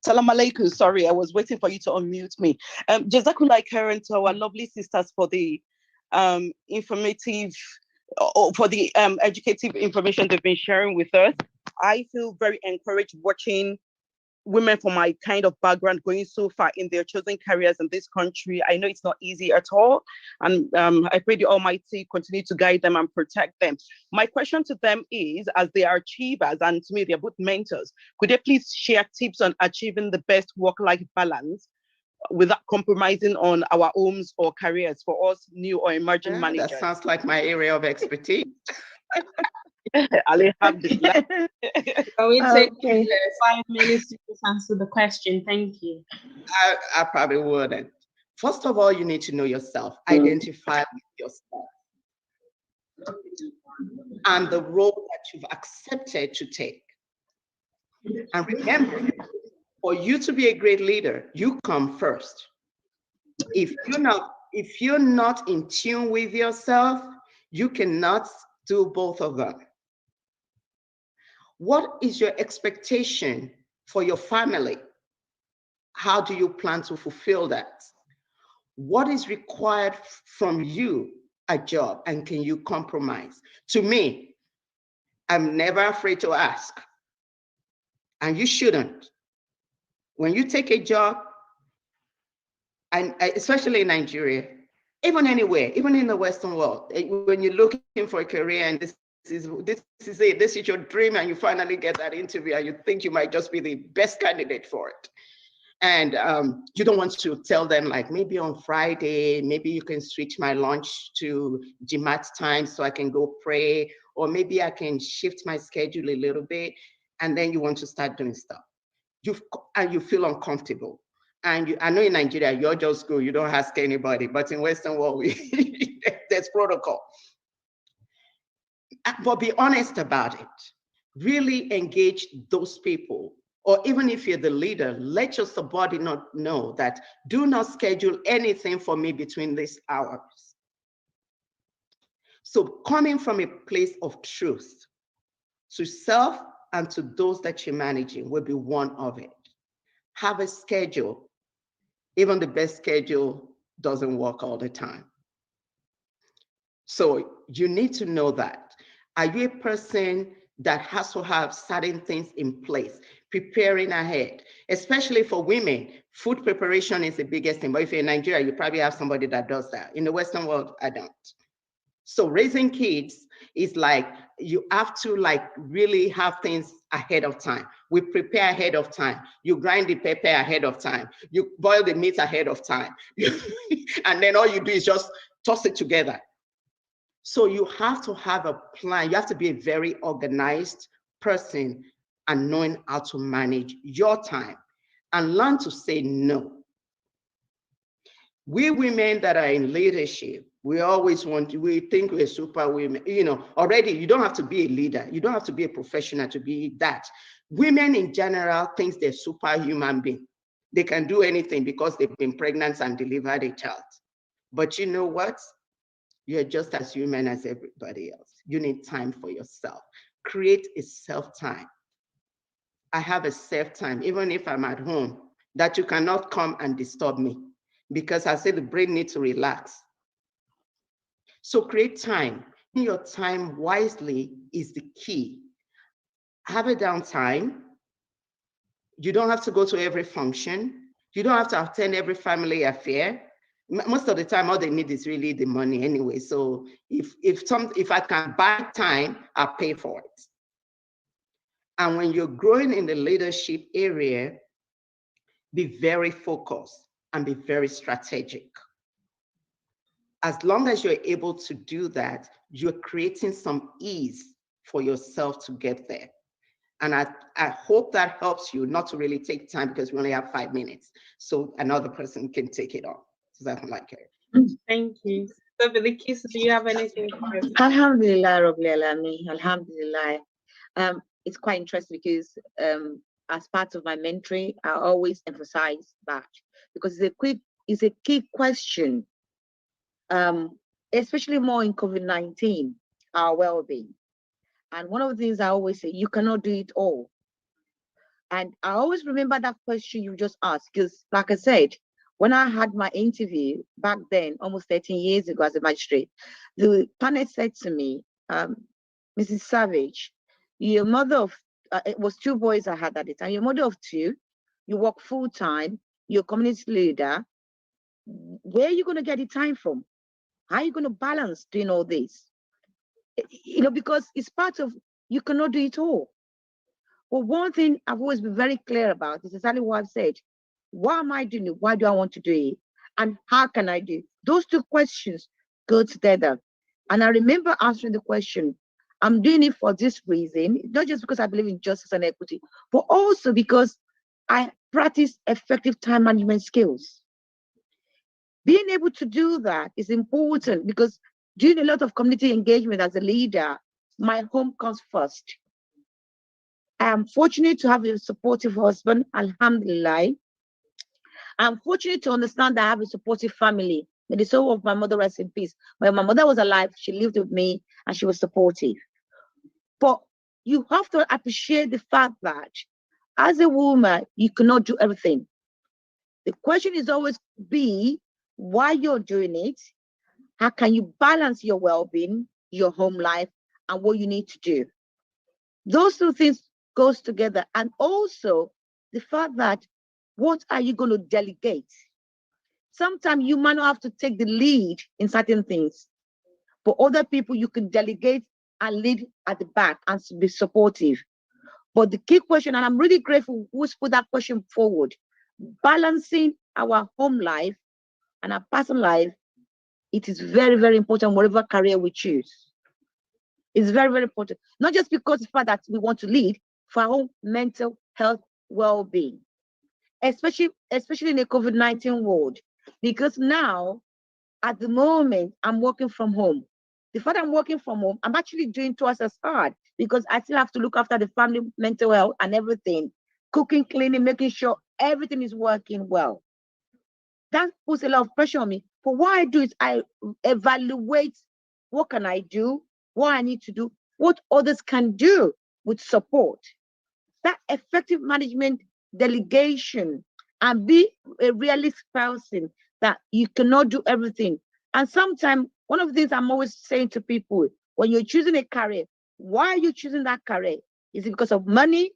Salam alaikum. Sorry, I was waiting for you to unmute me. Jazakallah khairan to our lovely sisters for the informative, or for the educative information they've been sharing with us. I feel very encouraged watching women from my kind of background going so far in their chosen careers in this country. I know it's not easy at all. And I pray the Almighty continue to guide them and protect them. My question to them is, as they are achievers, and to me, they're both mentors, could they please share tips on achieving the best work-life balance without compromising on our homes or careers for us new or emerging managers? That sounds like my area of expertise. I'll have this. Can we take 5 minutes to answer the question? Thank you. I probably wouldn't. First of all, you need to know yourself, identify with yourself, and the role that you've accepted to take. And remember, for you to be a great leader, you come first. If you're not in tune with yourself, you cannot do both of them. What is your expectation for your family? How do you plan to fulfill that? What is required from you, a job, and can you compromise? To me, I'm never afraid to ask, and you shouldn't. When you take a job, and especially in Nigeria, even anywhere, even in the Western world, when you're looking for a career and this is your dream, and you finally get that interview and you think you might just be the best candidate for it. And you don't want to tell them, like, maybe on Friday, maybe you can switch my lunch to Jamaat time so I can go pray, or maybe I can shift my schedule a little bit, and then you want to start doing stuff. And you feel uncomfortable. And I know in Nigeria, you're just go, you don't ask anybody, but in Western world, there's protocol. But be honest about it. Really engage those people. Or even if you're the leader, let your subordinate know that do not schedule anything for me between these hours. So coming from a place of truth to self and to those that you're managing will be one of it. Have a schedule. Even the best schedule doesn't work all the time. So you need to know that. Are you a person that has to have certain things in place, preparing ahead? Especially for women, food preparation is the biggest thing. But if you're in Nigeria, you probably have somebody that does that. In the Western world, I don't. So raising kids is like, you have to really have things ahead of time. We prepare ahead of time. You grind the pepper ahead of time. You boil the meat ahead of time. And then all you do is just toss it together. So you have to have a plan. You have to be a very organized person and knowing how to manage your time and learn to say no. We women that are in leadership, we always we think we're super women. Already you don't have to be a leader. You don't have to be a professional to be that. Women in general think they're superhuman beings. They can do anything because they've been pregnant and delivered a child. But you know what? You're just as human as everybody else. You need time for yourself. Create a self-time. I have a self-time, even if I'm at home, that you cannot come and disturb me, because I say the brain needs to relax. So create time. Your time wisely is the key. Have a downtime. You don't have to go to every function. You don't have to attend every family affair. Most of the time, all they need is really the money anyway. So if I can buy time, I'll pay for it. And when you're growing in the leadership area, be very focused and be very strategic. As long as you're able to do that, you're creating some ease for yourself to get there. And I hope that helps you not to really take time, because we only have 5 minutes. So another person can take it on. Does that like it? Thank you. So Bilkis, do you have anything? Alhamdulillah, Rabbil Alameen, Alhamdulillah. It's quite interesting because as part of my mentoring, I always emphasize that, because it's a key question, especially more in COVID-19, our well-being. And one of the things I always say, you cannot do it all. And I always remember that question you just asked, because like I said, when I had my interview back then, almost 13 years ago as a magistrate, the panel said to me, Mrs. Savage, you're mother of, it was 2 boys I had at the time, you're mother of 2, you work full-time, you're a community leader, where are you going to get the time from? How are you going to balance doing all this? You know, because it's part of, you cannot do it all. But one thing I've always been very clear about is exactly what I've said. Why am I doing it? Why do I want to do it? And how can I do it? Those 2 questions go together. And I remember answering the question, I'm doing it for this reason, not just because I believe in justice and equity, but also because I practice effective time management skills. Being able to do that is important, because doing a lot of community engagement as a leader, my home comes first. I am fortunate to have a supportive husband, alhamdulillah. I'm fortunate to understand that I have a supportive family. May the soul of my mother rest in peace. When my mother was alive, she lived with me and she was supportive. But you have to appreciate the fact that as a woman, you cannot do everything. The question is always be why you're doing it. How can you balance your well-being, your home life, and what you need to do? Those 2 things goes together. And also the fact that what are you going to delegate? Sometimes you might not have to take the lead in certain things, but other people you can delegate and lead at the back and be supportive. But the key question, and I'm really grateful who's put that question forward, balancing our home life and our personal life, it is very, very important whatever career we choose. It's very, very important. Not just because of the fact that we want to lead, for our own mental health well-being, especially in a COVID-19 world. Because now, at the moment, I'm working from home. The fact I'm working from home, I'm actually doing twice as hard, because I still have to look after the family mental health and everything, cooking, cleaning, making sure everything is working well. That puts a lot of pressure on me. But what I do is I evaluate what can I do, what I need to do, what others can do with support. That effective management, delegation, and be a realist person that you cannot do everything. And sometimes one of the things I'm always saying to people, when you're choosing a career, why are you choosing that career? Is it because of money,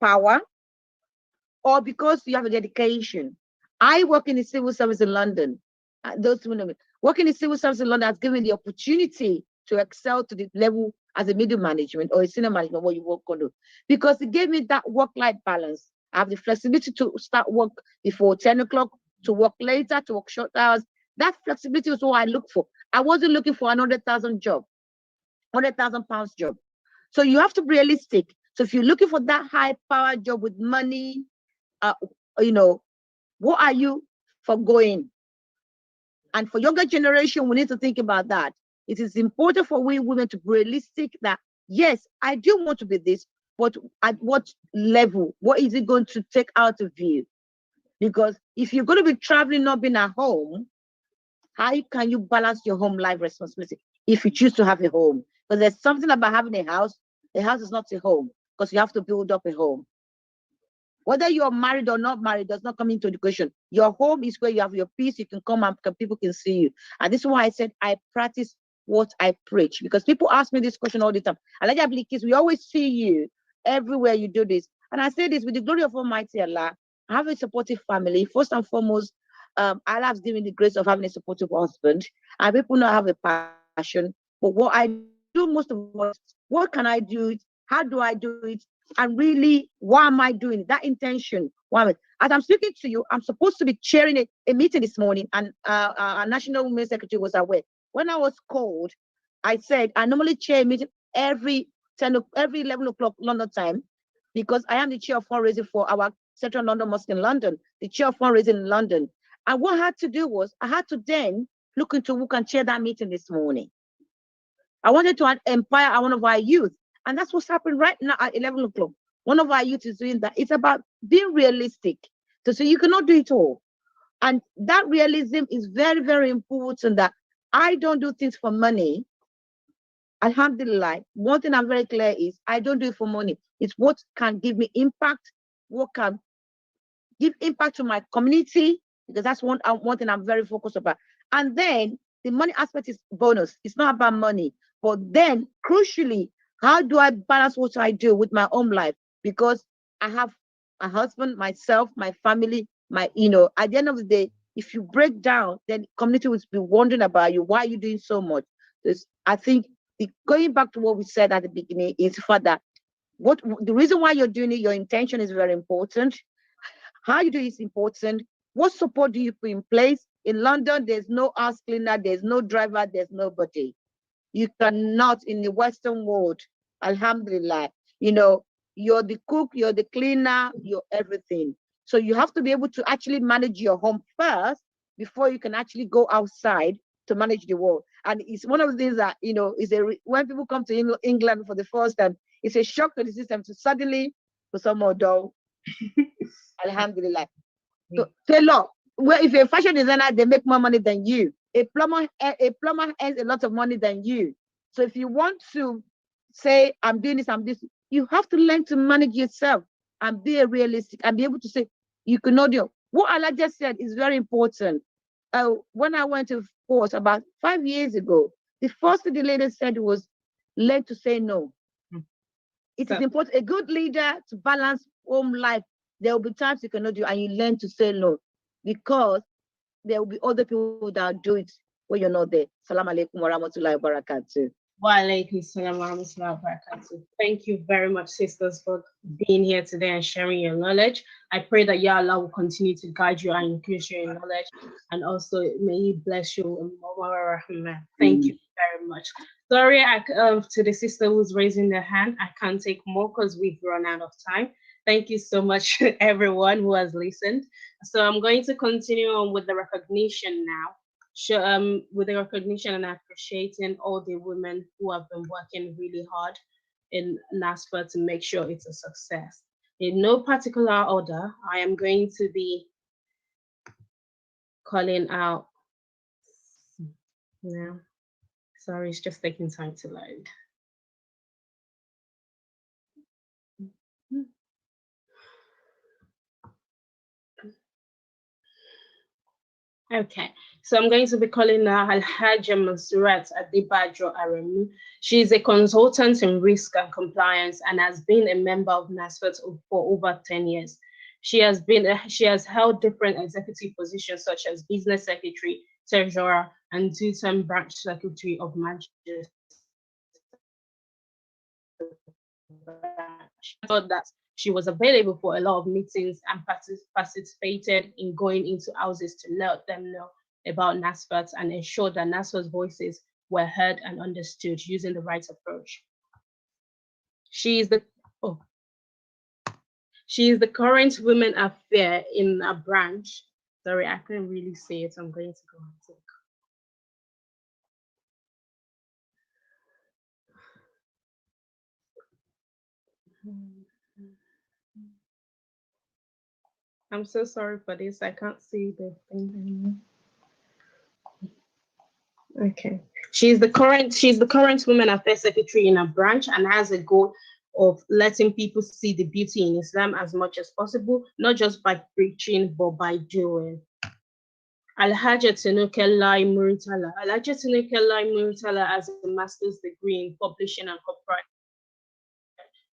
power, or because you have a dedication? I work in the civil service in London. Those who know me, working in the civil service in London has given me the opportunity to excel to the level as a middle management or a senior management, what you work on, because it gave me that work-life balance. I have the flexibility to start work before 10 o'clock, to work later, to work short hours. That flexibility is what I look for. I wasn't looking for a 100,000 job, 100,000 pounds job. So you have to be realistic. So if you're looking for that high power job with money, you know, what are you forgoing? And for younger generation, we need to think about that. It is important for we women to be realistic that, yes, I do want to be this, but at what level? What is it going to take out of you? Because if you're going to be traveling, not being at home, how can you balance your home life responsibility if you choose to have a home? Because there's something about having a house. A house is not a home because you have to build up a home. Whether you're married or not married does not come into the question. Your home is where you have your peace. You can come and people can see you. And this is why I said I practice what I preach, because people ask me this question all the time. Alaja Blikis, we always see you everywhere you do this. And I say this with the glory of Almighty Allah. I have a supportive family. First and foremost, Allah has given me the grace of having a supportive husband. And people know I have a passion. But what I do most of all, what can I do it? How do I do it? And really, why am I doing it? That intention. As I'm speaking to you, I'm supposed to be chairing a meeting this morning, and our National Women's Secretary was aware. When I was called, I said I normally chair a meeting every 11 o'clock London time, because I am the chair of fundraising for our Central London Mosque in London, the chair of fundraising in London. And what I had to do was I had to then look into who can chair that meeting this morning. I wanted to empower one of our youth. And that's what's happening right now at 11 o'clock. One of our youth is doing that. It's about being realistic. So you cannot do it all. And that realism is very, very important, that I don't do things for money. Alhamdulillah. One thing I'm very clear is I don't do it for money. It's what can give me impact, what can give impact to my community, because that's one thing I'm very focused about. And then the money aspect is bonus. It's not about money. But then, crucially, how do I balance what I do with my own life? Because I have a husband, myself, my family, at the end of the day, if you break down, then community will be wondering about you. Why are you doing so much? I think going back to what we said at the beginning is for that. The reason why you're doing it, your intention is very important. How you do it is important. What support do you put in place? In London, there's no house cleaner, there's no driver, there's nobody. You cannot in the Western world, alhamdulillah, you're the cook, you're the cleaner, you're everything. So you have to be able to actually manage your home first before you can actually go outside to manage the world. And it's one of the things that, when people come to England for the first time, it's a shock to the system to suddenly, for some more dough, alhamdulillah. So, tailor, well, if you're a fashion designer, they make more money than you. A plumber earns a lot of money than you. So if you want to say, I'm doing this, you have to learn to manage yourself and be a realistic and be able to say, you cannot do. What Allah just said is very important. When I went to course about 5 years ago, the first thing the lady said was, learn to say no. It is important. A good leader to balance home life. There will be times you cannot do, and you learn to say no, because there will be other people that do it when you're not there. Salam alaikum wa rahmatullahi wa barakatuh. Wa alaikum salam wa rahmatullahi wa barakatuh. Thank you very much, sisters, for being here today and sharing your knowledge. I pray that Ya Allah will continue to guide you and increase your knowledge, and also may He bless you. Thank you very much. Sorry, to the sister who's raising their hand, I can't take more because we've run out of time. Thank you so much, everyone who has listened. So I'm going to continue on with the recognition now. With the recognition and appreciating all the women who have been working really hard in NASFAT to make sure it's a success. In no particular order, I am going to be calling out now. Sorry, it's just taking time to load. Okay, so I'm going to be calling Alhaja Mansurat Adibadro Aremu. She is a consultant in risk and compliance and has been a member of NASFAT for over 10 years. She has held different executive positions such as business secretary, treasurer, and two-term branch secretary of Manchester. Thought that she was available for a lot of meetings and participated in going into houses to let them know about NASFAT and ensure that NASFAT's voices were heard and understood using the right approach. She is the current women affair in a branch. Sorry, I couldn't really say it. I'm going to go and take. I'm so sorry for this. I can't see the thing anymore. Okay. She's the current Women Affairs Secretary in a branch and has a goal of letting people see the beauty in Islam as much as possible, not just by preaching, but by doing. Alhaja Tinuke Lai Muritala. Alhaja Tinuke Lai Muritala has a master's degree in publishing and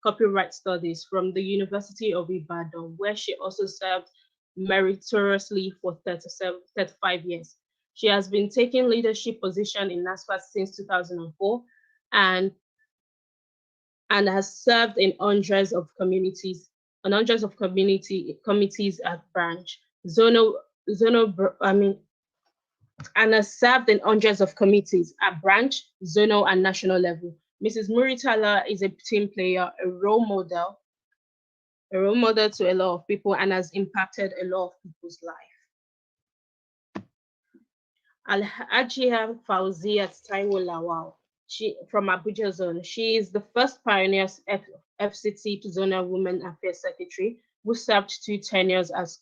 copyright studies from the University of Ibadan, where she also served meritoriously for 35 years. She has been taking leadership position in NASFAT since 2004 and has served in hundreds of communities committees at branch, and has served in hundreds of committees at branch, zonal, and national level. Mrs. Muritala is a team player, a role model to a lot of people, and has impacted a lot of people's life. Al-Hajia Fauziat Taiwo Lawal, she from Abuja Zone. She is the first pioneer FCT Zonal Women Affairs Secretary who served 2 tenures as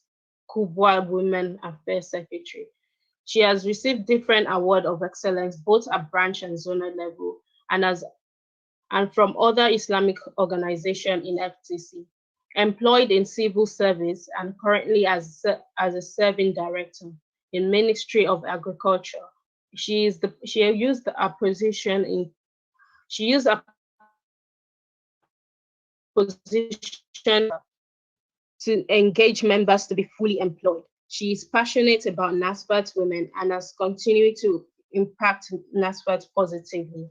Kubwa Women Affairs Secretary. She has received different awards of excellence both at branch and zonal level, and from other Islamic organizations in FTC. Employed in civil service and currently as a serving director in Ministry of Agriculture. She used a position to engage members to be fully employed. She is passionate about NASFAT women and has continued to impact NASFAT positively.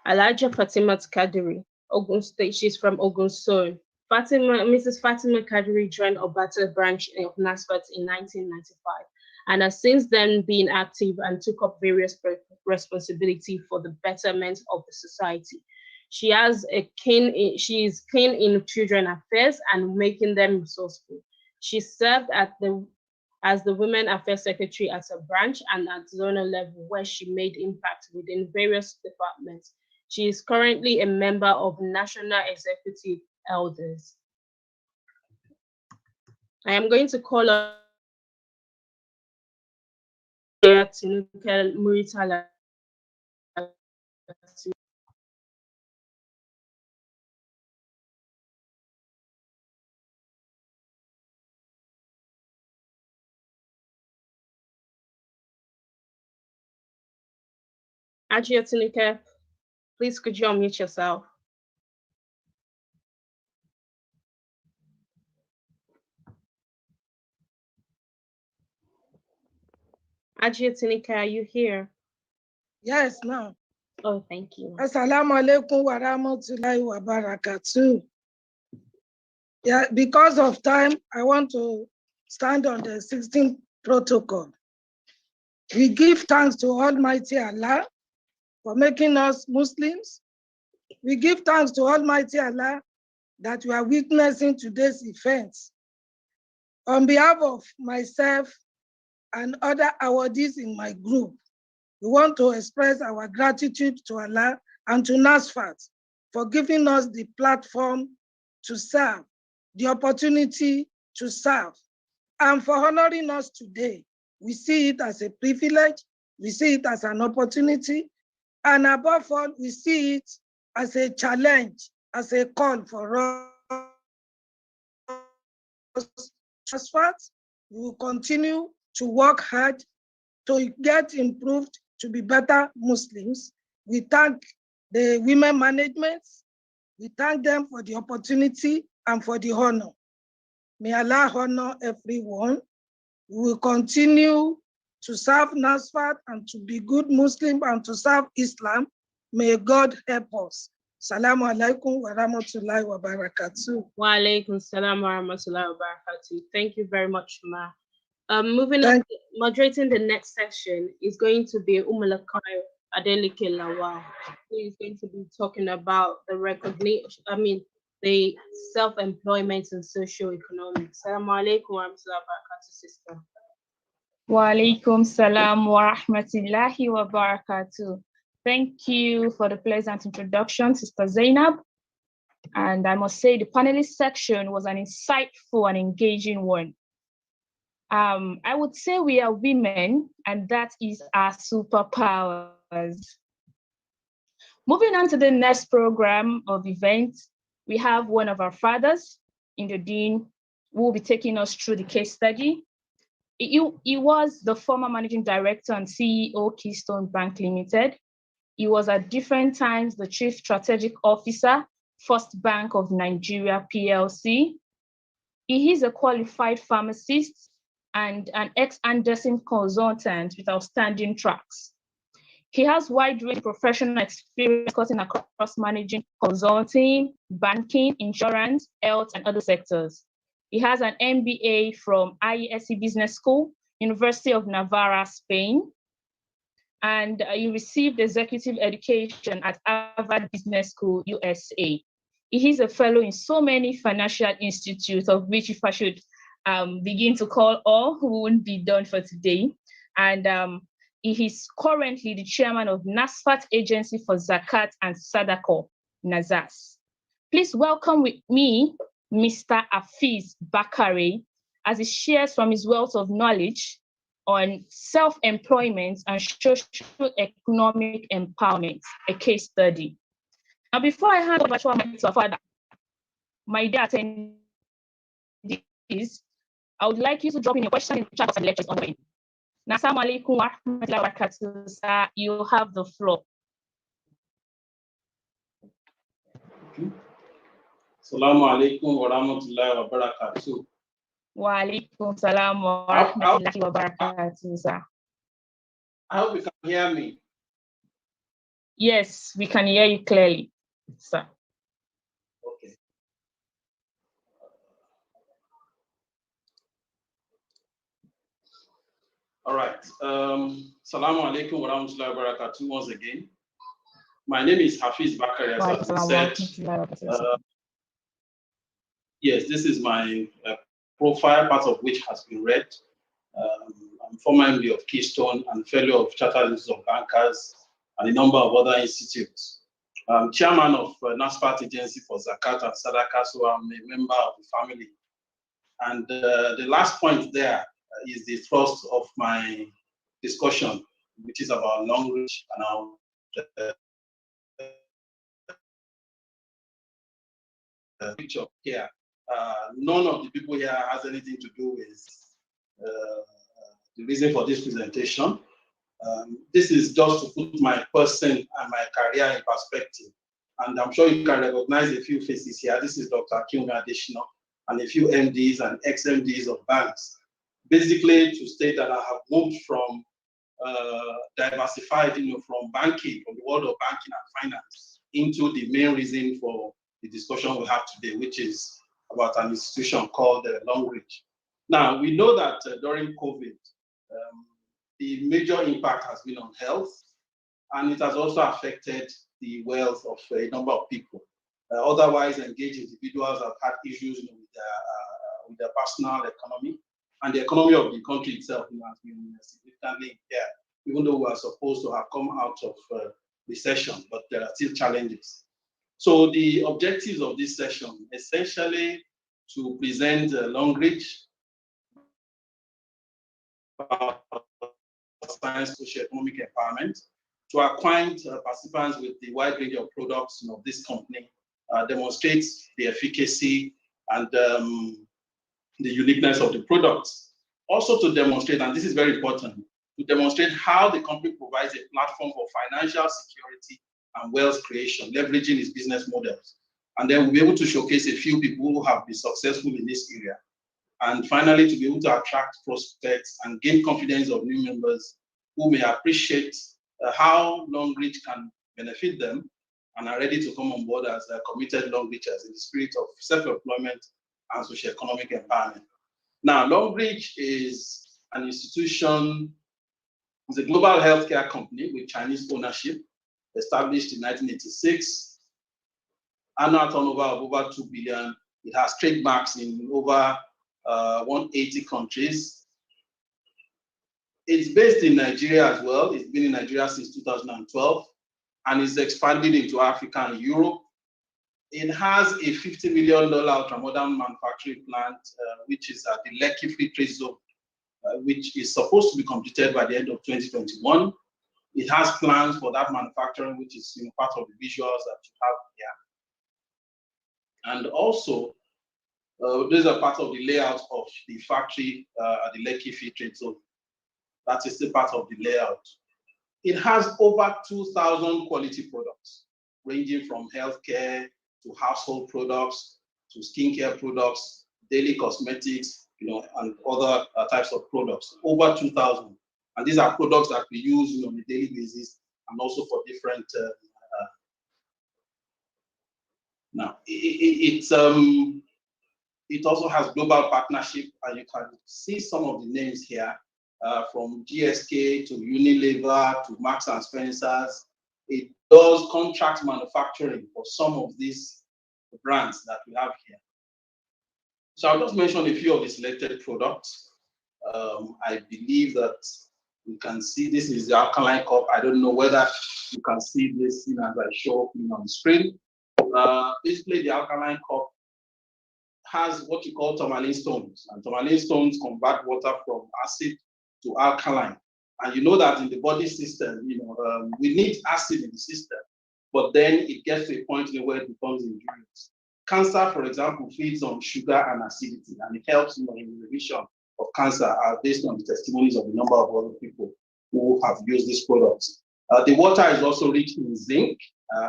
Alaja Fatima Kadiri, Ogun State, she's from Ogun State. Mrs. Fatima Kadiri joined Obata branch of NASFAT in 1995 and has since then been active and took up various responsibility for the betterment of the society. She is keen in children affairs and making them resourceful. She served as the Women Affairs Secretary at a branch and at zonal level where she made impact within various departments. She is currently a member of National Executive Elders. I am going to call on Tinuke Muritala. Ajia Tinuke, please could you unmute yourself? Ajia Tinuke, are you here? Yes, now. Oh, thank you. Assalamu alaikum wa rahmatullahi wa barakatuh. Yeah, because of time, I want to stand on the 16th protocol. We give thanks to Almighty Allah for making us Muslims. We give thanks to Almighty Allah that we are witnessing today's events. On behalf of myself and other awardees in my group, we want to express our gratitude to Allah and to NASFAT for giving us the platform to serve, the opportunity to serve, and for honoring us today. We see it as a privilege, we see it as an opportunity, and above all, we see it as a challenge, as a call for us. NASFAT, we will continue to work hard to get improved, to be better Muslims. We thank the women management. We thank them for the opportunity and for the honor. May Allah honor everyone. We will continue to serve NASFAT and to be good Muslim and to serve Islam. May God help us. Assalamu alaikum wa rahmatullahi wa barakatuh. Wa alaikum salam wa rahmatullahi wa barakatuh. Thank you very much, Ma. Moving on, moderating the next session is going to be Umalakai Adeleke Lawal, who is going to be talking about the recognition, the self-employment and socio-economic. Assalamu alaikum wa rahmatullahi wa barakatuh, sister. Wa alaikum salam wa rahmatullahi wa barakatuh. Thank you for the pleasant introduction, Sister Zainab. And I must say the panelist section was an insightful and engaging one. I would say we are women, and that is our superpowers. Moving on to the next program of events, we have one of our fathers in the dean who will be taking us through the case study. He was the former managing director and CEO, Keystone Bank Limited. He was at different times the chief strategic officer, First Bank of Nigeria PLC. He is a qualified pharmacist and an ex-Anderson consultant with outstanding tracks. He has wide-range professional experience cutting across managing, consulting, banking, insurance, health, and other sectors. He has an MBA from IESE Business School, University of Navarra, Spain, and he received executive education at Harvard Business School, USA. He is a fellow in so many financial institutes, of which if I should begin to call all, who won't be done for today. And he is currently the chairman of NASFAT Agency for Zakat and Sadaqah, NASAS. Please welcome with me, Mr. Hafiz Bakare, as he shares from his wealth of knowledge on self-employment and socio-economic empowerment, a case study. Now, before I hand over to our father, my dear attendees, I would like you to drop in your question in the chat box and lectures on the way. Assalamu alaikum wa rahmatullahi wa barakatuh, sir. You have the floor. Assalamu alaikum wa rahmatullahi wa barakatuh. Wa alaikum salam wa rahmatullahi wa barakatuh, sir. I hope you can hear me. Yes, we can hear you clearly, sir. Okay. All right. Assalamu alaikum wa rahmatullahi wa barakatuh once again. My name is Hafiz Bakare, as I said. Yes, this is my profile, part of which has been read. I'm former MD of Keystone and fellow of Chartered Institute of Bankers and a number of other institutes. I'm chairman of NASFAT Agency for Zakat and Sadaqah, so I'm a member of the family. And the last point there is the thrust of my discussion, which is about long reach and our picture here. None of the people here has anything to do with the reason for this presentation. This is just to put my person and my career in perspective. And I'm sure you can recognize a few faces here. This is Dr. Akinwumi Adesina and a few MDs and ex-MDs of banks. Basically, to state that I have moved from diversified, from banking, from the world of banking and finance, into the main reason for the discussion we have today, which is about an institution called Long Reach. Now, we know that during COVID, the major impact has been on health, and it has also affected the wealth of a number of people. Otherwise engaged individuals have had issues with their personal economy, and the economy of the country itself has been significantly impaired, even though we are supposed to have come out of recession, but there are still challenges. So the objectives of this session, essentially to present Long Reach, science, socio-economic empowerment, to acquaint participants with the wide range of products of this company, demonstrates the efficacy and the uniqueness of the products. Also to demonstrate, and this is very important, to demonstrate how the company provides a platform for financial security and wealth creation, leveraging its business models. And then we'll be able to showcase a few people who have been successful in this area. And finally, to be able to attract prospects and gain confidence of new members who may appreciate how Long Reach can benefit them and are ready to come on board as committed Long Reachers in the spirit of self-employment and socio-economic empowerment. Now, Long Reach is an institution, it's a global healthcare company with Chinese ownership, established in 1986, annual turnover of over 2 billion. It has trademarks in over 180 countries. It's based in Nigeria as well. It's been in Nigeria since 2012 and is expanding into Africa and Europe. It has a $50 million ultra-modern manufacturing plant, which is at the Lekki Free Trade Zone, which is supposed to be completed by the end of 2021. It has plans for that manufacturing, which is part of the visuals that you have here. And also, these are part of the layout of the factory at the Lekki Free Trade Zone. That is still part of the layout. It has over 2,000 quality products, ranging from healthcare to household products to skincare products, daily cosmetics, and other types of products. Over 2,000, and these are products that we use on a daily basis, and also for different. Now, it also has global partnership, and you can see some of the names here, from GSK to Unilever to Marks and Spencer's. It does contract manufacturing for some of these brands that we have here. So I'll just mention a few of the selected products. I believe that you can see this is the alkaline cup. I don't know whether you can see this as I show up on the screen. Basically, the alkaline cup has what you call tourmaline stones, and tourmaline stones convert water from acid to alkaline. And you know that in the body system, we need acid in the system, but then it gets to a point where it becomes injurious. Cancer, for example, feeds on sugar and acidity, and it helps in the remission of cancer, based on the testimonies of a number of other people who have used these products. The water is also rich in zinc,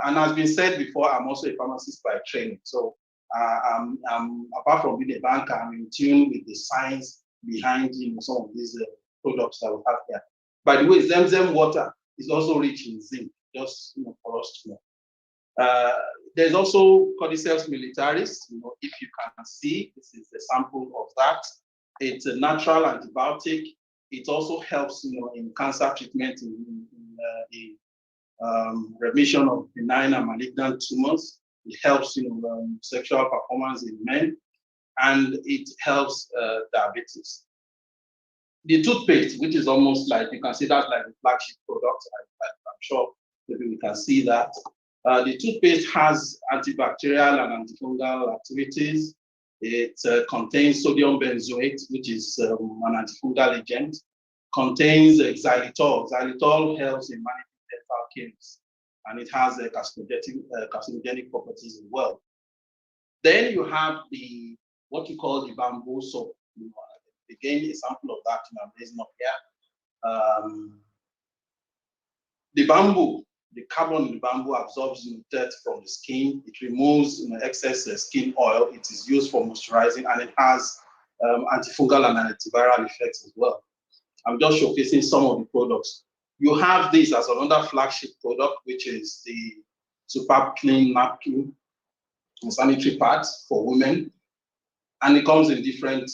and as been said before, I'm also a pharmacist by training. So I'm apart from being a banker, I'm in tune with the science behind some of these products that we have here. By the way, Zemzem water is also rich in zinc, just for us to know. There's also Cordyceps militaris. If you can see, this is a sample of that. It's a natural antibiotic. It also helps, in cancer treatment, in the remission of benign and malignant tumors. It helps, sexual performance in men, and it helps diabetes. The toothpaste, which is almost like, you can see that like the flagship product. I'm sure maybe we can see that. The toothpaste has antibacterial and antifungal activities. It contains sodium benzoate, which is an antifungal agent. Contains xylitol. Xylitol helps in managing dental caries, and it has carcinogenic properties as well. Then you have what you call the bamboo soap. Again, a sample of that I'm raising up here. The bamboo, the carbon in the bamboo absorbs dirt from the skin. It removes excess skin oil. It is used for moisturizing, and it has antifungal and antiviral effects as well. I'm just showcasing some of the products. You have this as another flagship product, which is the Super Clean Napkin and sanitary pads for women. And it comes in different,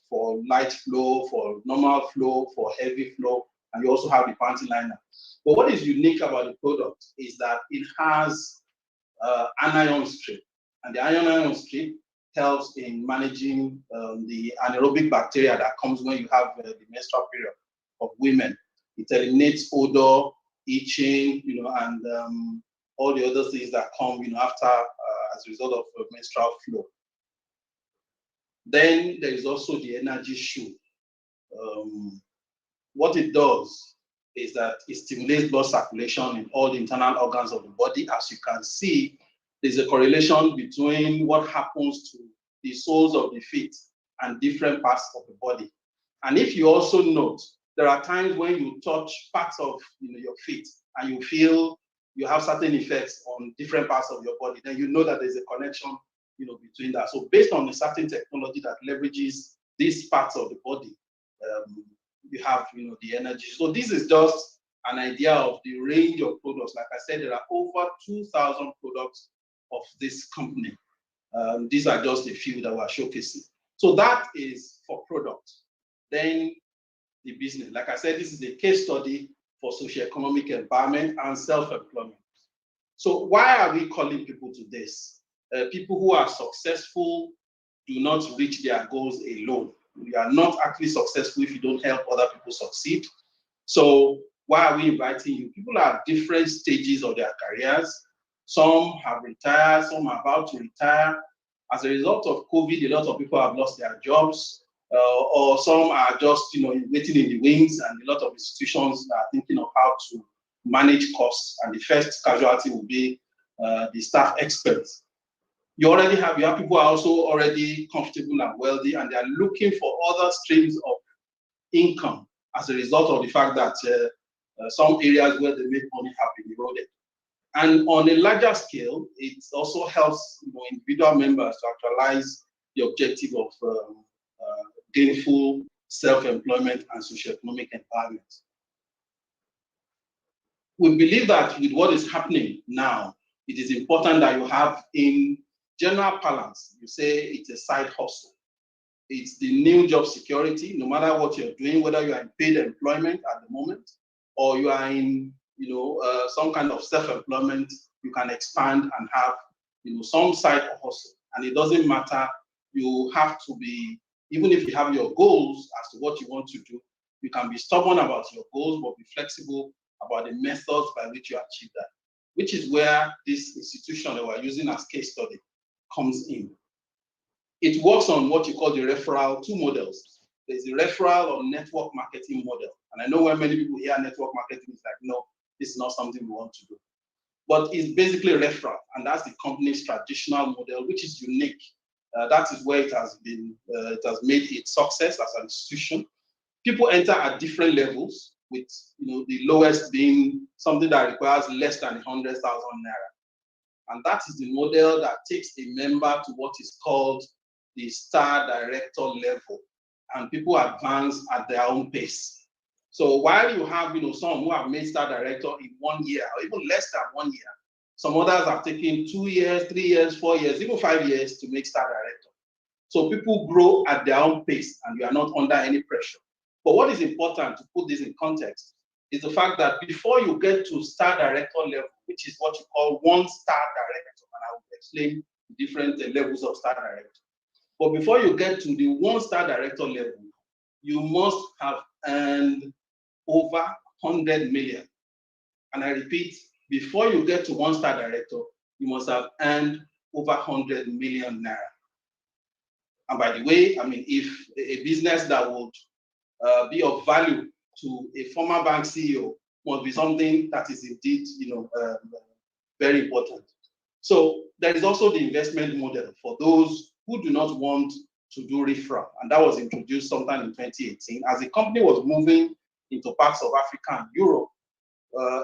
for light flow, for normal flow, for heavy flow, and you also have the panty liner. But what is unique about the product is that it has anion strip, and the anion strip helps in managing the anaerobic bacteria that comes when you have the menstrual period of women. It eliminates odor, itching, and all the other things that come, after as a result of menstrual flow. Then there is also the energy shoe. What it does is that it stimulates blood circulation in all the internal organs of the body. As you can see, there's a correlation between what happens to the soles of the feet and different parts of the body. And if you also note, there are times when you touch parts of your feet and you feel you have certain effects on different parts of your body, then you know that there's a connection between that. So based on a certain technology that leverages these parts of the body, you have the energy. So this is just an idea of the range of products. Like I said, there are over 2,000 products of this company. These are just a few that we're showcasing. So that is for products. Then the business. Like I said, this is a case study for socioeconomic empowerment and self-employment. So why are we calling people to this? People who are successful do not reach their goals alone. You are not actually successful if you don't help other people succeed. So why are we inviting you? People are at different stages of their careers. Some have retired, some are about to retire. As a result of COVID, a lot of people have lost their jobs, or some are just waiting in the wings, and a lot of institutions are thinking of how to manage costs, and the first casualty will be the staff experts. You have people who are also already comfortable and wealthy, and they are looking for other streams of income as a result of the fact that some areas where they make money have been eroded. And on a larger scale, it also helps individual members to actualize the objective of gainful self-employment and socioeconomic empowerment. We believe that with what is happening now, it is important that you have, in general parlance, you say it's a side hustle. It's the new job security, no matter what you're doing, whether you are in paid employment at the moment, or you are in some kind of self-employment, you can expand and have some side hustle. And it doesn't matter, you have to be, even if you have your goals as to what you want to do, you can be stubborn about your goals, but be flexible about the methods by which you achieve that, which is where this institution that we're using as case study comes in. It works on what you call the referral, two models. There's the referral or network marketing model. And I know when many people hear network marketing, it's like, no, this is not something we want to do. But it's basically referral, and that's the company's traditional model, which is unique. That is where it has made its success as an institution. People enter at different levels, with the lowest being something that requires less than 100,000 naira. And that is the model that takes a member to what is called the star director level, and people advance at their own pace. So while you have some who have made star director in 1 year, or even less than 1 year, some others have taken 2 years, 3 years, 4 years, even 5 years to make star director. So people grow at their own pace, and you are not under any pressure. But what is important to put this in context is the fact that before you get to star director level, which is what you call 1-star director, and I will explain the different levels of star director. But before you get to the 1-star director level, you must have earned over 100 million. And I repeat, before you get to 1-star director, you must have earned over 100 million naira. And by the way, I mean, if a business that would be of value to a former bank CEO must be something that is indeed, very important. So there is also the investment model for those who do not want to do referral, and that was introduced sometime in 2018. As the company was moving into parts of Africa and Europe,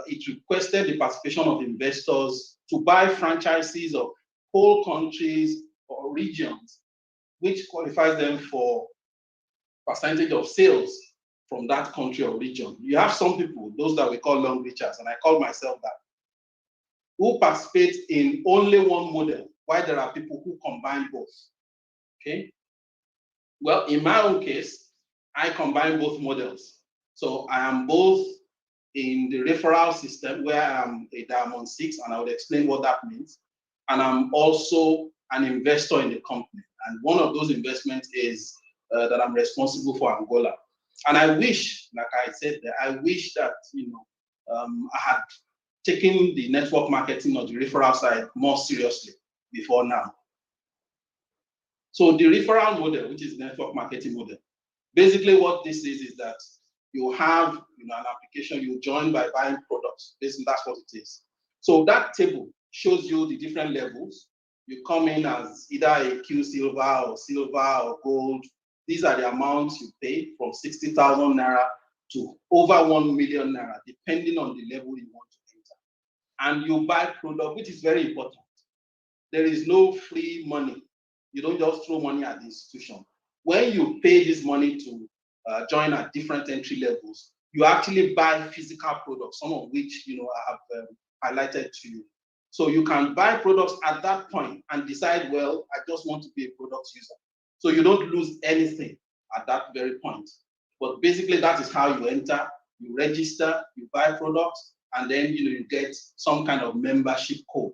it requested the participation of investors to buy franchises of whole countries or regions, which qualifies them for percentage of sales from that country or region. You have some people, those that we call long reachers, and I call myself that, who participate in only one model, while there are people who combine both. Okay. Well, in my own case, I combine both models. So I am both in the referral system, where I am a Diamond 6, and I will explain what that means. And I'm also an investor in the company. And one of those investments is that I'm responsible for Angola. And I wish, like I said there, I wish that I had taken the network marketing or the referral side more seriously before now. So the referral model, which is the network marketing model, basically what this is that you have an application, you join by buying products. Basically, that's what it is. So that table shows you the different levels. You come in as either a Q silver or gold. These are the amounts you pay, from 60,000 naira to over 1 million naira, depending on the level you want to enter. And you buy product, which is very important. There is no free money. You don't just throw money at the institution. When you pay this money to join at different entry levels, you actually buy physical products, some of which I have highlighted to you. So you can buy products at that point and decide, well, I just want to be a product user. So you don't lose anything at that very point. But basically, that is how you enter. You register, you buy products, and then you get some kind of membership code.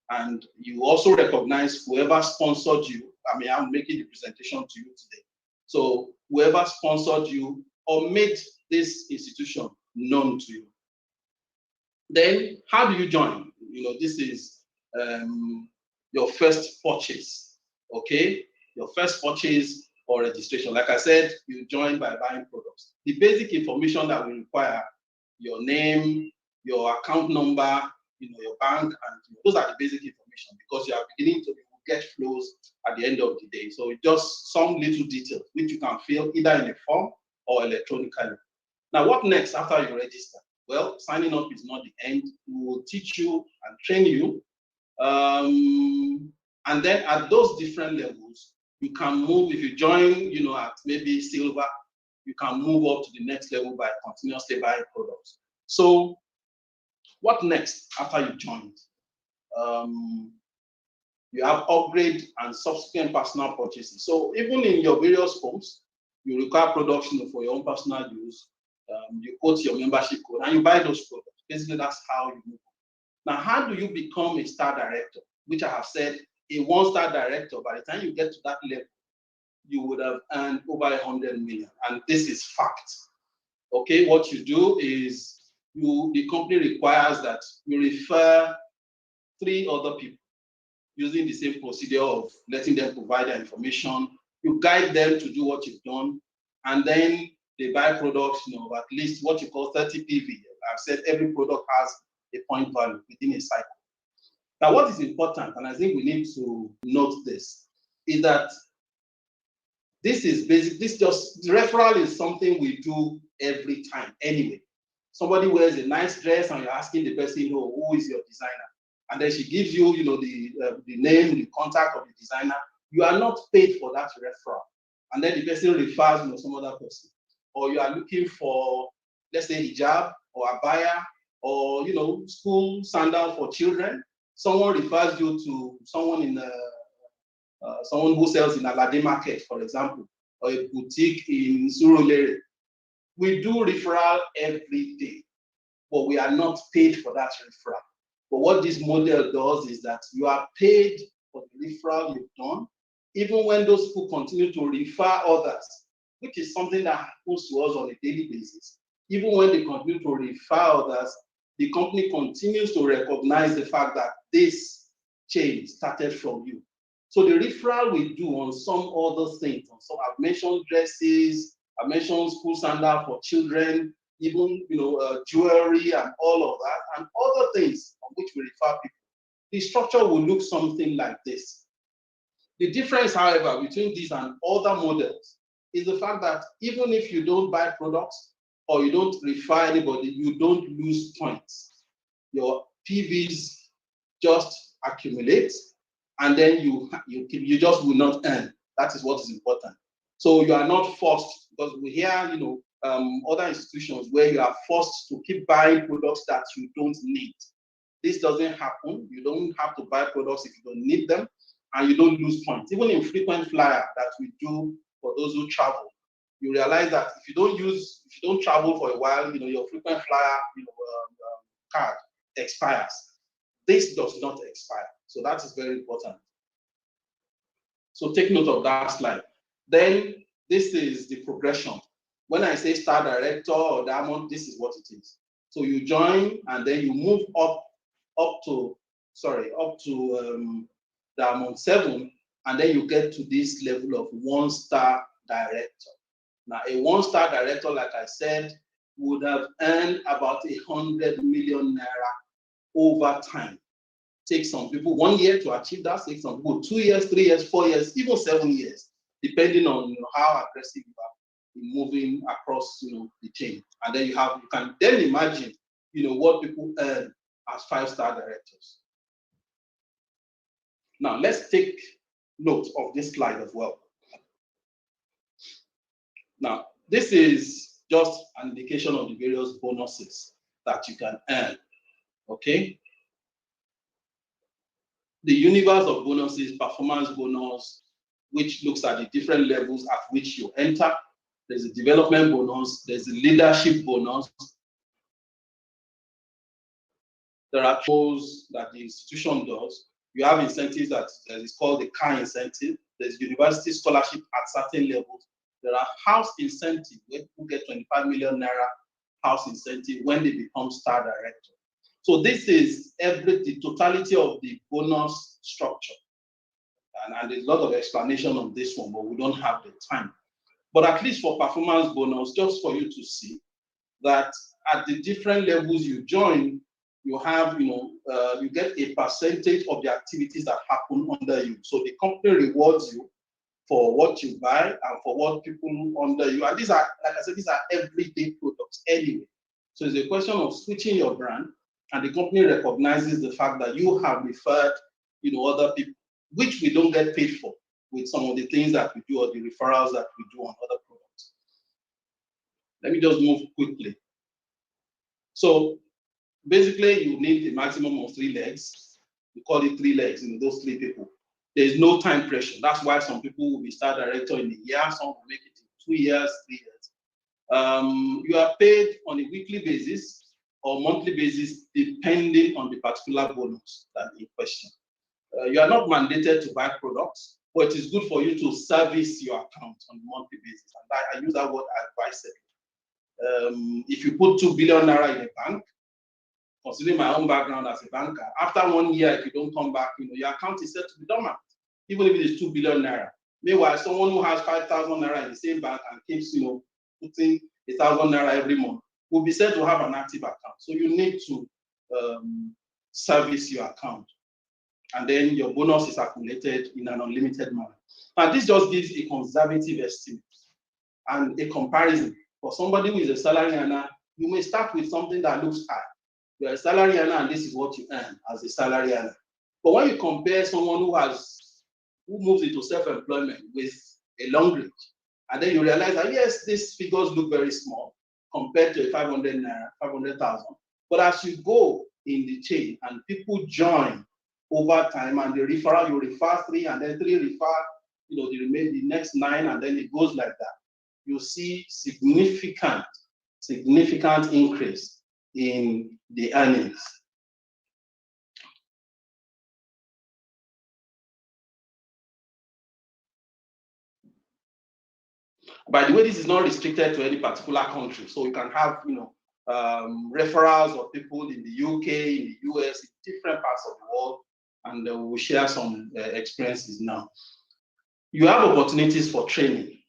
And you also recognize whoever sponsored you. I mean, I'm making the presentation to you today. So whoever sponsored you or made this institution known to you. Then how do you join? This is your first purchase, okay? Your first purchase or registration. Like I said, you join by buying products. The basic information that we require, your name, your account number, your bank, and those are the basic information, because you are beginning to get flows at the end of the day. So just some little details which you can fill either in a form or electronically. Now, what next after you register? Well, signing up is not the end. We will teach you and train you. And then at those different levels, you can move. If you join, at maybe silver, you can move up to the next level by continuously buying products. So what next after you joined? You have upgrade and subsequent personal purchases. So even in your various homes, you require products for your own personal use. You quote your membership code and you buy those products. Basically, that's how you move. Now, how do you become a star director? Which I have said, a one-star director, by the time you get to that level, you would have earned over 100 million. And this is fact. Okay, what you do is the company requires that you refer 3 other people using the same procedure of letting them provide their information. You guide them to do what you've done, and then they buy products, at least what you call 30 PV. I've said every product has a point value within a cycle. Now, what is important, and I think we need to note this, is that this is basic. Referral is something we do every time anyway. Somebody wears a nice dress and you're asking the person, who is your designer? And then she gives you, the name, the contact of the designer. You are not paid for that referral. And then the person refers, some other person. Or you are looking for, let's say, hijab or abaya or, school sandal for children. Someone refers you to someone someone who sells in Alade Market, for example, or a boutique in Surulere. We do referral every day, but we are not paid for that referral. But what this model does is that you are paid for the referral you've done, even when those people continue to refer others, which is something that happens to us on a daily basis. Even when they continue to refer others, the company continues to recognize the fact that this chain started from you. So the referral we do on some other things, I've mentioned dresses, I've mentioned school sandal for children, even jewelry and all of that, and other things on which we refer people. The structure will look something like this. The difference, however, between these and other models is the fact that even if you don't buy products or you don't refer anybody, you don't lose points. Your PVs just accumulate, and then you just will not earn. That is what is important. So you are not forced, because we hear, other institutions where you are forced to keep buying products that you don't need. This doesn't happen. You don't have to buy products if you don't need them, and you don't lose points. Even in frequent flyer that we do for those who travel, you realize that if you don't travel for a while, your frequent flyer card expires. This does not expire. So that is very important. So take note of that slide. Then this is the progression. When I say star director or diamond, this is what it is. So you join and then you move up to diamond 7, and then you get to this level of 1-star director. Now, a 1-star director, like I said, would have earned about 100 million naira over time. Takes some people 1 year to achieve that, takes some people 2 years, 3 years, 4 years, even 7 years, depending on how aggressive you are in moving across the chain. And then you can then imagine what people earn as 5-star directors. Now let's take note of this slide as well. Now, this is just an indication of the various bonuses that you can earn. Okay. The universe of bonuses, performance bonus, which looks at the different levels at which you enter. There's a development bonus, there's a leadership bonus. There are those that the institution does. You have incentives that is called the car incentive. There's university scholarship at certain levels. There are house incentives where people get 25 million naira house incentive when they become star director. So this is the totality of the bonus structure. And there's a lot of explanation on this one, but we don't have the time. But at least for performance bonus, just for you to see that at the different levels you join, you have, you get a percentage of the activities that happen under you. So the company rewards you for what you buy and for what people under you. And these are, like I said, these are everyday products anyway. So it's a question of switching your brand, and the company recognizes the fact that you have referred, other people, which we don't get paid for with some of the things that we do or the referrals that we do on other products. Let me just move quickly. So basically, you need a maximum of 3 legs. We call it 3 legs, those 3 people. There is no time pressure. That's why some people will be star director in a year, some will make it in 2 years, 3 years. You are paid on a weekly basis or monthly basis, depending on the particular bonus that in question. You are not mandated to buy products, but it is good for you to service your account on a monthly basis. And I use that word advisedly. If you put 2 billion naira in a bank, considering my own background as a banker, after 1 year, if you don't come back, your account is set to be dormant, even if it is 2 billion naira. Meanwhile, someone who has 5,000 naira in the same bank and keeps, putting 1,000 naira every month will be said to have an active account. So you need to service your account, and then your bonus is accumulated in an unlimited manner. Now, this just gives a conservative estimate and a comparison. For somebody who is a salary earner, you may start with something that looks high. You're a salary earner, and this is what you earn as a salary earner. But when you compare someone who moves into self-employment with a long range, and then you realize that yes, these figures look very small compared to a 500 naira, 500,000. But as you go in the chain and people join over time, and the referral, you refer 3, and then 3 refer, the next 9, and then it goes like that. You see significant increase in the earnings. By the way, this is not restricted to any particular country. So you can have, referrals of people in the UK, in the US, in different parts of the world, and we'll share some experiences now. You have opportunities for training.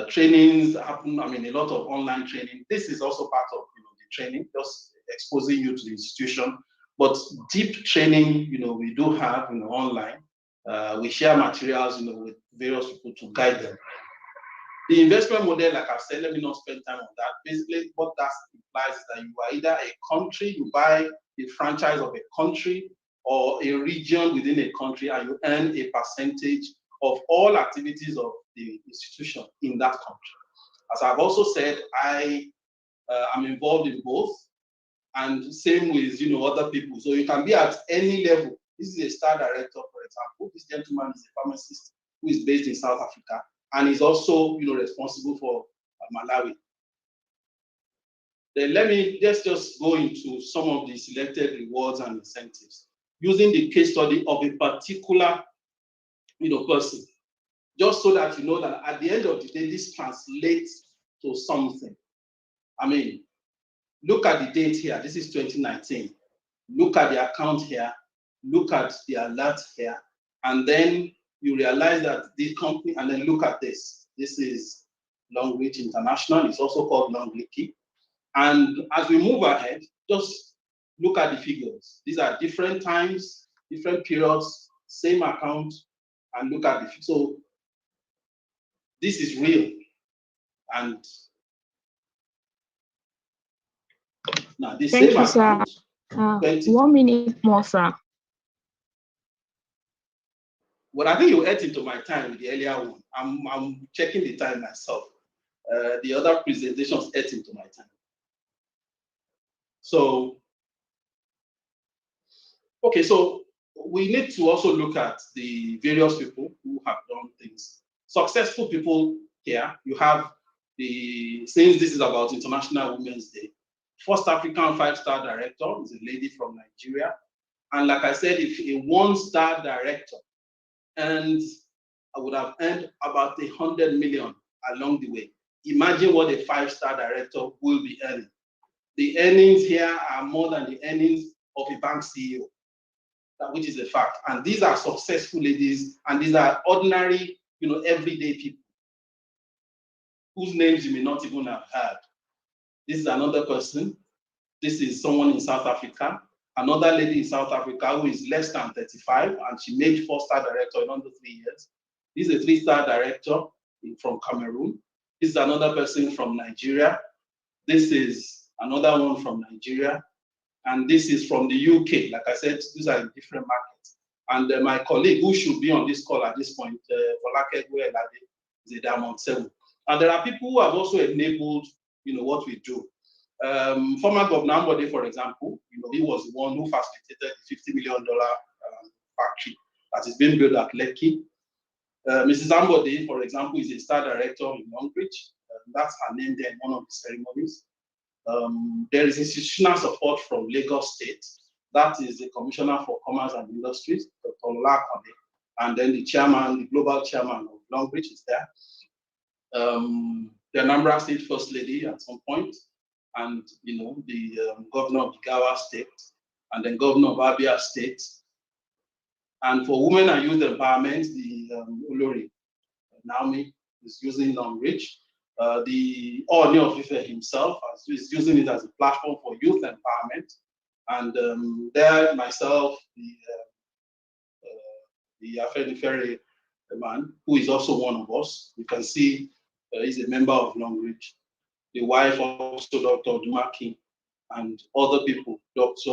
Trainings happen, a lot of online training. This is also part of the training, just exposing you to the institution. But deep training, we do have online. We share materials, with various people to guide them. The investment model, like I've said, let me not spend time on that. Basically, what that implies is that you are either a country, you buy the franchise of a country, or a region within a country, and you earn a percentage of all activities of the institution in that country. As I've also said, I am involved in both, and same with other people. So you can be at any level. This is a star director, for example. This gentleman is a pharmacist who is based in South Africa, and is also responsible for Malawi. Then let's just go into some of the selected rewards and incentives using the case study of a particular person, just so that you know that at the end of the day, this translates to something. Look at the date here. This is 2019. Look at the account here. Look at the alert here. And then you realize that this company, and then look at this. This is Long Reach International. It's also called Long Leaky. And as we move ahead, just look at the figures. These are different times, different periods, same account, and look at the figures. So this is real. And now this Thank same you, sir. account. 1 minute more, sir. Well, I think you ate into my time with the earlier one. I'm checking the time myself. The other presentations ate into my time. So, okay, so we need to also look at the various people who have done things. Successful people here, you have since this is about International Women's Day, first African 5-star director is a lady from Nigeria. And like I said, if a 1-star director I would have earned about 100 million along the way. Imagine what a 5-star director will be earning. The earnings here are more than the earnings of a bank CEO, which is a fact. And these are successful ladies, and these are ordinary, everyday people whose names you may not even have heard. This is another person. This is someone in South Africa. Another lady in South Africa who is less than 35, and she made 4-star director in under 3 years. This is a 3-star director from Cameroon. This is another person from Nigeria. This is another one from Nigeria. And this is from the UK. Like I said, these are in different markets. And my colleague, who should be on this call at this point, Folake Gwelade, is a Diamond 7. And there are people who have also enabled, what we do. Former Governor Ambode, for example, he was the one who facilitated the $50 million factory that is being built at Lekki. Mrs. Ambode, for example, is a star director in Longbridge. That's her name there in one of the ceremonies. There is institutional support from Lagos State. That is the Commissioner for Commerce and Industries, Dr. Lakone. And then the chairman, the global chairman of Longbridge is there. The Anambra State First Lady at some point, and the governor of the Gawa State, and then governor of Abia State. And for women and youth empowerment, the Olori Naomi is using Longbridge. The Oni of Ife himself is using it as a platform for youth empowerment. And there, myself, the Afenifere man, who is also one of us, you can see he's a member of Longbridge. The wife also, Dr. Dumaki, and other people, Dr.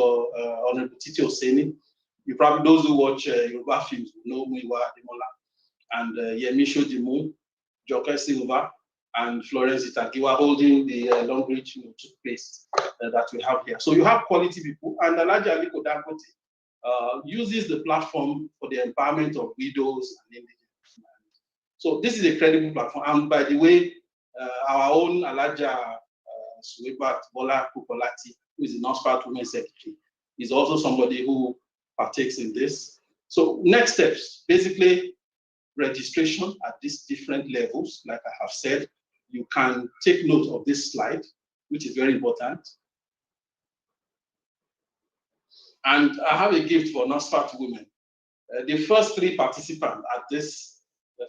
Honorable Titi Oseni. You probably, those who watch Yoruba films know Muyiwa Ademola, and Yemi Shodimu, Joke Silva, and Florence Itagiwa holding the Longbridge toothpaste that we have here. So you have quality people, and Alhaji Aliko Dangote uses the platform for the empowerment of widows and indigenous. So this is a credible platform. And by the way, our own Alhaja Suwebat Bola Kukolati, who is the NASFAT Women's Secretary, is also somebody who partakes in this. So next steps, basically registration at these different levels. Like I have said, you can take note of this slide, which is very important. And I have a gift for NASFAT women. The first 3 participants at this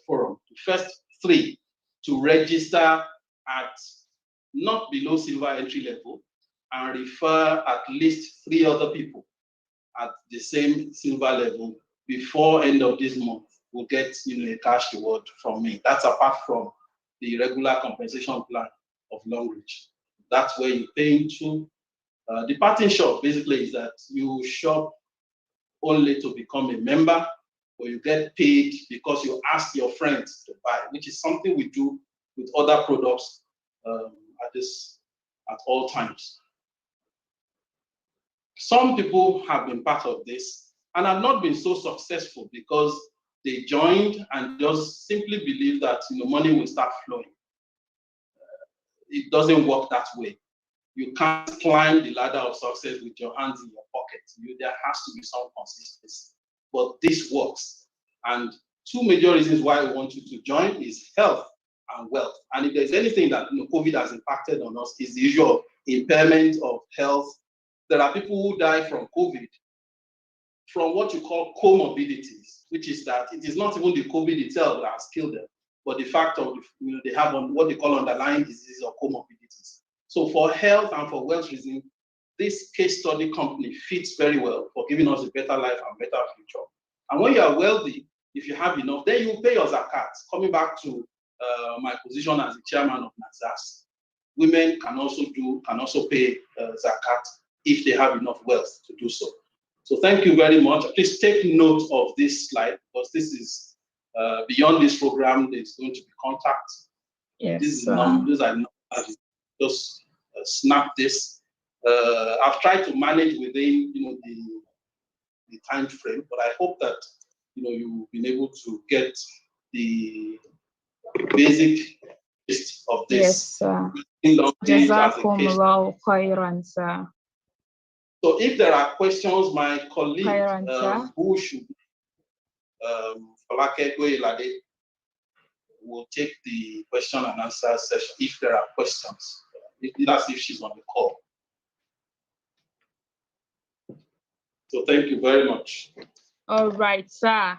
forum, the first 3 to register at not below silver entry level and refer at least 3 other people at the same silver level before end of this month will get a cash reward from me. That's apart from the regular compensation plan of Longbridge. That's where you pay into. The parting shop basically is that you shop only to become a member, or you get paid because you ask your friends to buy, which is something we do with other products at all times. Some people have been part of this and have not been so successful because they joined and just simply believe that money will start flowing. It doesn't work that way. You can't climb the ladder of success with your hands in your pocket. There has to be some consistency. But this works. And 2 major reasons why I want you to join is health and wealth. And if there's anything that COVID has impacted on us, is the issue of impairment of health. There are people who die from COVID from what you call comorbidities, which is that it is not even the COVID itself that has killed them, but the fact of they have what they call underlying diseases or comorbidities. So for health and for wealth reasons, this case study company fits very well for giving us a better life and better future. And when you are wealthy, if you have enough, then you pay your zakat. Coming back to my position as the chairman of NASFAT, women can also pay zakat if they have enough wealth to do so. So thank you very much. Please take note of this slide because this is beyond this program. There's going to be contact. Yes. These numbers are not just snap this. I've tried to manage within the time frame, but I hope that you've been able to get the basic gist of this. Yes, sir. Jazakumullahu khairan, sir. So if there are questions, my colleague who should Folake Gwelade will take the question and answer session if there are questions. That's if she's on the call. So thank you very much. All right, sir.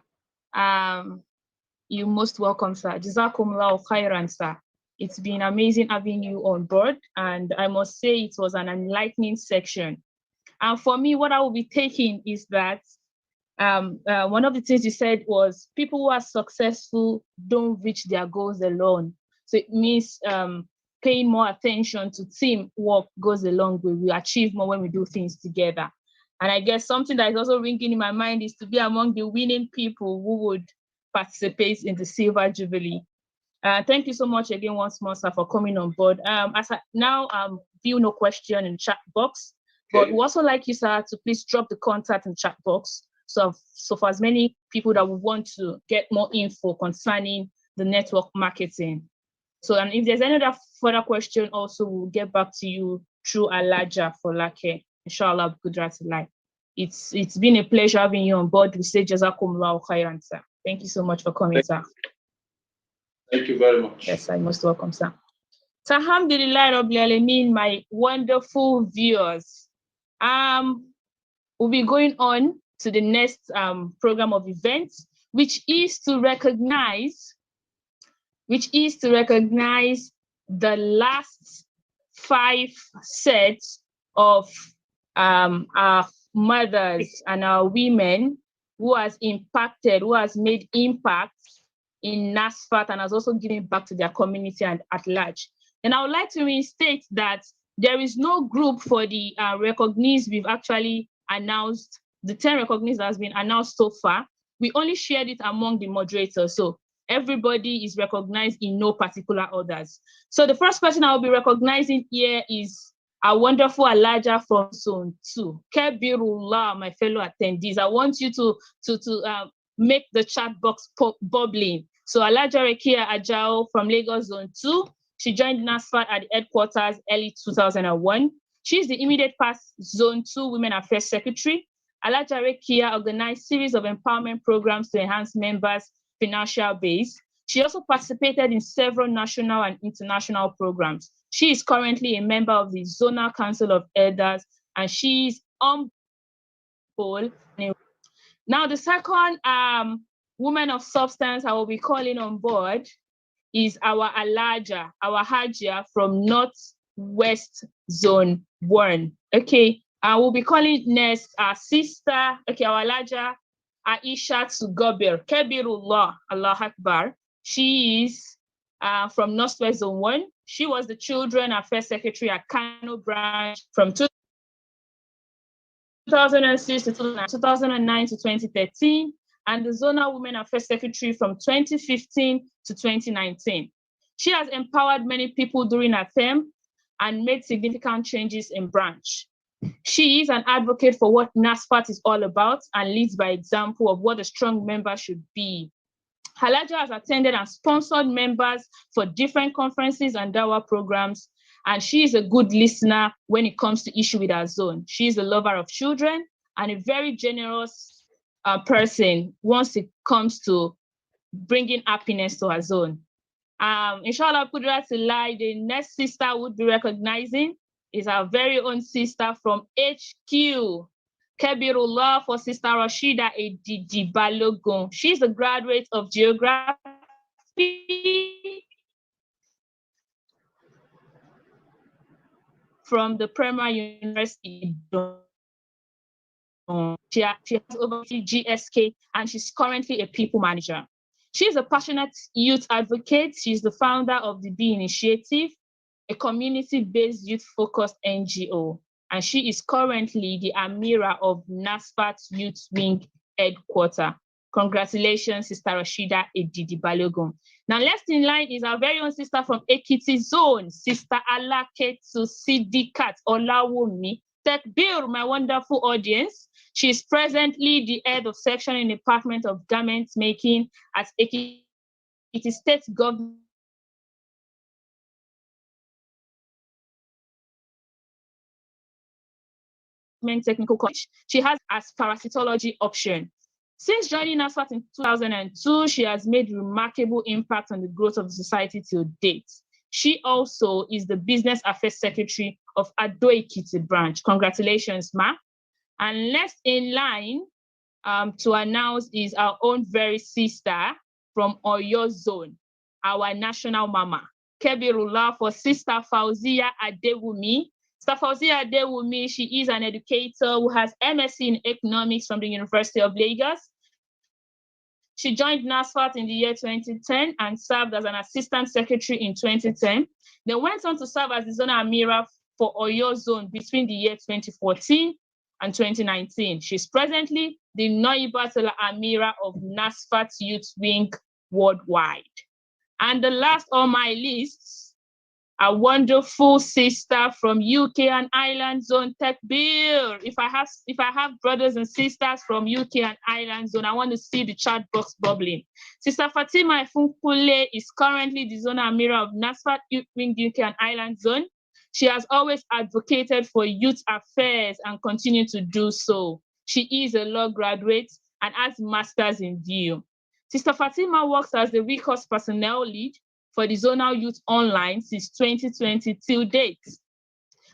You're most welcome, sir. Jazakumullah khairan, sir. It's been amazing having you on board, and I must say it was an enlightening section. And for me, what I will be taking is that one of the things you said was people who are successful don't reach their goals alone. So it means paying more attention to teamwork goes a long way. We achieve more when we do things together. And I guess something that is also ringing in my mind is to be among the winning people who would participate in the Silver Jubilee. Thank you so much again once more, sir, for coming on board. As I now view no question in the chat box, but we also like you, sir, to please drop the contact in the chat box. So for as many people that would want to get more info concerning the network marketing. So, and if there's any other further question, also we'll get back to you through Alaja for Lake. Inshallah, Qudratillah. It's been a pleasure having you on board. We say Jazakumullah khairan, sir. Thank you so much for coming, sir. Thank you very much. Yes, I'm most welcome, sir. So, alhamdulillah, Rabbil Alameen, my wonderful viewers. We'll be going on to the next program of events, which is to recognize the last 5 sets of our mothers and our women who has made impact in NASFAT and has also given back to their community and at large. And I would like to restate that there is no group for the recognized. We've actually announced the 10 recognized that has been announced so far. We only shared it among the moderators. So everybody is recognized in no particular orders. So the first person I will be recognizing here is a wonderful Alaja from Zone 2. Kebirullah, my fellow attendees. I want you to make the chat box bubbling. So Alaja Rekia Ajao from Lagos Zone 2. She joined NASFAT at the headquarters early 2001. She is the immediate past Zone 2 Women Affairs Secretary. Alaja Rekia organized series of empowerment programs to enhance members' financial base. She also participated in several national and international programs. She is currently a member of the Zonal Council of Elders, and she is on board. Now, the second woman of substance I will be calling on board is our Alaja, our Hajia from Northwest Zone 1. Okay, we'll be calling next our sister, okay, our Alaja, Aisha Tugobir, Kebirullah, Allah Akbar. She is from Northwest Zone 1. She was the Children Affairs Secretary at Kano branch from 2006 to 2009 to 2013, and the Zonal Women Affairs Secretary from 2015 to 2019. She has empowered many people during her term and made significant changes in branch. She is an advocate for what NASFAT is all about and leads by example of what a strong member should be. Halaja has attended and sponsored members for different conferences and Dawa programs, and she is a good listener when it comes to issue with her zone. She is a lover of children and a very generous person once it comes to bringing happiness to her zone. Inshallah, Qudratillah, the next sister would be recognizing is our very own sister from HQ. Kebirullah for Sister Rashida Edidi Balogun. She's a graduate of geography from the Primary University. She has over GSK and she's currently a people manager. She's a passionate youth advocate. She's the founder of the Be Initiative, a community-based youth-focused NGO. And she is currently the Amira of NASFAT Youth Wing Headquarters. Congratulations, Sister Rashida Edidi Balogun. Now, next in line is our very own sister from Ekiti Zone, Sister Alaketu Sidikat Olawumi. Tekbir, my wonderful audience. She is presently the head of section in the Department of Garment Making at Ekiti State Government Technical College. She has as parasitology option. Since joining NASFAT in 2002, she has made remarkable impact on the growth of the society till date. She also is the Business Affairs Secretary of Ado Ekiti branch. Congratulations, Ma. And next in line to announce is our own very sister from Oyo Zone, our national mama. Kebirullah for Sister Fauzia Adewumi. Sister Fauzia Adewumi, she is an educator who has MSc in economics from the University of Lagos. She joined NASFAT in the year 2010 and served as an assistant secretary in 2010. Then went on to serve as the Zona Amira for Oyo Zone between the year 2014 and 2019. She's presently the Noibatala Amira of NASFAT Youth Wing worldwide. And the last on my list, a wonderful sister from UK and Ireland Zone, Tech Bill. If I have brothers and sisters from UK and Ireland Zone, I want to see the chat box bubbling. Sister Fatima Efunkule is currently the Zona Amira of NASFAT Youth Wing UK and Ireland Zone. She has always advocated for youth affairs and continue to do so. She is a law graduate and has masters in view. Sister Fatima works as the recourse personnel lead for the Zonal Youth Online since 2020 till date.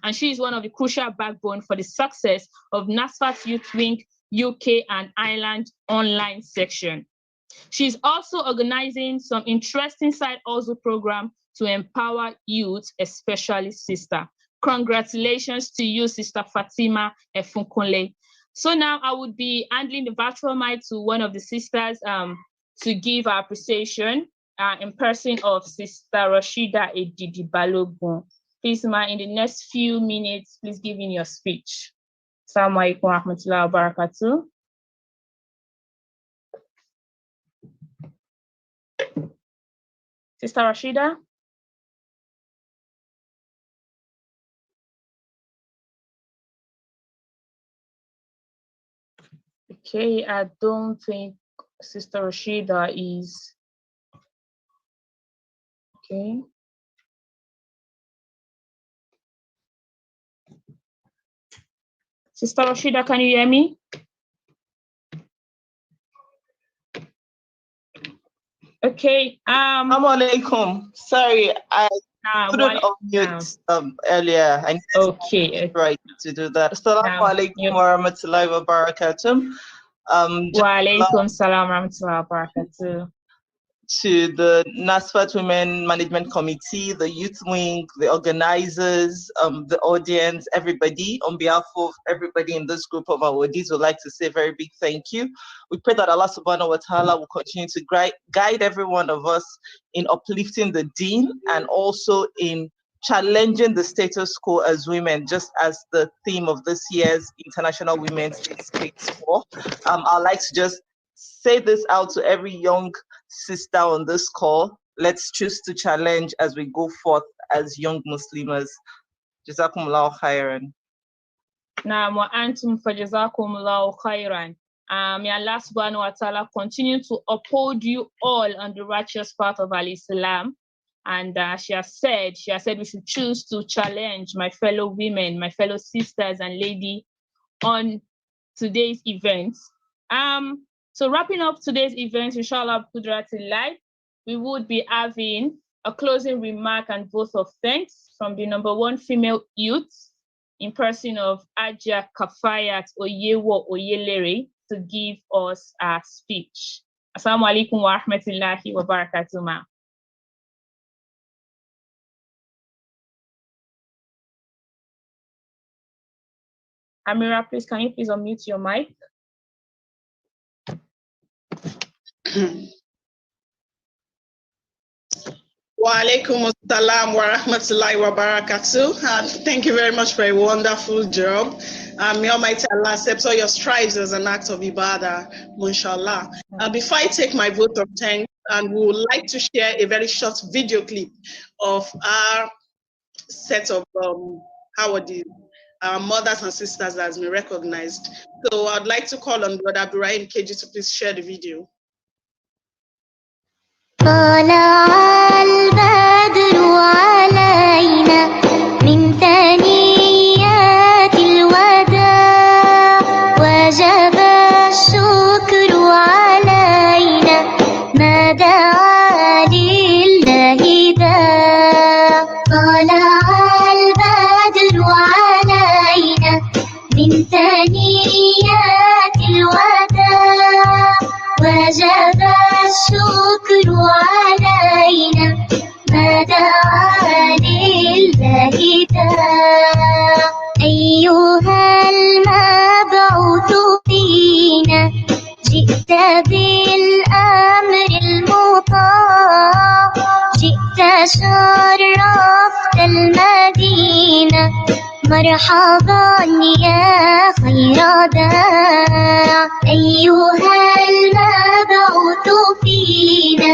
And she is one of the crucial backbone for the success of NASFAT Youth Wing UK and Ireland online section. She's also organizing some interesting side hustle program to empower youth, especially sister. Congratulations to you, Sister Fatima Efunkunle. So now I would be handing the virtual mic to one of the sisters to give our appreciation in person of Sister Rashida Edidi Balogun. Please, ma, in the next few minutes, please give in your speech. Assalamu alaikum wa rahmatullahi wa barakatuh. Sister Rashida? Okay, I don't think Sister Rashida is. Okay. Sister Rashida, can you hear me? Okay. Assalamu alaikum. Sorry, I couldn't unmute earlier. I needed right to do that. Assalamu alaikum wa rahmatullahi wa barakatuh. Wa alaikum salam wa rahmatullahi wa barakatuh. To the NASFAT Women Management Committee, the Youth Wing, the organizers, the audience, everybody, on behalf of everybody in this group of awardees, would like to say a very big thank you. We pray that Allah subhanahu wa ta'ala will continue to guide every one of us in uplifting the deen and also in challenging the status quo as women, just as the theme of this year's International Women's Day speaks for. I'd like to just say this out to every young sister on this call. Let's choose to challenge as we go forth as young Muslimas. Jazakumullahu khairan. Naam wa antum fa jazakumullahu khairan. May Allah subhanahu wa ta'ala continue to uphold you all on the righteous path of Al-Islam. And she has said we should choose to challenge my fellow women, my fellow sisters and ladies on today's event. So wrapping up today's event, inshallah, Qudratillah, we would be having a closing remark and vote of thanks from the #1 female youth in person of Aja Kafayat Oyewo Oyelere to give us a speech. Assalamu alaikum wa rahmatullahi wa barakatuh, ma. Amira, please, can you please unmute your mic? Wa alaikum assalam wa rahmatullahi wa barakatuh. Thank you very much for a wonderful job. May Almighty Allah accept all your strives as an act of ibadah, inshallah. Before I take my vote of thanks, and we would like to share a very short video clip of our set of our mothers and sisters that has been recognized. So I'd like to call on Brother Ibrahim KG to please share the video. طلع البدر علينا من ثنيات الوداع وجب الشكر علينا ما دعا لله داع طلع البدر علينا من ثنيات مرحبا يا خير داع أيها المبعوث فينا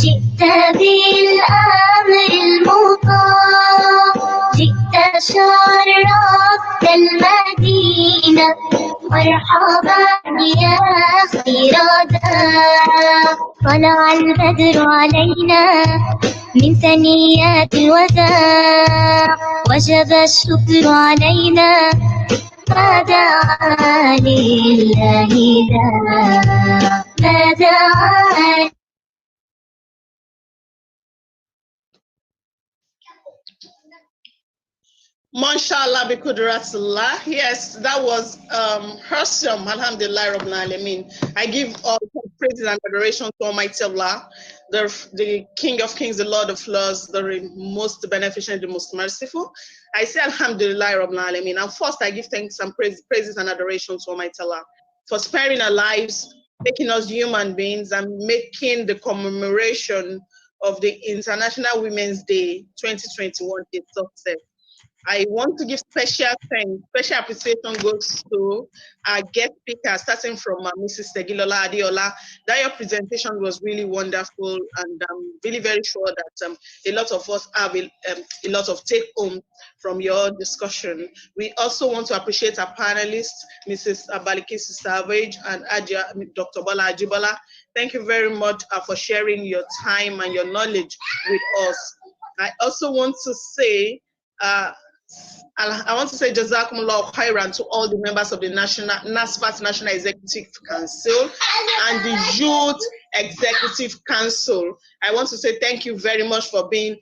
جئت بالأمر المطاع جئت شرفت المدينة مرحبا يا خير داع طلع البدر علينا من ثنيات الوداع وجب الشكر علينا ما دعا لله داع ما دعا Mashallah bi Kudratullah. Yes, that was awesome. Alhamdulillah Rabbil Alameen. I give all praises and adoration to Almighty Allah, the King of Kings, the Lord of Lords, the most beneficent, the most merciful. I say Alhamdulillah Rabbil Alameen. And first, I give thanks and praises and adoration to Almighty Allah for sparing our lives, making us human beings, and making the commemoration of the International Women's Day 2021 a success. I want to give special thanks, special appreciation goes to our guest speaker, starting from Mrs. Tegilola Adiola. That your presentation was really wonderful, and I'm really very sure that a lot of us have a lot of take home from your discussion. We also want to appreciate our panelists, Mrs. Abaliki Savage and Dr. Bola Ajibola. Thank you very much for sharing your time and your knowledge with us. I also want to say, I want to say Jazakumullah khairan to all the members of the NASFAT National Executive Council and the Youth Executive Council. I want to say thank you very much for being,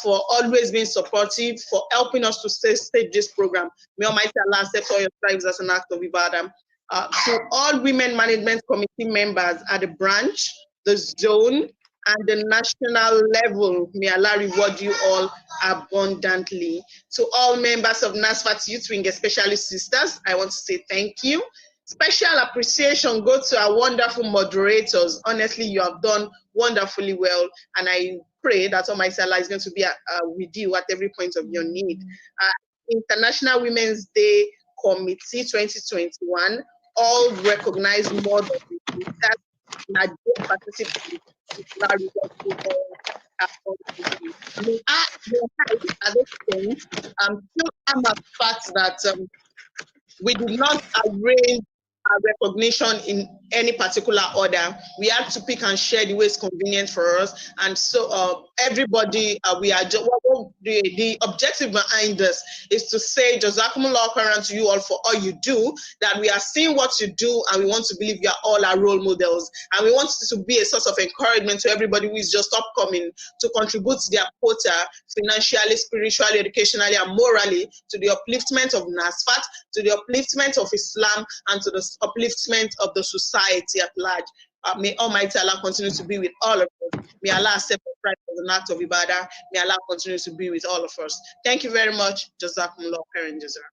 for always being supportive, for helping us to stage this program. May Almighty Allah accept all your stripes as an act of ibadah. To all women management committee members at the branch, the zone, and the national level, may Allah reward you all abundantly. To all members of NASFAT Youth Wing, especially sisters, I want to say thank you. Special appreciation goes to our wonderful moderators. Honestly, you have done wonderfully well, and I pray that Almighty Allah is going to be with you at every point of your need. International Women's Day Committee 2021, all recognized more than that participants. At this point, still am a fact that we did not arrange recognition in any particular order. We had to pick and share the way it's convenient for us, and so everybody, we are just the objective behind this is to say Jazakumullah khairan to you all for all you do, that we are seeing what you do, and we want to believe you are all our role models, and we want it to be a source of encouragement to everybody who is just upcoming to contribute their quota financially, spiritually, educationally, and morally to the upliftment of NASFAT, to the upliftment of Islam, and to the upliftment of the society at large. May Almighty Allah continue to be with all of us. May Allah accept the price as an act of ibadah. May Allah continue to be with all of us. Thank you very much. Jazakumullah khairan jazaa.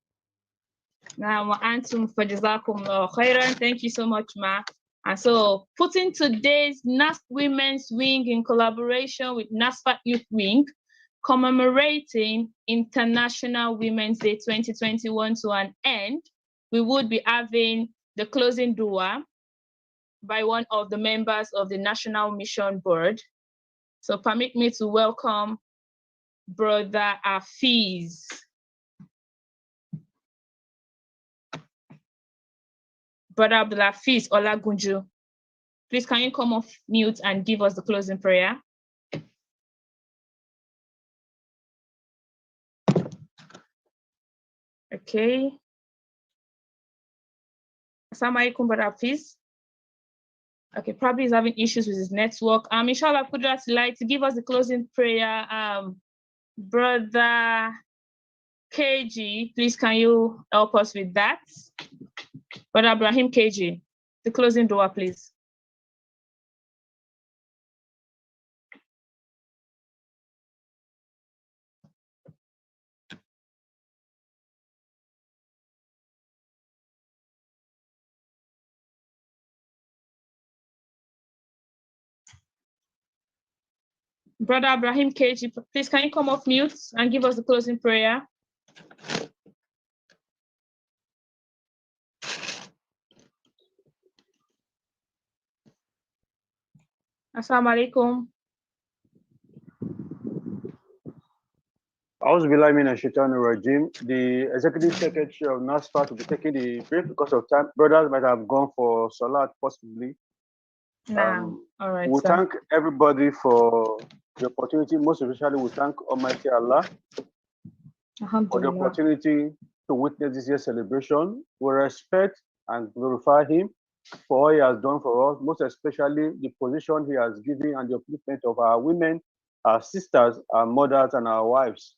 Now, Antum for Jazakumullah khairan. Thank you so much, Ma. And so, putting today's NASFAT Women's Wing in collaboration with NASFAT Youth Wing, commemorating International Women's Day 2021 to an end, we would be having the closing dua by one of the members of the National Mission Board. So permit me to welcome Brother Afiz. Brother Abdulafiz Olagunju, please can you come off mute and give us the closing prayer? Okay. Assalamu alaikum, Brother Afiz. Okay, probably he's having issues with his network. Inshallah, Kudratullah, to give us the closing prayer, Brother KG, please can you help us with that? Brother Ibrahim KG, the closing dua, please. Brother Ibrahim KG, please can you come off mute and give us the closing prayer? Assalamu alaikum. The executive secretary of NASFAT will be taking the brief because of time. Brothers might have gone for Salat possibly. Nah. All right, We sir. thank everybody for the opportunity. Most especially, we thank Almighty Allah for the opportunity to witness this year's celebration. We respect and glorify Him for all He has done for us, most especially the position He has given and the upliftment of our women, our sisters, our mothers, and our wives.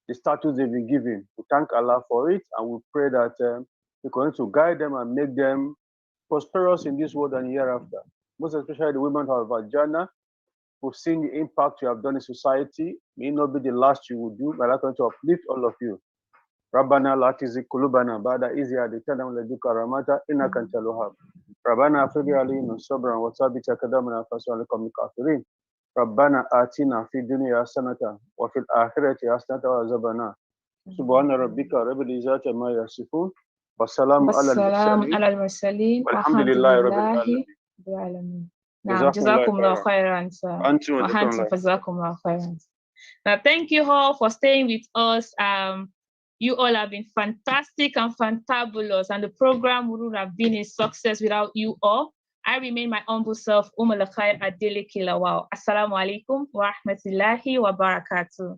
The status they've been given. We thank Allah for it, and we pray that He continue to guide them and make them prosperous in this world and hereafter. Most especially the women who have vagina, who've seen the impact you have done in society. May it not be the last you will do, but I'm going to uplift all of you. Rabbana la tuzigh qulubana ba'da idh hadaytana wa hab lana min ladunka rahmatan innaka antal wahhab. Rabbana afrigh alaina sabran wa thabbit aqdamana fansurna 'alal qawmil kafirin. Rabbana atina fid dunya hasanatan wa fil akhirati hasanatan wa qina adhaban nar. Subhana rabbika rabbil izzati amma yasifun. Wassalamu ala al-mursalin. Walhamdulillahi rabbil alamin. Now, Jazakumullah khairan, sir. Jazakumullah khairan. Now, thank you all for staying with us. You all have been fantastic and fantabulous, and the program wouldn't have been a success without you all. I remain my humble self, Al Khair Adele Kilawao. Assalamu alaikum wa rahmatullahi wa barakatuh.